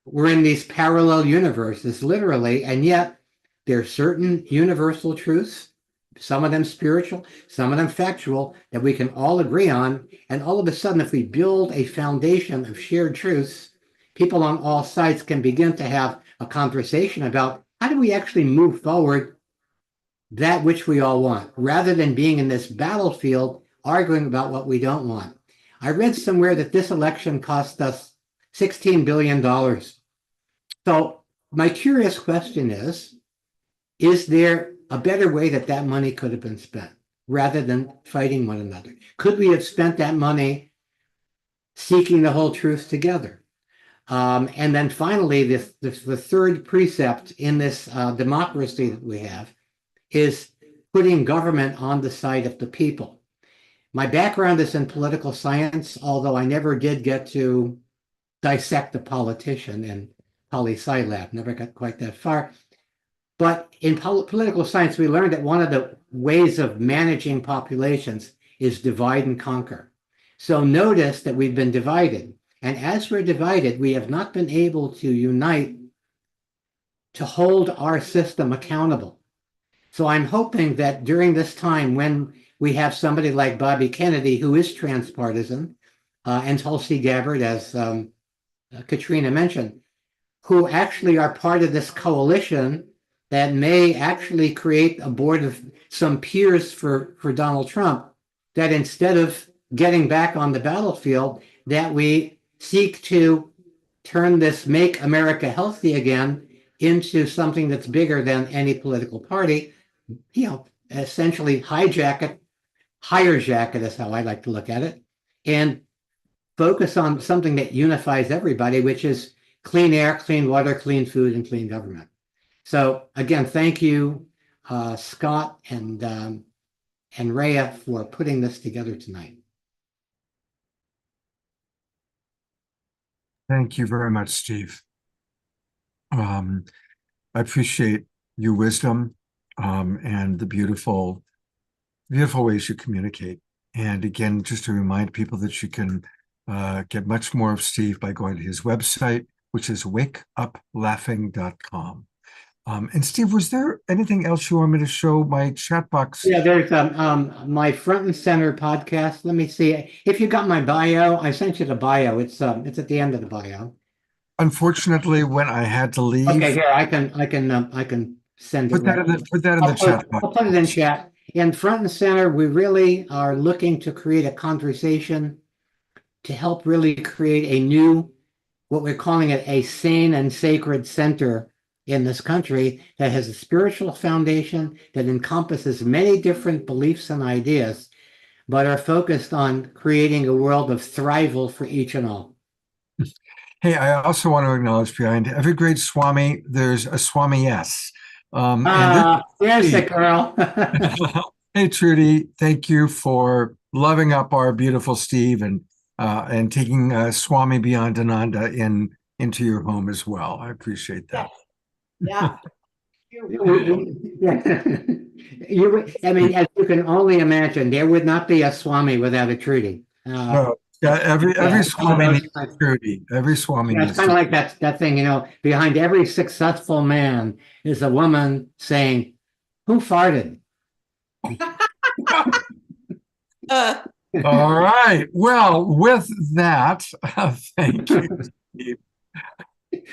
we're in these parallel universes, literally, and yet there are certain universal truths, some of them spiritual, some of them factual, that we can all agree on. And all of a sudden, if we build a foundation of shared truths, people on all sides can begin to have a conversation about how do we actually move forward that which we all want, rather than being in this battlefield arguing about what we don't want. I read somewhere that this election cost us $16 billion. So my curious question is there a better way that money could have been spent rather than fighting one another? Could we have spent that money seeking the whole truth together? And then finally, the 3rd precept in this democracy that we have is putting government on the side of the people. My background is in political science, although I never did get to dissect a politician in poli-sci lab, never got quite that far. But in political science, we learned that one of the ways of managing populations is divide and conquer. So notice that we've been divided. And as we're divided, we have not been able to unite to hold our system accountable. So I'm hoping that during this time, when we have somebody like Bobby Kennedy, who is transpartisan, and Tulsi Gabbard, as Katrina mentioned, who actually are part of this coalition that may actually create a board of some peers for Donald Trump, that instead of getting back on the battlefield, that we seek to turn this Make America Healthy Again into something that's bigger than any political party, essentially hijacking it is how I like to look at it, and focus on something that unifies everybody, which is clean air, clean water, clean food, and clean government. So again, thank you, Scott and Rhea, for putting this together tonight. Thank you very much, Steve. I appreciate your wisdom and the beautiful ways you communicate. And again, just to remind people that you can get much more of Steve by going to his website, which is wakeuplaughing.com. And Steve, was there anything else you want me to show my chat box? Yeah, there's my Front and Center podcast. Let me see. If you got my bio, I sent you the bio. It's at the end of the bio. Unfortunately, when I had to leave. Okay, here I can send it. Put that in the chat box. I'll put it in chat. In Front and Center, we really are looking to create a conversation to help really create a new, what we're calling it, a sane and sacred center in this country that has a spiritual foundation that encompasses many different beliefs and ideas, but are focused on creating a world of thrival for each and all. Hey, I also want to acknowledge behind every great Swami, there's a Swami-S. There's the girl. Hey, Trudy, thank you for loving up our beautiful Steve and taking Swami Beyondananda into your home as well. I appreciate that. Yeah. I mean, as you can only imagine, there would not be a Swami without a Trudy. Every Swami needs a Trudy. Every Swami needs. It's kind of like that thing, behind every successful man is a woman saying, "Who farted?" All right. Well, with that, thank you, Steve.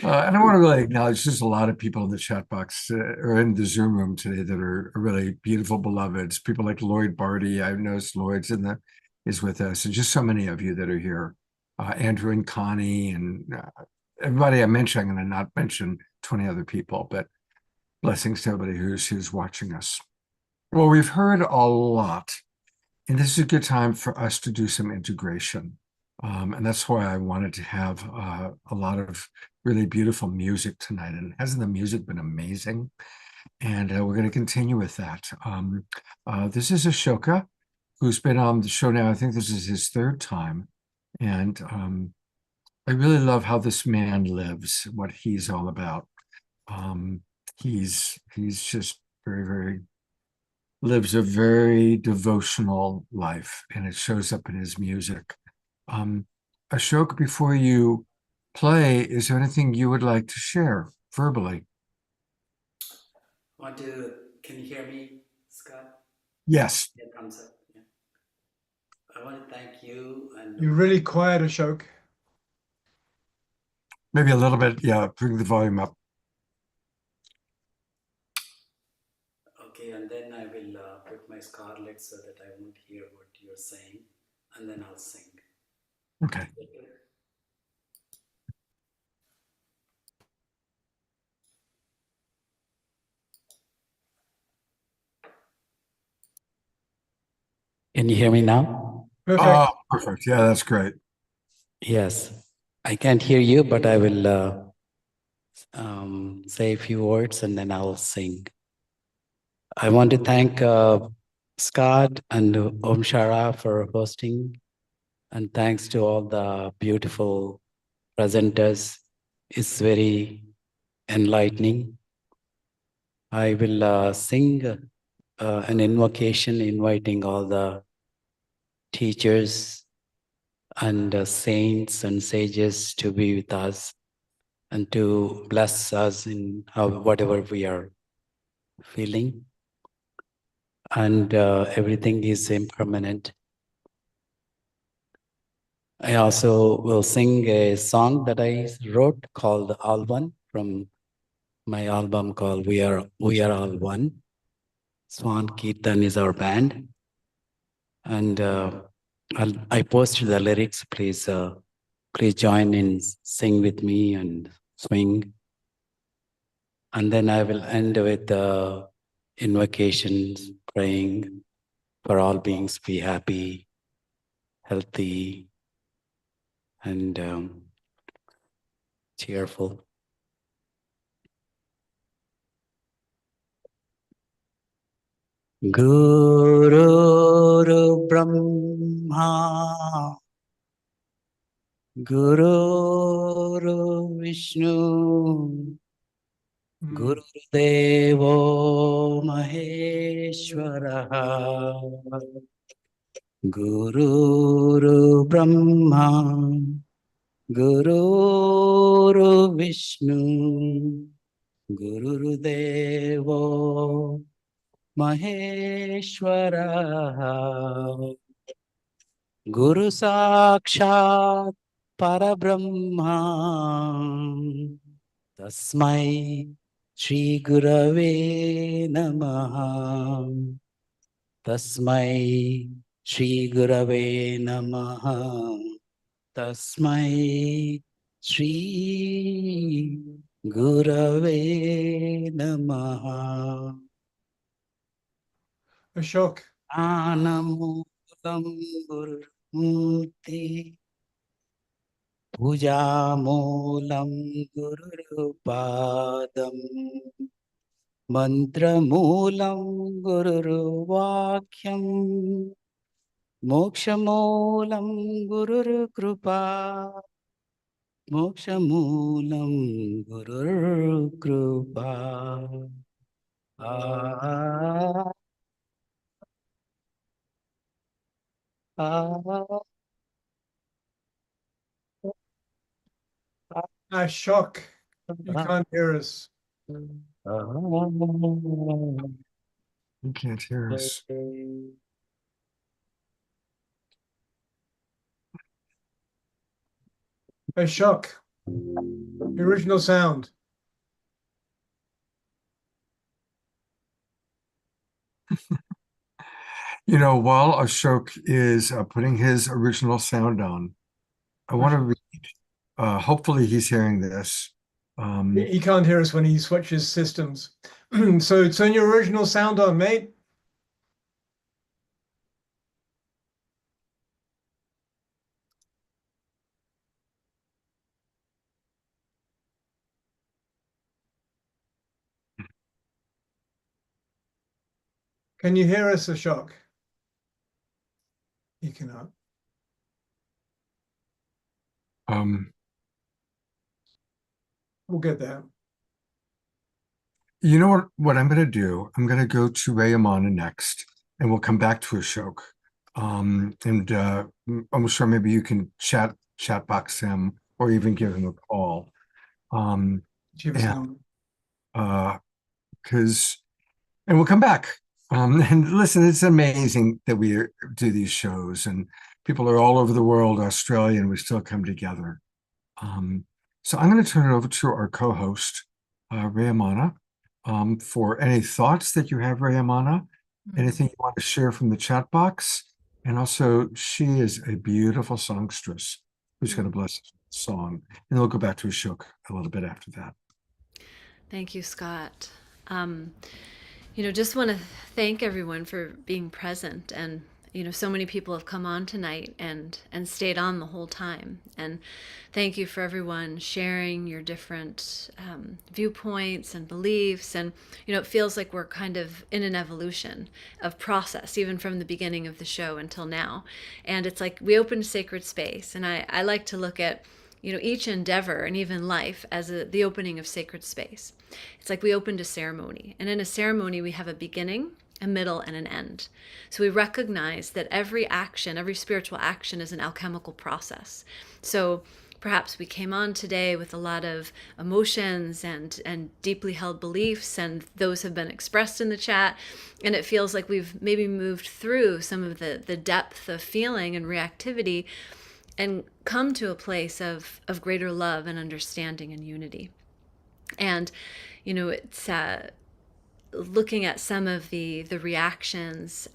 And I want to really acknowledge there's a lot of people in the chat box or in the Zoom room today that are really beautiful beloveds. People like Lloyd Barty. I've noticed Lloyd's is with us, and just so many of you that are here. Andrew and Connie and everybody I mentioned. I'm going to not mention 20 other people, but blessings to everybody who's watching us. Well, we've heard a lot, and this is a good time for us to do some integration. And that's why I wanted to have a lot of really beautiful music tonight. And hasn't the music been amazing? And we're going to continue with that. This is Ashoka, who's been on the show now. I think this is his third time. And I really love how this man lives, what he's all about. He's just very, very lives a very devotional life, and it shows up in his music. Ashok, before you play, is there anything you would like to share verbally? Can you hear me, Scott? Yes. Yeah, thumbs up. Yeah. I want to thank you and You're really quiet, Ashok. Maybe a little bit, yeah, bring the volume up. okay, and then I will put my scarlet so that I won't hear what you're saying, and then I'll sing. Okay. Can you hear me now? Perfect. Oh, perfect. Yeah, that's great. Yes. I can't hear you, but I will say a few words and then I'll sing. I want to thank Scott and Om Shara for hosting, and thanks to all the beautiful presenters. It's very enlightening. I will sing an invocation inviting all the teachers and saints and sages to be with us and to bless us in whatever we are feeling. And everything is impermanent. I also will sing a song that I wrote called All One from my album called We Are All One. Swan Kirtan is our band. And I posted the lyrics. Please join in, sing with me and swing. And then I will end with invocations, praying for all beings be happy, healthy, and cheerful. Guru Brahma, Guru Vishnu, Guru Devo Maheshwara, Guru Brahma, Guru Vishnu, Guru Devo Maheshwara, Guru Sakshat Parabrahma, Tasmai Shri Gurave Namaha, Tasmai Shri Gurave Namaha, Tasmai Shri Gurave Namaha. Ashok. Anamulam Gurmurti, Pujamulam Gurupadam, Mantramulam Guruvakyam, Mokshamulam Gurukrupa, Mokshamulam Gurukrupa. Ashok. You can't hear us. You can't hear us. Ashok. The original sound. You know, while Ashok is putting his original sound on, I want to read, hopefully he's hearing this. He can't hear us when he switches systems. So turn your original sound on, mate. Can you hear us, Ashok? He cannot. We'll get there. You know what I'm going to do? I'm going to go to Rayamana next, and we'll come back to Ashok. I'm sure maybe you can chat box him or even give him a call. Because we'll come back. And listen, it's amazing that we do these shows, and people are all over the world, Australia, and we still come together. So I'm going to turn it over to our co-host, Rayamana, for any thoughts that you have, Rayamana, anything you want to share from the chat box. And also, she is a beautiful songstress who's going to bless the song. And we'll go back to Ashok a little bit after that. Thank you, Scott. Just want to thank everyone for being present. And, so many people have come on tonight and stayed on the whole time. And thank you for everyone sharing your different viewpoints and beliefs. And, it feels like we're kind of in an evolution of process, even from the beginning of the show until now. And it's like we opened a sacred space. And I like to look at each endeavor and even life as the opening of sacred space. It's like we opened a ceremony, and in a ceremony we have a beginning, a middle, and an end. So we recognize that every action, every spiritual action is an alchemical process. So perhaps we came on today with a lot of emotions and deeply held beliefs, and those have been expressed in the chat, and it feels like we've maybe moved through some of the depth of feeling and reactivity and come to a place of greater love and understanding and unity. And, it's looking at some of the reactions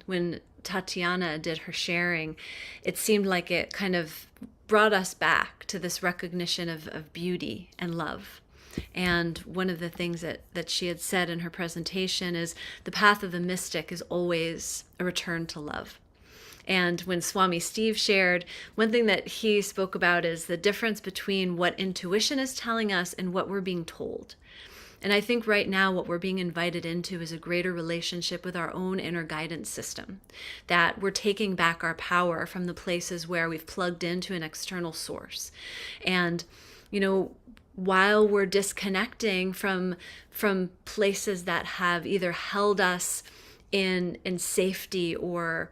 when Tatiana did her sharing, it seemed like it kind of brought us back to this recognition of beauty and love. And one of the things that she had said in her presentation is the path of the mystic is always a return to love. And when Swami Steve shared, one thing that he spoke about is the difference between what intuition is telling us and what we're being told. And I think right now what we're being invited into is a greater relationship with our own inner guidance system, that we're taking back our power from the places where we've plugged into an external source. And, while we're disconnecting from places that have either held us in safety or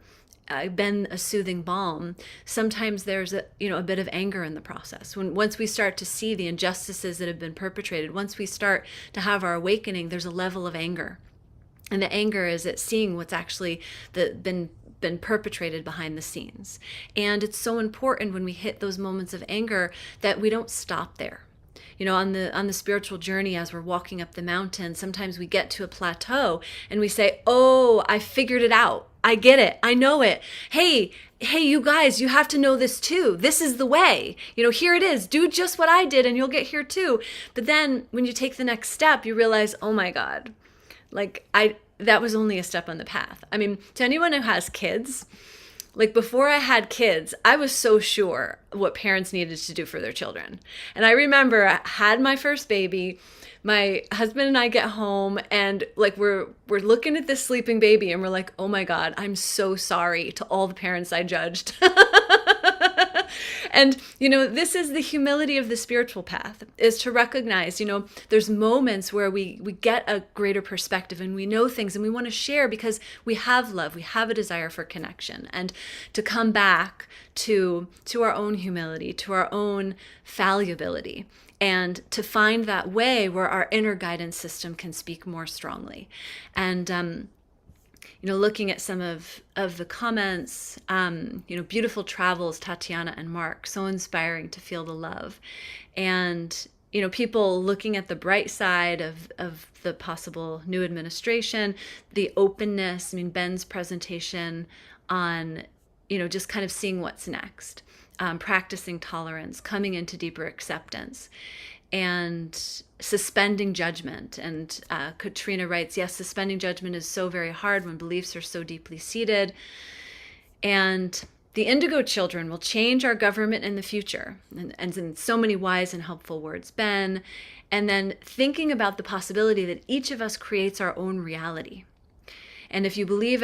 been a soothing balm, sometimes there's a bit of anger in the process. Once we start to see the injustices that have been perpetrated, once we start to have our awakening, there's a level of anger. And the anger is at seeing what's actually been perpetrated behind the scenes. And it's so important when we hit those moments of anger that we don't stop there. On the spiritual journey, as we're walking up the mountain, sometimes we get to a plateau and we say, oh, I figured it out. I get it. I know it. Hey, you guys, you have to know this too. This is the way. Here it is. Do just what I did and you'll get here too. But then when you take the next step, you realize, oh my God, that was only a step on the path. I mean, to anyone who has kids, before I had kids, I was so sure what parents needed to do for their children. And I remember I had my first baby, my husband and I get home and we're looking at this sleeping baby and we're like, oh my God, I'm so sorry to all the parents I judged. And, this is the humility of the spiritual path, is to recognize, there's moments where we get a greater perspective and we know things and we want to share because we have love, we have a desire for connection, and to come back to our own humility, to our own fallibility, and to find that way where our inner guidance system can speak more strongly. And, looking at some of the comments, beautiful travels, Tatiana and Mark, so inspiring to feel the love. And, people looking at the bright side of the possible new administration, the openness. I mean, Ben's presentation on, just kind of seeing what's next, practicing tolerance, coming into deeper acceptance, and suspending judgment. And Katrina writes, yes, suspending judgment is so very hard when beliefs are so deeply seated. And the Indigo Children will change our government in the future. And in so many wise and helpful words, Ben. And then thinking about the possibility that each of us creates our own reality. And if you believe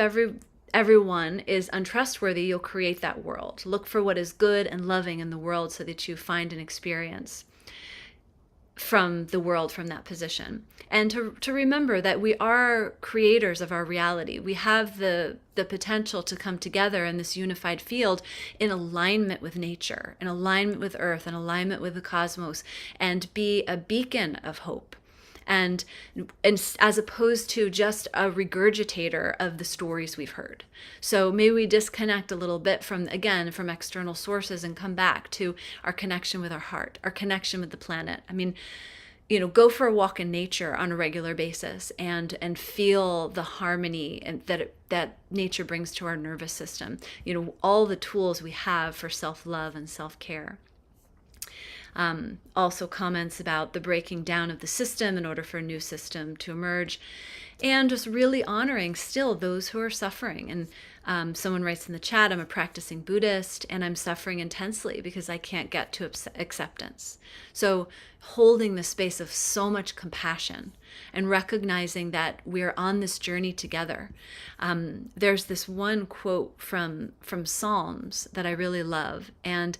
everyone is untrustworthy, you'll create that world. Look for what is good and loving in the world so that you find an experience from the world from that position. And to remember that we are creators of our reality. We have the potential to come together in this unified field in alignment with nature, in alignment with Earth, in alignment with the cosmos, and be a beacon of hope. And as opposed to just a regurgitator of the stories we've heard. So maybe we disconnect a little bit from external sources and come back to our connection with our heart, our connection with the planet. I mean, go for a walk in nature on a regular basis and feel the harmony that nature brings to our nervous system. All the tools we have for self-love and self-care. Also comments about the breaking down of the system in order for a new system to emerge, and just really honoring still those who are suffering. And someone writes in the chat, I'm a practicing Buddhist and I'm suffering intensely because I can't get to acceptance. So holding the space of so much compassion and recognizing that we're on this journey together. There's this one quote from Psalms that I really love, and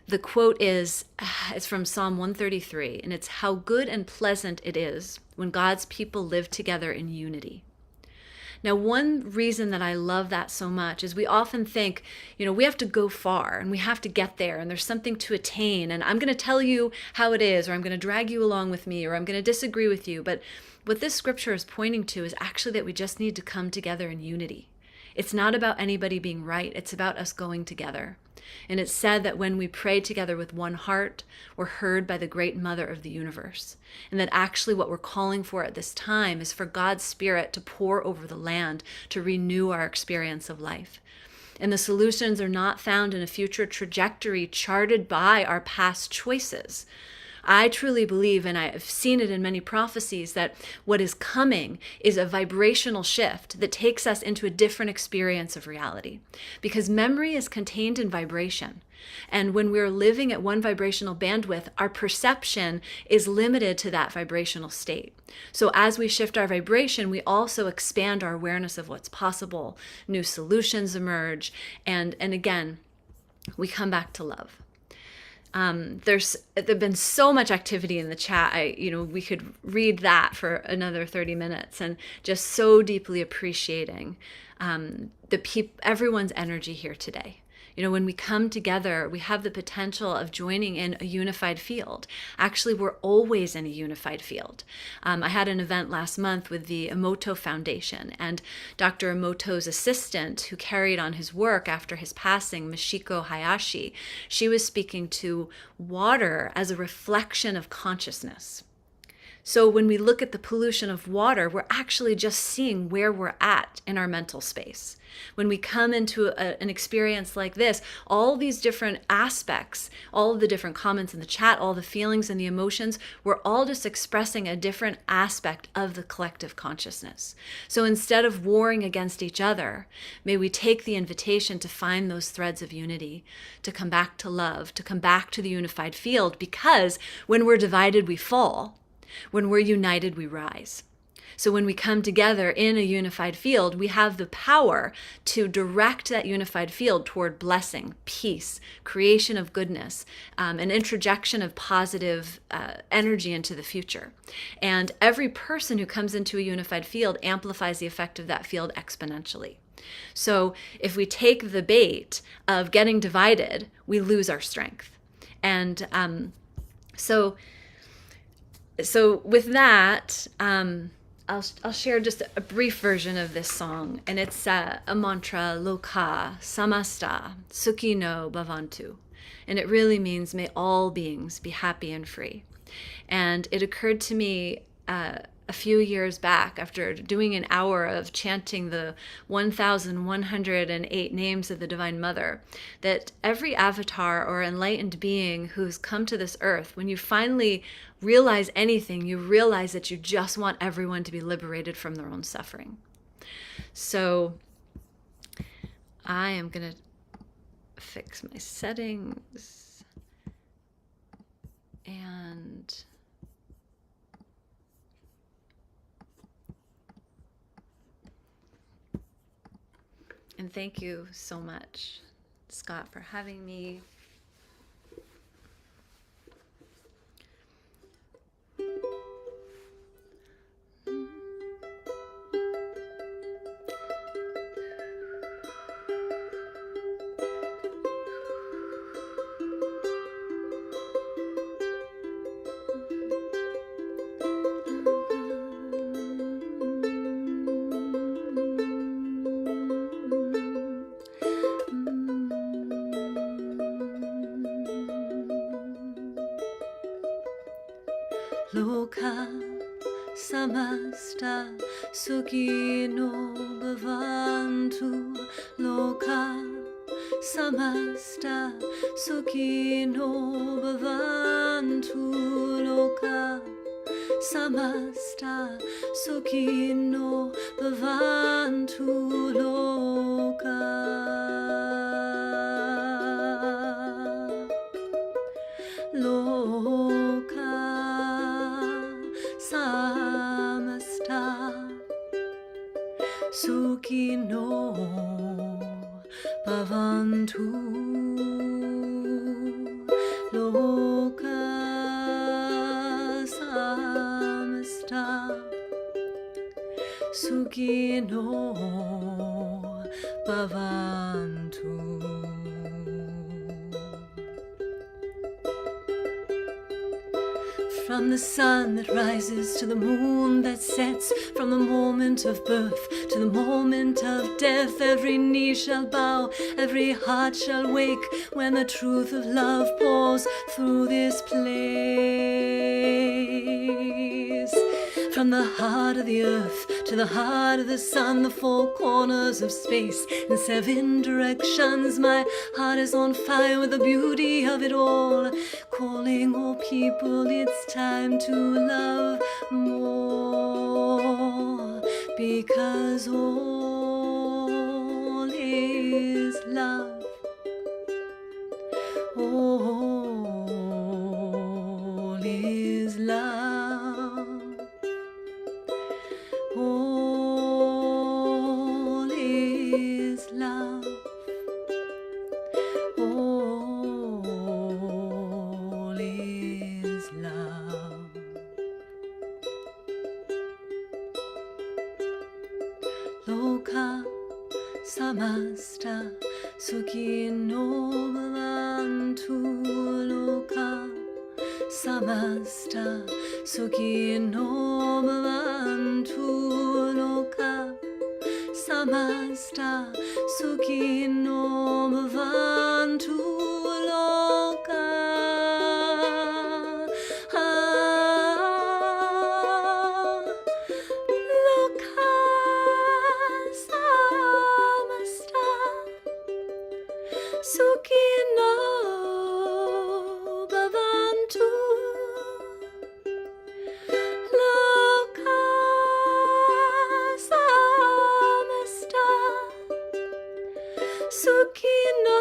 the quote is, it's from Psalm 133, and it's, how good and pleasant it is when God's people live together in unity. Now, one reason that I love that so much is we often think, we have to go far and we have to get there and there's something to attain, and I'm going to tell you how it is, or I'm going to drag you along with me, or I'm going to disagree with you. But what this scripture is pointing to is actually that we just need to come together in unity. It's not about anybody being right. It's about us going together. And it's said that when we pray together with one heart, we're heard by the great mother of the universe. And that actually what we're calling for at this time is for God's Spirit to pour over the land, to renew our experience of life. And the solutions are not found in a future trajectory charted by our past choices. I truly believe, and I've seen it in many prophecies, that what is coming is a vibrational shift that takes us into a different experience of reality. Because memory is contained in vibration. And when we're living at one vibrational bandwidth, our perception is limited to that vibrational state. So as we shift our vibration, we also expand our awareness of what's possible. New solutions emerge. And again, we come back to love. There's been so much activity in the chat. We could read that for another 30 minutes, and just so deeply appreciating everyone's energy here today. When we come together, we have the potential of joining in a unified field. Actually, we're always in a unified field. I had an event last month with the Emoto Foundation, and Dr. Emoto's assistant, who carried on his work after his passing, Mishiko Hayashi, she was speaking to water as a reflection of consciousness. So when we look at the pollution of water, we're actually just seeing where we're at in our mental space. When we come into an experience like this, all these different aspects, all of the different comments in the chat, all the feelings and the emotions, we're all just expressing a different aspect of the collective consciousness. So instead of warring against each other, may we take the invitation to find those threads of unity, to come back to love, to come back to the unified field, because when we're divided, we fall. When we're united, we rise. So when we come together in a unified field, we have the power to direct that unified field toward blessing, peace, creation of goodness, an introjection of positive energy into the future. And every person who comes into a unified field amplifies the effect of that field exponentially. So if we take the bait of getting divided, we lose our strength. And so with that, I'll share just a brief version of this song, and it's a mantra, Loka Samasta Sukhino Bhavantu, and it really means may all beings be happy and free. And it occurred to me a few years back, after doing an hour of chanting the 1,108 names of the Divine Mother, that every avatar or enlightened being who's come to this earth, when you finally realize anything, you realize that you just want everyone to be liberated from their own suffering. So I am going to fix my settings and thank you so much, Scott, for having me. Loka samasta sukhino bhavantu. Loka samasta sukhino bhavantu. Loka samasta sukhino bhavantu. Loka samasta sukhino bhavantu. Loka samasta sukhino bhavantu. From the sun that rises to the moon that sets, from the moment of birth to the moment of death, every knee shall bow, every heart shall wake when the truth of love pours through this place. From the heart of the earth to the heart of the sun, the four corners of space in 7 directions, my heart is on fire with the beauty of it all, calling all people, it's time to love more, because all is love. All is love. All is love. All is love. Loka samasta sukhino bhavantu. Loka samasta sukhino bhavantu. Loka samasta sukhino bhavantu. Loka loka samasta sukhino bhavantu. Loka samasta sukhino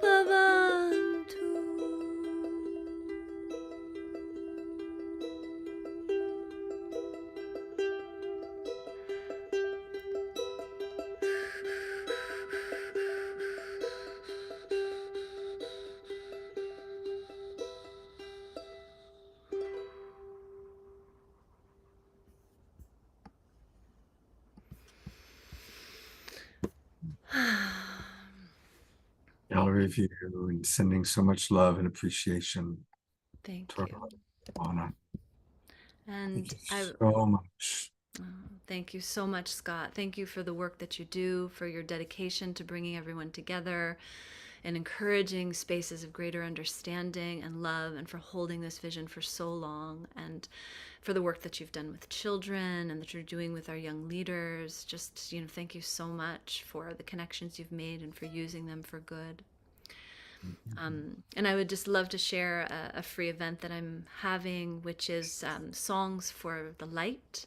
bhavantu. Gallery View, and sending so much love and appreciation Thank to you. Anna. And Thank you so much. Oh, thank you so much, Scott. Thank you for the work that you do, for your dedication to bringing everyone together and encouraging spaces of greater understanding and love, and for holding this vision for so long, and for the work that you've done with children and that you're doing with our young leaders. Just, thank you so much for the connections you've made and for using them for good. And I would just love to share a free event that I'm having, which is Songs for the Light.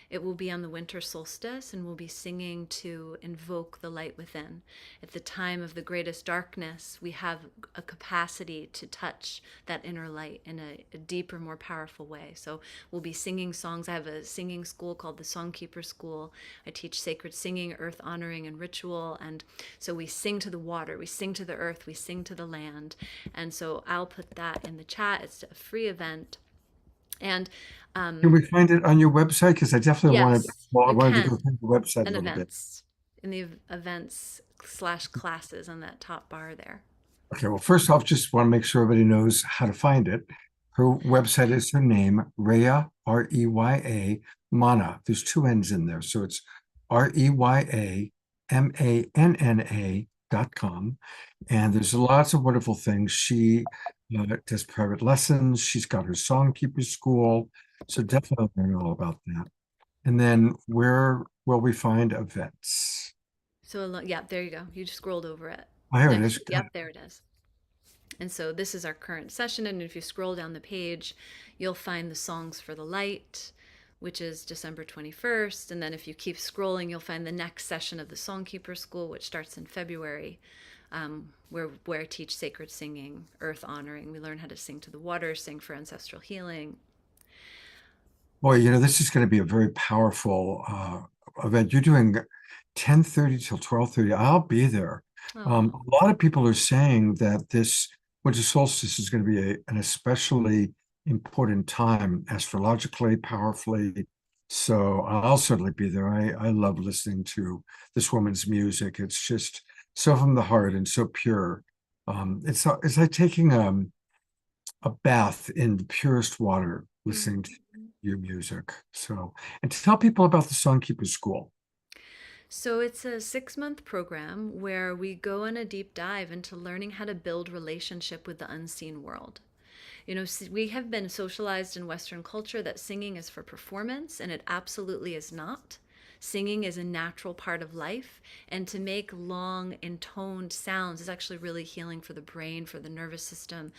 It will be on the winter solstice, and we'll be singing to invoke the light within. At the time of the greatest darkness, we have a capacity to touch that inner light in a deeper, more powerful way. So we'll be singing songs. I have a singing school called the Songkeeper School. I teach sacred singing, earth honoring, and ritual. And so we sing to the water, we sing to the earth, we sing to the land. And so I'll put that in the chat. It's a free event. And can we find it on your website? Because I definitely yes, wanted to go through the website and a little bit. events in the events/classes on that top bar there. Okay, well, first off, just want to make sure everybody knows how to find it. Her website is her name, Reya, R-E-Y-A, Manna. There's two N's in there, so it's REYAMANNA.com. And there's lots of wonderful things. She does private lessons. She's got her Songkeeper School. So definitely learn all about that. And then where will we find events? So yeah, there you go. You just scrolled over it. Oh, here it is. Yep, there it is. And so this is our current session. And if you scroll down the page, you'll find the Songs for the Light, which is December 21st. And then if you keep scrolling, you'll find the next session of the Songkeeper School, which starts in February, where I teach sacred singing, earth honoring. We learn how to sing to the water, sing for ancestral healing. Boy, this is going to be a very powerful event. You're doing 10:30 till 12:30. I'll be there. A lot of people are saying that this winter solstice is going to be an especially important time astrologically, powerfully. So I'll certainly be there. I love listening to this woman's music. It's just so from the heart and so pure. It's like taking a bath in the purest water, listening to your music. So, and to tell people about the Songkeeper School. So it's a 6-month program where we go on a deep dive into learning how to build relationship with the unseen world. We have been socialized in Western culture that singing is for performance, and it absolutely is not. Singing is a natural part of life, and to make long intoned sounds is actually really healing for the brain, for the nervous system.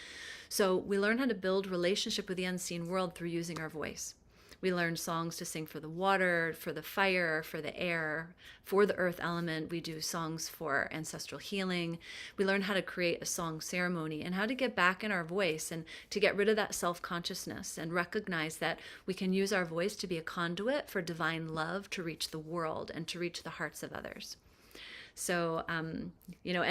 So we learn how to build relationship with the unseen world through using our voice. We learn songs to sing for the water, for the fire, for the air, for the earth element. We do songs for ancestral healing. We learn how to create a song ceremony and how to get back in our voice and to get rid of that self-consciousness and recognize that we can use our voice to be a conduit for divine love to reach the world and to reach the hearts of others. So, and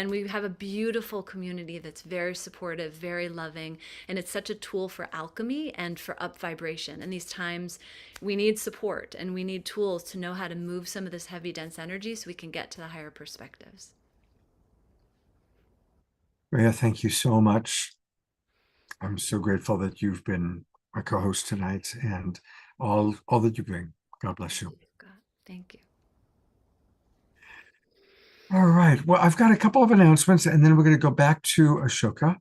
we have a beautiful community that's very supportive, very loving, and it's such a tool for alchemy and for up vibration. In these times, we need support and we need tools to know how to move some of this heavy, dense energy so we can get to the higher perspectives. Reya, thank you so much. I'm so grateful that you've been my co-host tonight and all that you bring. God bless you. Thank you. All right. Well, I've got a couple of announcements, and then we're going to go back to Ashoka.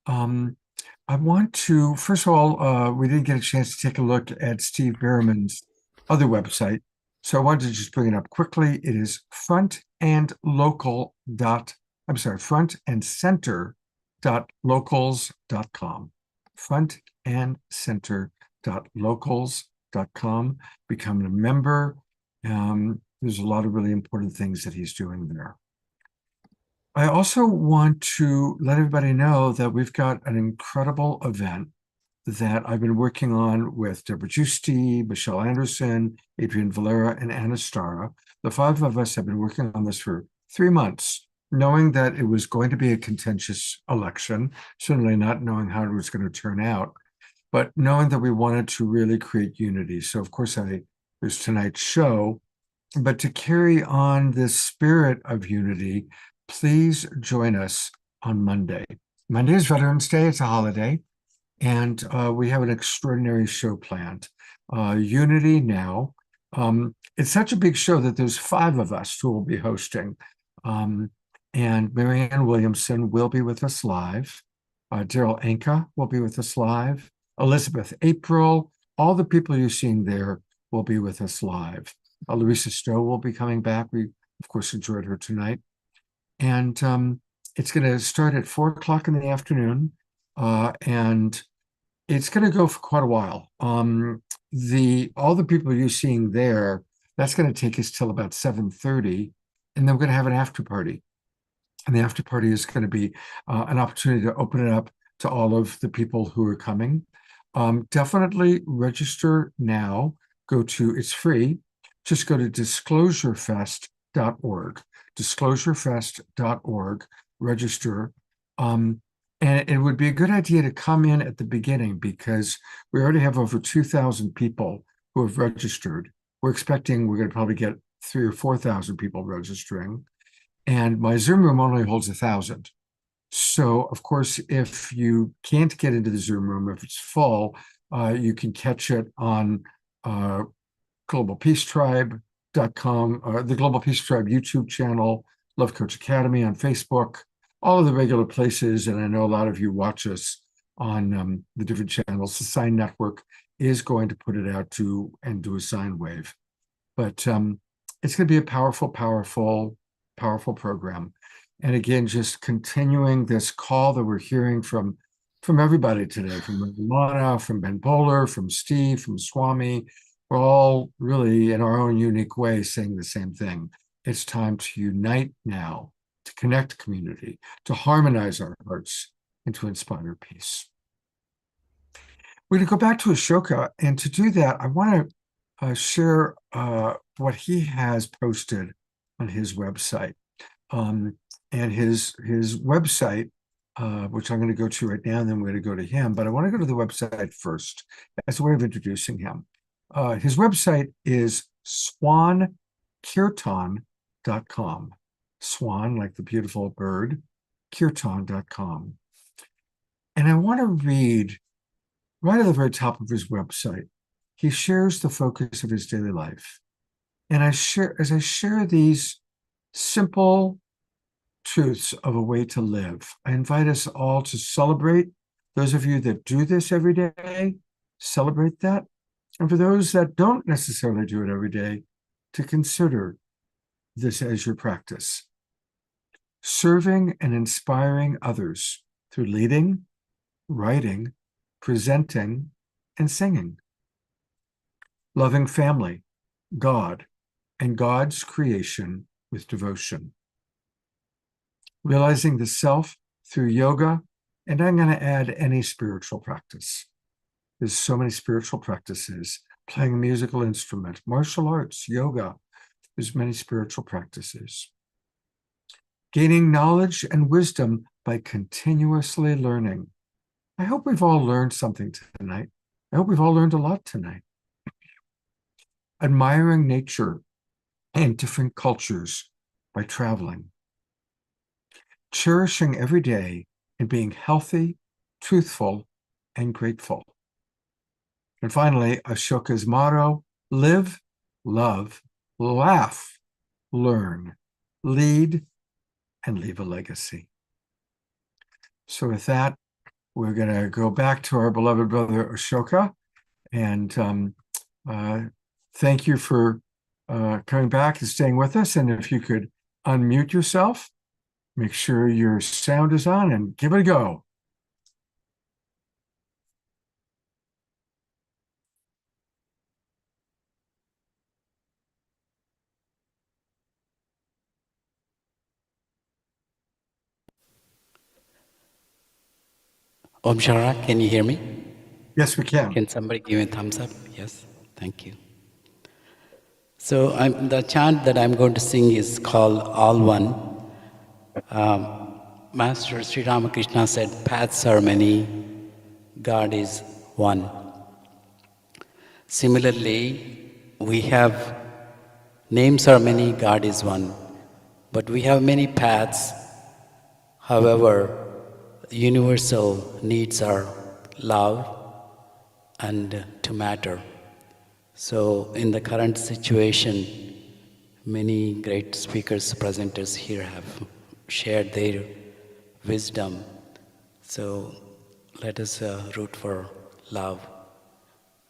I want to, first of all, we didn't get a chance to take a look at Steve Berman's other website, so I wanted to just bring it up quickly. It is frontandcenter.locals.com. Frontandcenter.locals.com. Become a member. There's a lot of really important things that he's doing there. I also want to let everybody know that we've got an incredible event that I've been working on with Deborah Giusti, Michelle Anderson, Adrian Valera, and Anna Stara. The 5 of us have been working on this for 3 months, knowing that it was going to be a contentious election, certainly not knowing how it was going to turn out, but knowing that we wanted to really create unity. So, of course, there's tonight's show. But to carry on this spirit of unity, please join us on Monday. Monday is Veterans Day. It's a holiday. And we have an extraordinary show planned. Unity Now. It's such a big show that there's 5 of us who will be hosting. And Marianne Williamson will be with us live. Daryl Anka will be with us live. Elizabeth April, all the people you're seeing there will be with us live. Larissa Stowe will be coming back. We, of course, enjoyed her tonight. And it's going to start at 4 o'clock in the afternoon. And it's going to go for quite a while. All the people you're seeing there, that's going to take us till about 7:30. And then we're going to have an after party. And the after party is going to be an opportunity to open it up to all of the people who are coming. Definitely register now. It's free. Just go to disclosurefest.org, disclosurefest.org, register. And it would be a good idea to come in at the beginning because we already have over 2,000 people who have registered. We're going to probably get 3,000 or 4,000 people registering. And my Zoom room only holds 1,000. So, of course, if you can't get into the Zoom room, if it's full, you can catch it on globalpeacetribe.com, the Global Peace Tribe YouTube channel, Love Coach Academy on Facebook, all of the regular places. And I know a lot of you watch us on the different channels. The Sine Network is going to put it out and do a sine wave. But it's going to be a powerful program. And again, just continuing this call that we're hearing from everybody today, from Ramana, from Ben Bowler, from Steve, from Swami. We're all really in our own unique way saying the same thing. It's time to unite now, to connect community, to harmonize our hearts, and to inspire peace. We're going to go back to Ashoka, and to do that, I want to share what he has posted on his website. And his website, which I'm going to go to right now, and then we're going to go to him. But I want to go to the website first as a way of introducing him. His website is swankirtan.com. Swan, like the beautiful bird, kirtan.com. And I want to read right at the very top of his website. He shares the focus of his daily life. And as I share these simple truths of a way to live, I invite us all to celebrate. Those of you that do this every day, celebrate that. And for those that don't necessarily do it every day, to consider this as your practice. Serving and inspiring others through leading, writing, presenting, and singing. Loving family, God, and God's creation with devotion. Realizing the self through yoga, and I'm going to add any spiritual practice. There's so many spiritual practices, playing a musical instrument, martial arts, yoga. There's many spiritual practices. Gaining knowledge and wisdom by continuously learning. I hope we've all learned something tonight. I hope we've all learned a lot tonight. Admiring nature and different cultures by traveling. Cherishing every day and being healthy, truthful, and grateful. And finally, Ashoka's motto, live, love, laugh, learn, lead, and leave a legacy. So with that, we're going to go back to our beloved brother Ashoka. And thank you for coming back and staying with us. And if you could unmute yourself, make sure your sound is on, and give it a go. Om Shara, can you hear me? Yes, we can. Can somebody give me a thumbs up? Yes, thank you. So the chant that I'm going to sing is called All One. Master Sri Ramakrishna said, paths are many, God is one. Similarly, we have names are many, God is one. But we have many paths. However, universal needs are love and to matter. So in the current situation, many great speakers, presenters here have shared their wisdom. So let us root for love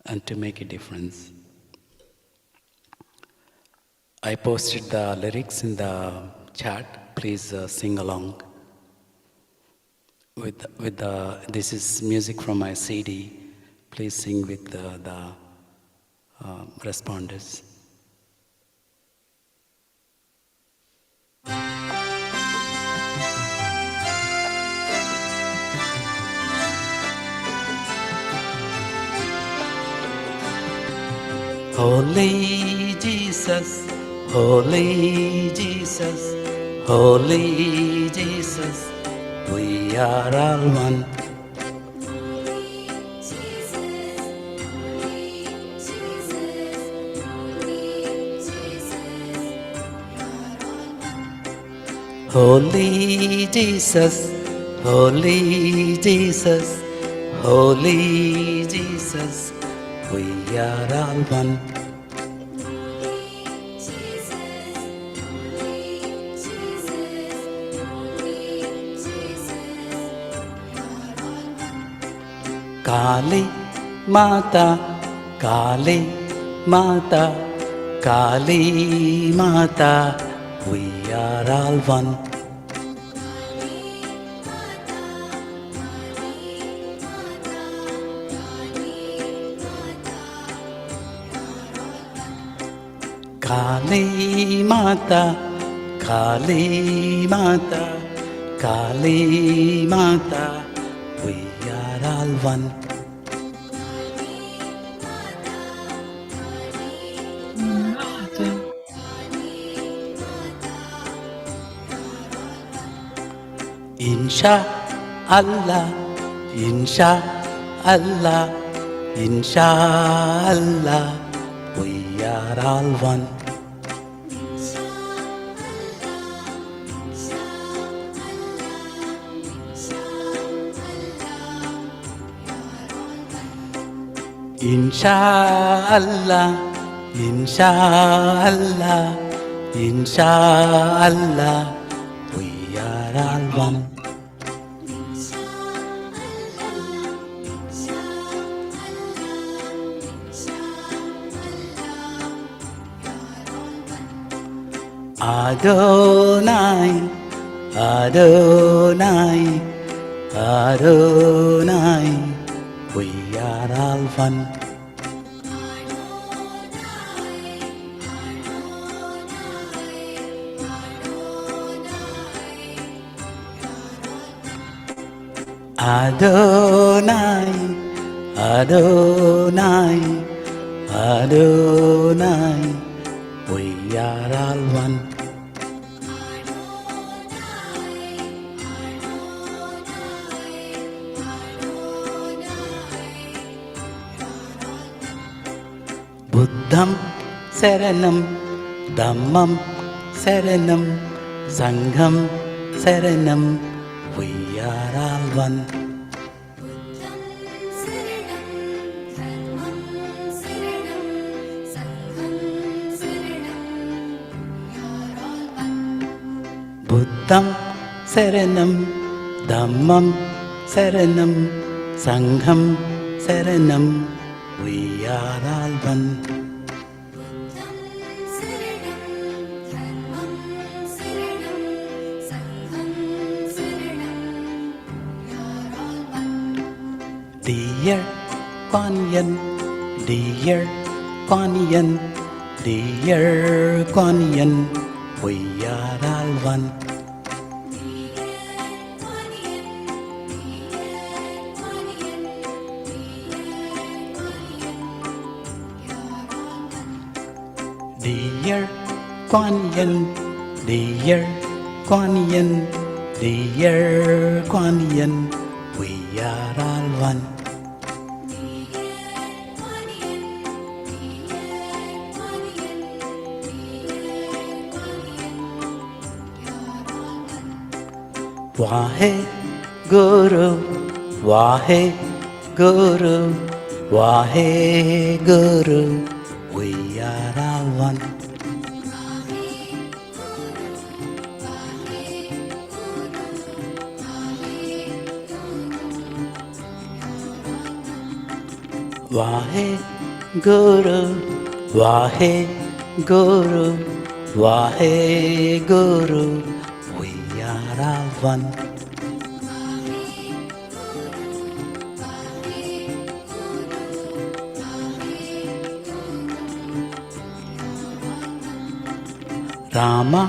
and to make a difference. I posted the lyrics in the chat. Please sing along. This is music from my CD. Please sing with the responders. Holy Jesus, Holy Jesus, Holy Jesus, we are all one. Holy Jesus, Holy Jesus, Holy Jesus, we are all one. Kali Mata, Kali Mata, Kali Mata, we are all one. Kali Mata, Kali Mata, Kali Mata, we are all one. Insha Allah, Insha Allah, Insha Allah, we are all one. Insha Allah, Insha Allah, Insha Allah, we are all one. Adonai, Adonai, Adonai, we are all one. Adonai, Adonai, Adonai, we are all one. Buddham Saranam, Dhammam Saranam, Sangham Saranam, we are all one. Buddham Saranam, Dhammam Saranam, Sangham Saranam, we are all one. Dear Kuan Yin, dear Kuan Yin, dear Kuan Yin, we are all one. Dear Kuan Yin, dear Kuan Yin, dear Kuan Yin, we are all one. Wahe Guru, Wahe Guru, Wahe Guru, we are all one. Waheguru, Waheguru, Waheguru, we are all one. Rama,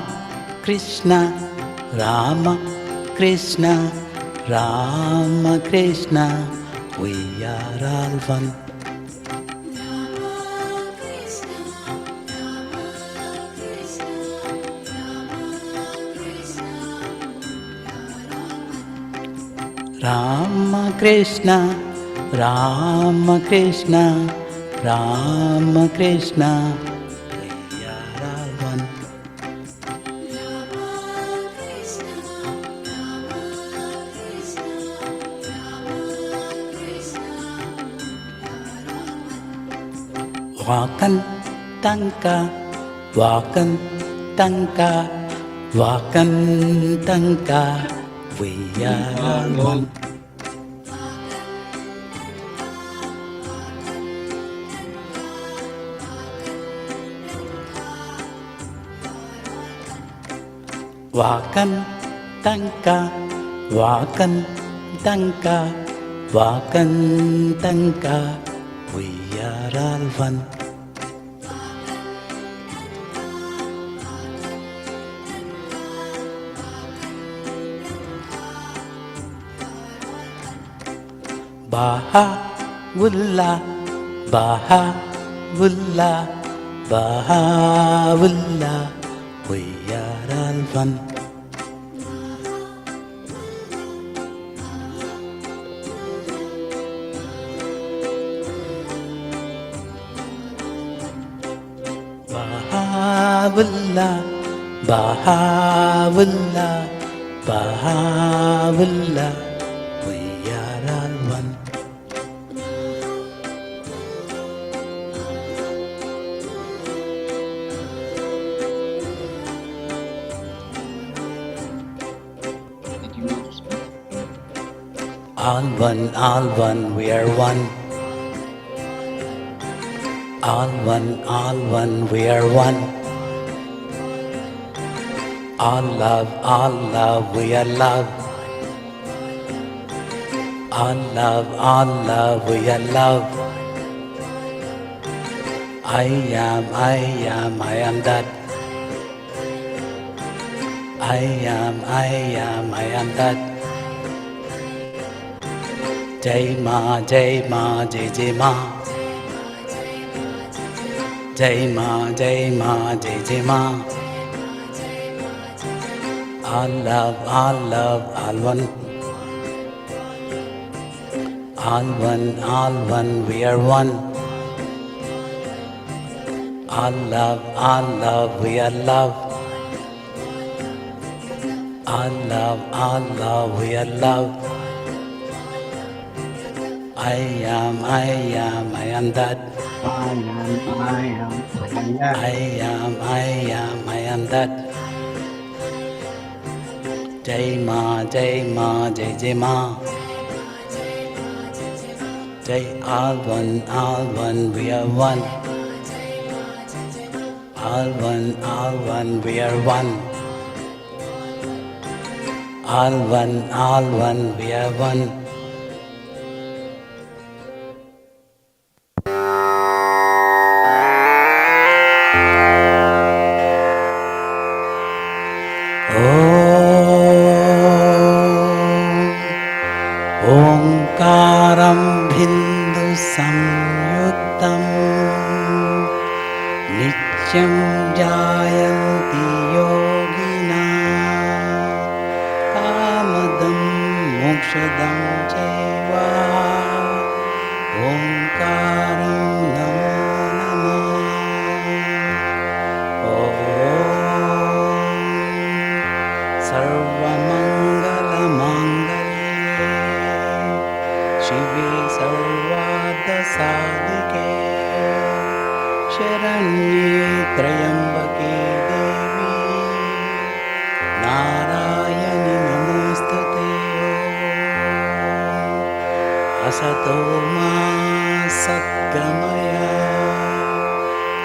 Krishna, Rama, Krishna, Rama, Krishna, we are all one. Rama Krishna, Rama Krishna, Rama Krishna, we are all one. Wakan Tanka, Wakan Tanka, Wakan Tanka, we are all one. Wakan Tanka, Wakan Tanka, Wakan Tanka, we are all one. Baha'u'llah, Baha'u'llah, Baha'u'llah, we are all one. Baha'u'llah, Baha'u'llah, Baha'u'llah, we are all one. All one, we are one. All one, we are one. All love, we are love. All love, we are love. I am that. I am that. Jai Ma, Jai Ma, Jai Jai Ma. Jai Ma, Jai Ma, Jai Jai Ma. All love, all one. All one, we are one. All love, we are love. All love, we are love. I am that. I am that. Jai Ma, Jai Ma, Jai Jai Ma. Jai all one, we are one. All one, we are one. All one, we are one. Omkaram Bindu Samyuktam Nityam Jayanti Yogina Kamadam Mokshadam Cheva Omkaram Namo Namah Om Sarvamangala Mangalye Shive Sarvada Sadike Shara Asato ma satgamaya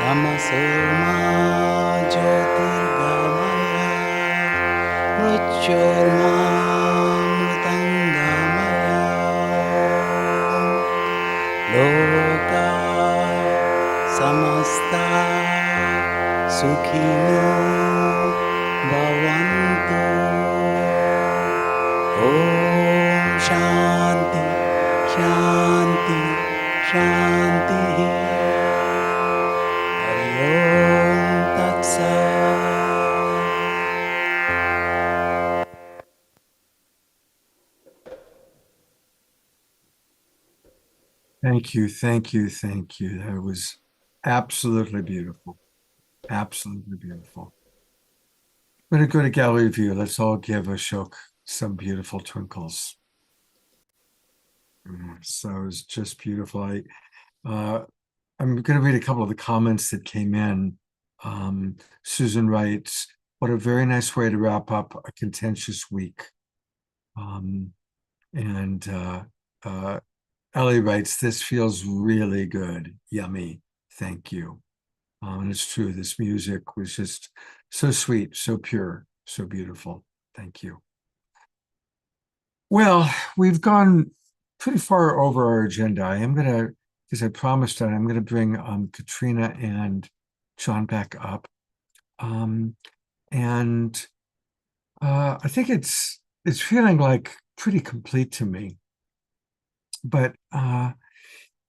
tamaso ma jyotirgamaya mrityurma mritangamaya loka samasta sukhino bhavantu. Om Shanti Shanti Shanti. Hari Om Tat Sat. Thank you, thank you, thank you. That was absolutely beautiful. Absolutely beautiful. I'm going to go to gallery view. Let's all give Ashok some beautiful twinkles. So it's just beautiful. I'm going to read a couple of the comments that came in. Susan writes, what a very nice way to wrap up a contentious week. Ellie writes, this feels really good. Yummy. Thank you. And it's true. This music was just so sweet, so pure, so beautiful. Thank you. Well, we've gone pretty far over our agenda. I am going to, because I promised that, I'm going to bring Katrina and John back up. I think it's feeling like pretty complete to me. But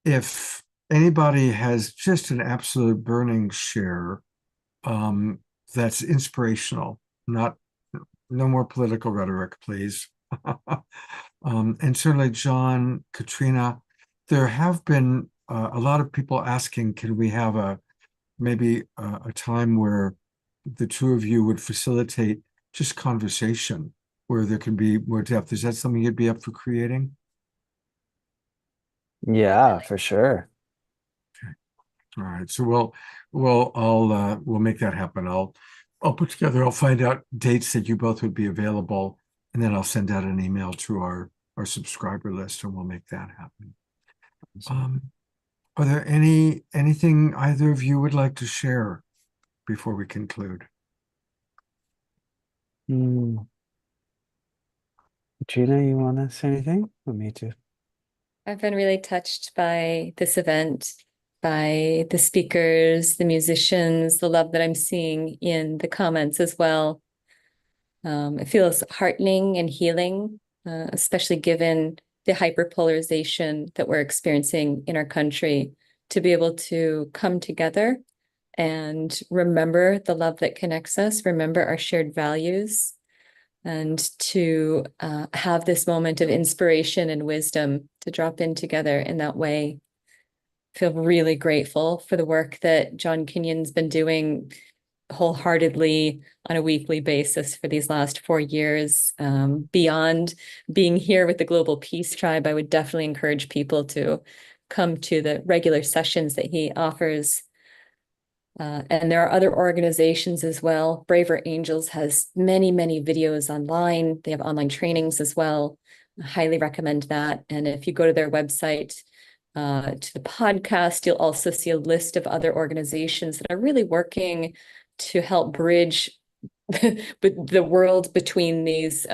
if anybody has just an absolute burning share that's inspirational, no more political rhetoric, please. And certainly John, Katrina, there have been a lot of people asking, can we have maybe a time where the two of you would facilitate just conversation where there can be more depth? Is that something you'd be up for creating? Yeah, for sure. All right, so we'll make that happen. I'll put together, I'll find out dates that you both would be available, and then I'll send out an email to our subscriber list, and we'll make that happen. Are there anything either of you would like to share before we conclude? Katrina, you want to say anything? Or me too? I've been really touched by this event, by the speakers, the musicians, the love that I'm seeing in the comments as well. It feels heartening and healing, especially given the hyperpolarization that we're experiencing in our country, to be able to come together and remember the love that connects us, remember our shared values, and to have this moment of inspiration and wisdom to drop in together in that way. Feel really grateful for the work that John Kenyon's been doing wholeheartedly on a weekly basis for these last 4 years. Beyond being here with the Global Peace Tribe, I would definitely encourage people to come to the regular sessions that he offers. And there are other organizations as well. Braver Angels has many, many videos online. They have online trainings as well. I highly recommend that. And if you go to their website, to the podcast, you'll also see a list of other organizations that are really working to help bridge the world between these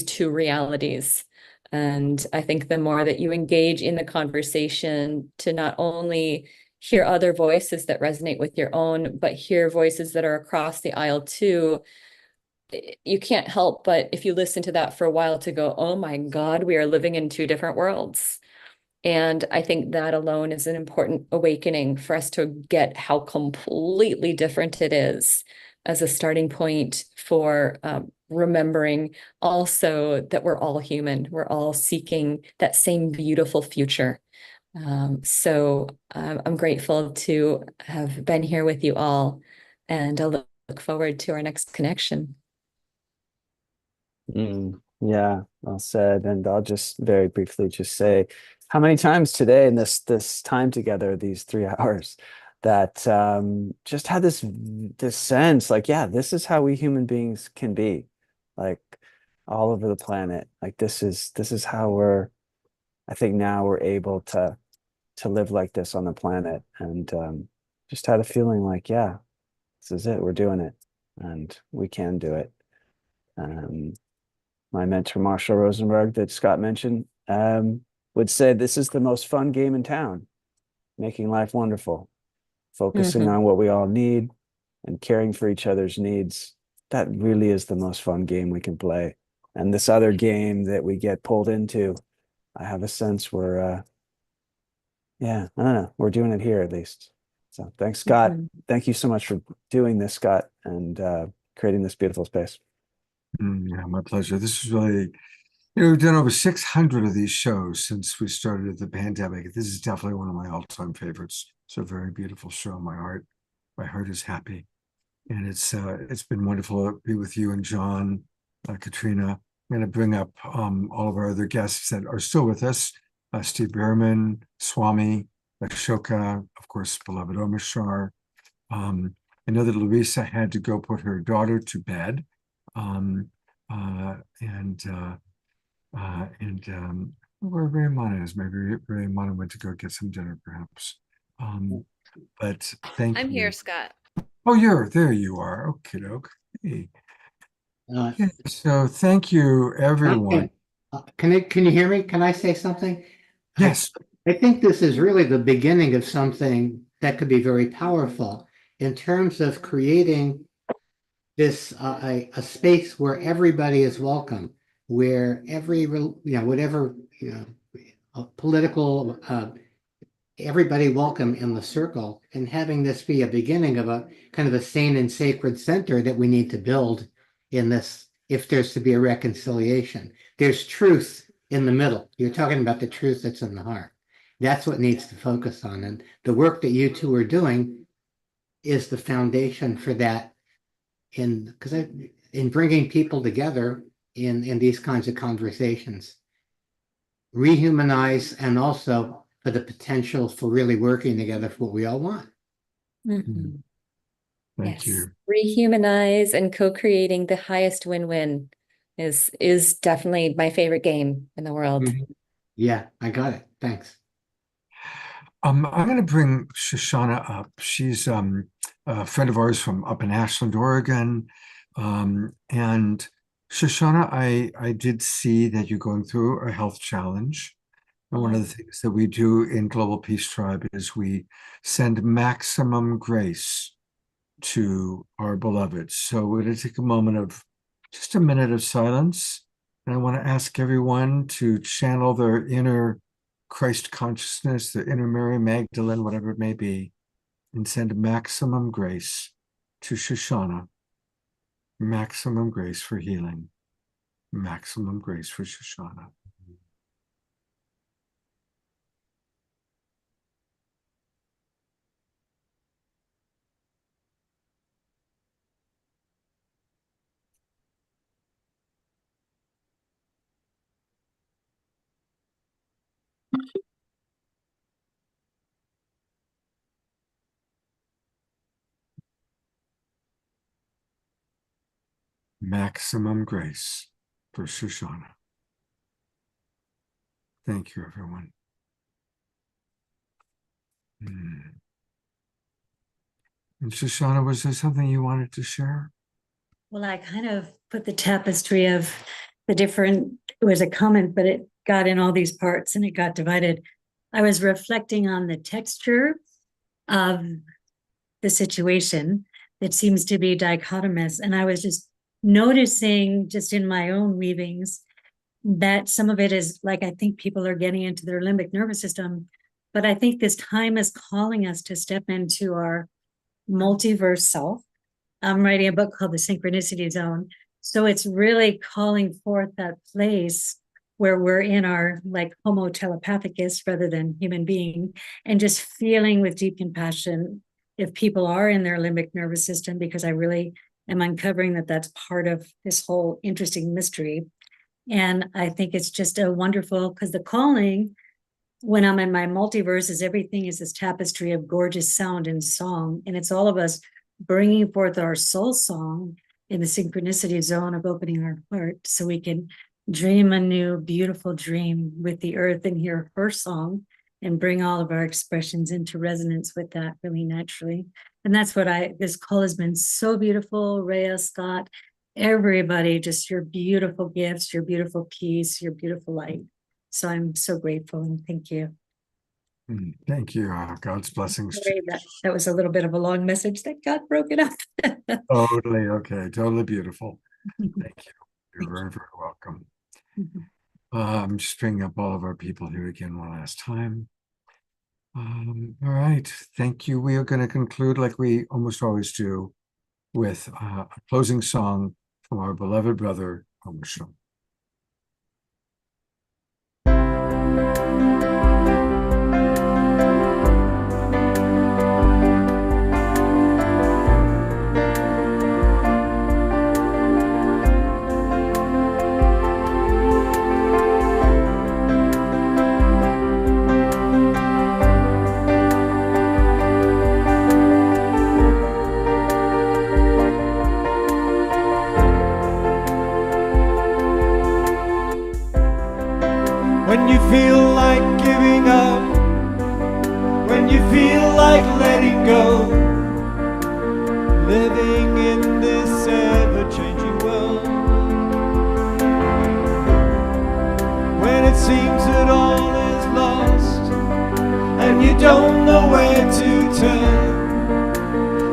two realities. And I think the more that you engage in the conversation, to not only hear other voices that resonate with your own, but hear voices that are across the aisle too, you can't help but, if you listen to that for a while, to go, oh my God, we are living in two different worlds. And I think that alone is an important awakening for us to get how completely different it is, as a starting point for remembering also that we're all human. We're all seeking that same beautiful future. So I'm grateful to have been here with you all, and I'll look forward to our next connection. Yeah, well said. And I'll just very briefly just say, how many times today in this time together, these 3 hours, that just had this sense like, yeah, this is how we human beings can be, like all over the planet. Like this is how we're I think now we're able to live like this on the planet, and just had a feeling like, yeah, this is it. We're doing it, and we can do it. My mentor, Marshall Rosenberg, that Scott mentioned, would say this is the most fun game in town, making life wonderful, focusing on what we all need and caring for each other's needs. That really is the most fun game we can play. And this other game that we get pulled into, I have a sense we're, yeah, I don't know, we're doing it here at least. So thanks, Scott. Thank you so much for doing this, Scott, and creating this beautiful space. Yeah, my pleasure. This is really, we've done over 600 of these shows since we started the pandemic. This is definitely one of my all-time favorites. It's a very beautiful show. My heart is happy. And it's been wonderful to be with you and John, Katrina. I'm going to bring up all of our other guests that are still with us. Steve Behrman, Swami, Ashoka, of course, beloved Omashar. I know that Larissa had to go put her daughter to bed. Where Raymana is, maybe Raymana went to go get some dinner, perhaps. But thank you. I'm here, Scott. Oh, there you are. Okay, doke. Hey. So thank you, everyone. Can you hear me? Can I say something? Yes. I think this is really the beginning of something that could be very powerful in terms of creating this a space where everybody is welcome, where whatever political everybody welcome in the circle, and having this be a beginning of a kind of a sane and sacred center that we need to build in this. If there's to be a reconciliation, there's truth in the middle. You're talking about the truth that's in the heart. That's what needs to focus on, and the work that you two are doing is the foundation for that. In bringing people together in these kinds of conversations, rehumanize, and also for the potential for really working together for what we all want. Thank you. Rehumanize and co-creating the highest win-win is definitely my favorite game in the world. Yeah, I got it. Thanks. I'm going to bring Shoshana up. She's a friend of ours from up in Ashland, Oregon. And Shoshana, I did see that you're going through a health challenge. And one of the things that we do in Global Peace Tribe is we send maximum grace to our beloveds. So we're going to take just a minute of silence. And I want to ask everyone to channel their inner Christ consciousness, their inner Mary Magdalene, whatever it may be, and send maximum grace to Shoshana. Maximum grace for healing. Maximum grace for Shoshana. Maximum grace for Shoshana. Thank you, everyone. And Shoshana, was there something you wanted to share? Well, I kind of put the tapestry of the different, it was a comment, but it got in all these parts and it got divided. I was reflecting on the texture of the situation that seems to be dichotomous. And I was just noticing, just in my own weavings, that some of it is like, I think people are getting into their limbic nervous system, but I think this time is calling us to step into our multiverse self. I'm writing a book called The Synchronicity Zone. So it's really calling forth that place where we're in our like homo telepathicus rather than human being, and just feeling with deep compassion if people are in their limbic nervous system, because I really am uncovering that that's part of this whole interesting mystery. And I think it's just a wonderful, because the calling when I'm in my multiverse is everything is this tapestry of gorgeous sound and song. And it's all of us bringing forth our soul song in the synchronicity zone of opening our heart so we can dream a new, beautiful dream with the earth and hear her song and bring all of our expressions into resonance with that really naturally. And that's what this call has been so beautiful. Rhea, Scott, everybody, just your beautiful gifts, your beautiful peace, your beautiful light. So I'm so grateful and thank you. Thank you. God's blessings. Sorry, that was a little bit of a long message that got broken up. Totally okay. Totally beautiful. Thank you. You're very, very welcome. I'm just bringing up all of our people here again one last time. All right. Thank you. We are going to conclude like we almost always do with a closing song from our beloved brother, Om. When you feel like giving up, when you feel like letting go, living in this ever-changing world, when it seems that all is lost and you don't know where to turn,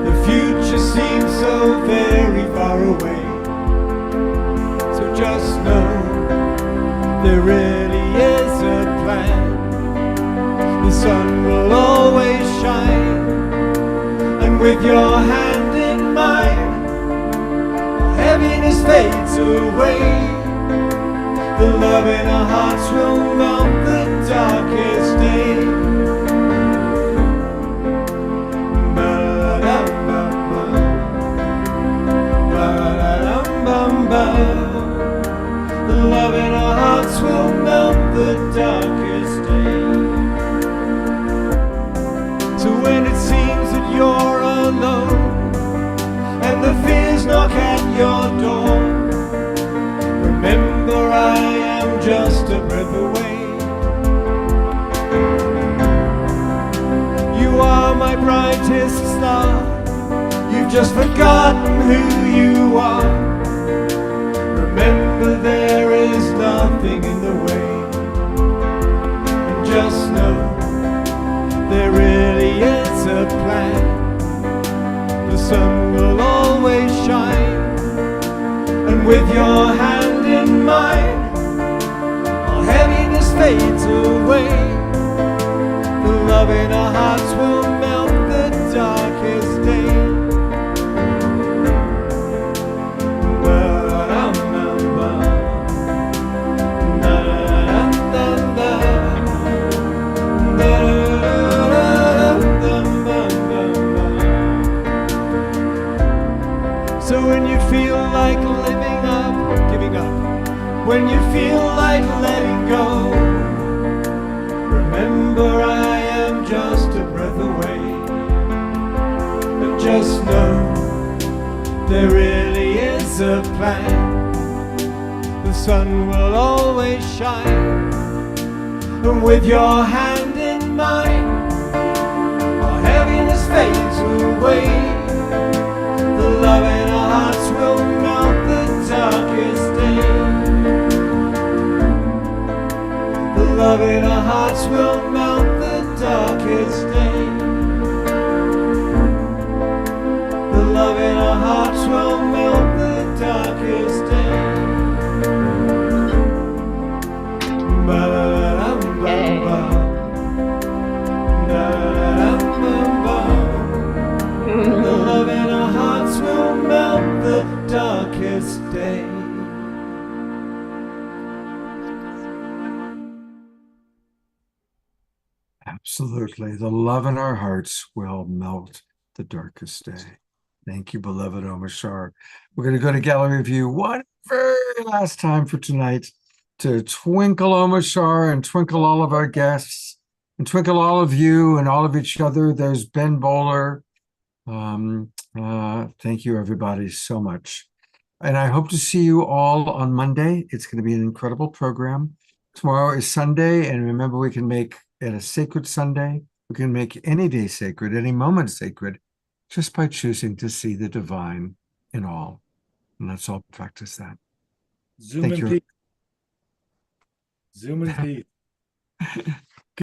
the future seems so very far away. So just know there really is a plan. The sun will always shine, and with your hand in mine, heaviness fades away. The love in our hearts will melt the darkest day. Ba-da-dum-bum-bum. Ba-da-dum-bum-bum. The love in our hearts will melt the darkest day. So when it seems that you're alone and the fears knock at your door, remember I am just a breath away. You are my brightest star. You've just forgotten who you are. Remember there is nothing in the way. And just know there really is a plan. The sun will always shine, and with your hand in mine, all heaviness fades away. The love in our hearts will melt the darkest day. So when you feel like living up, giving up, when you feel like letting go, remember I am just a breath away. And just know there really is a plan. The sun will always shine, and with your hand in mine, our heaviness fades away. The love in our hearts will melt the darkest day. The love in our hearts will melt the darkest day. The love in our hearts will melt the darkest day. The love in our hearts will melt the darkest day. Absolutely. The love in our hearts will melt the darkest day. Thank you, beloved Omashar. We're going to go to gallery view one very last time for tonight to twinkle Omashar and twinkle all of our guests and twinkle all of you and all of each other. There's Ben Bowler. Thank you, everybody, so much. And I hope to see you all on Monday. It's going to be an incredible program. Tomorrow is Sunday, and remember, we can make it a sacred Sunday. We can make any day sacred, any moment sacred, just by choosing to see the divine in all. And let's all practice that. Zoom Thank in you. peace. Zoom in peace.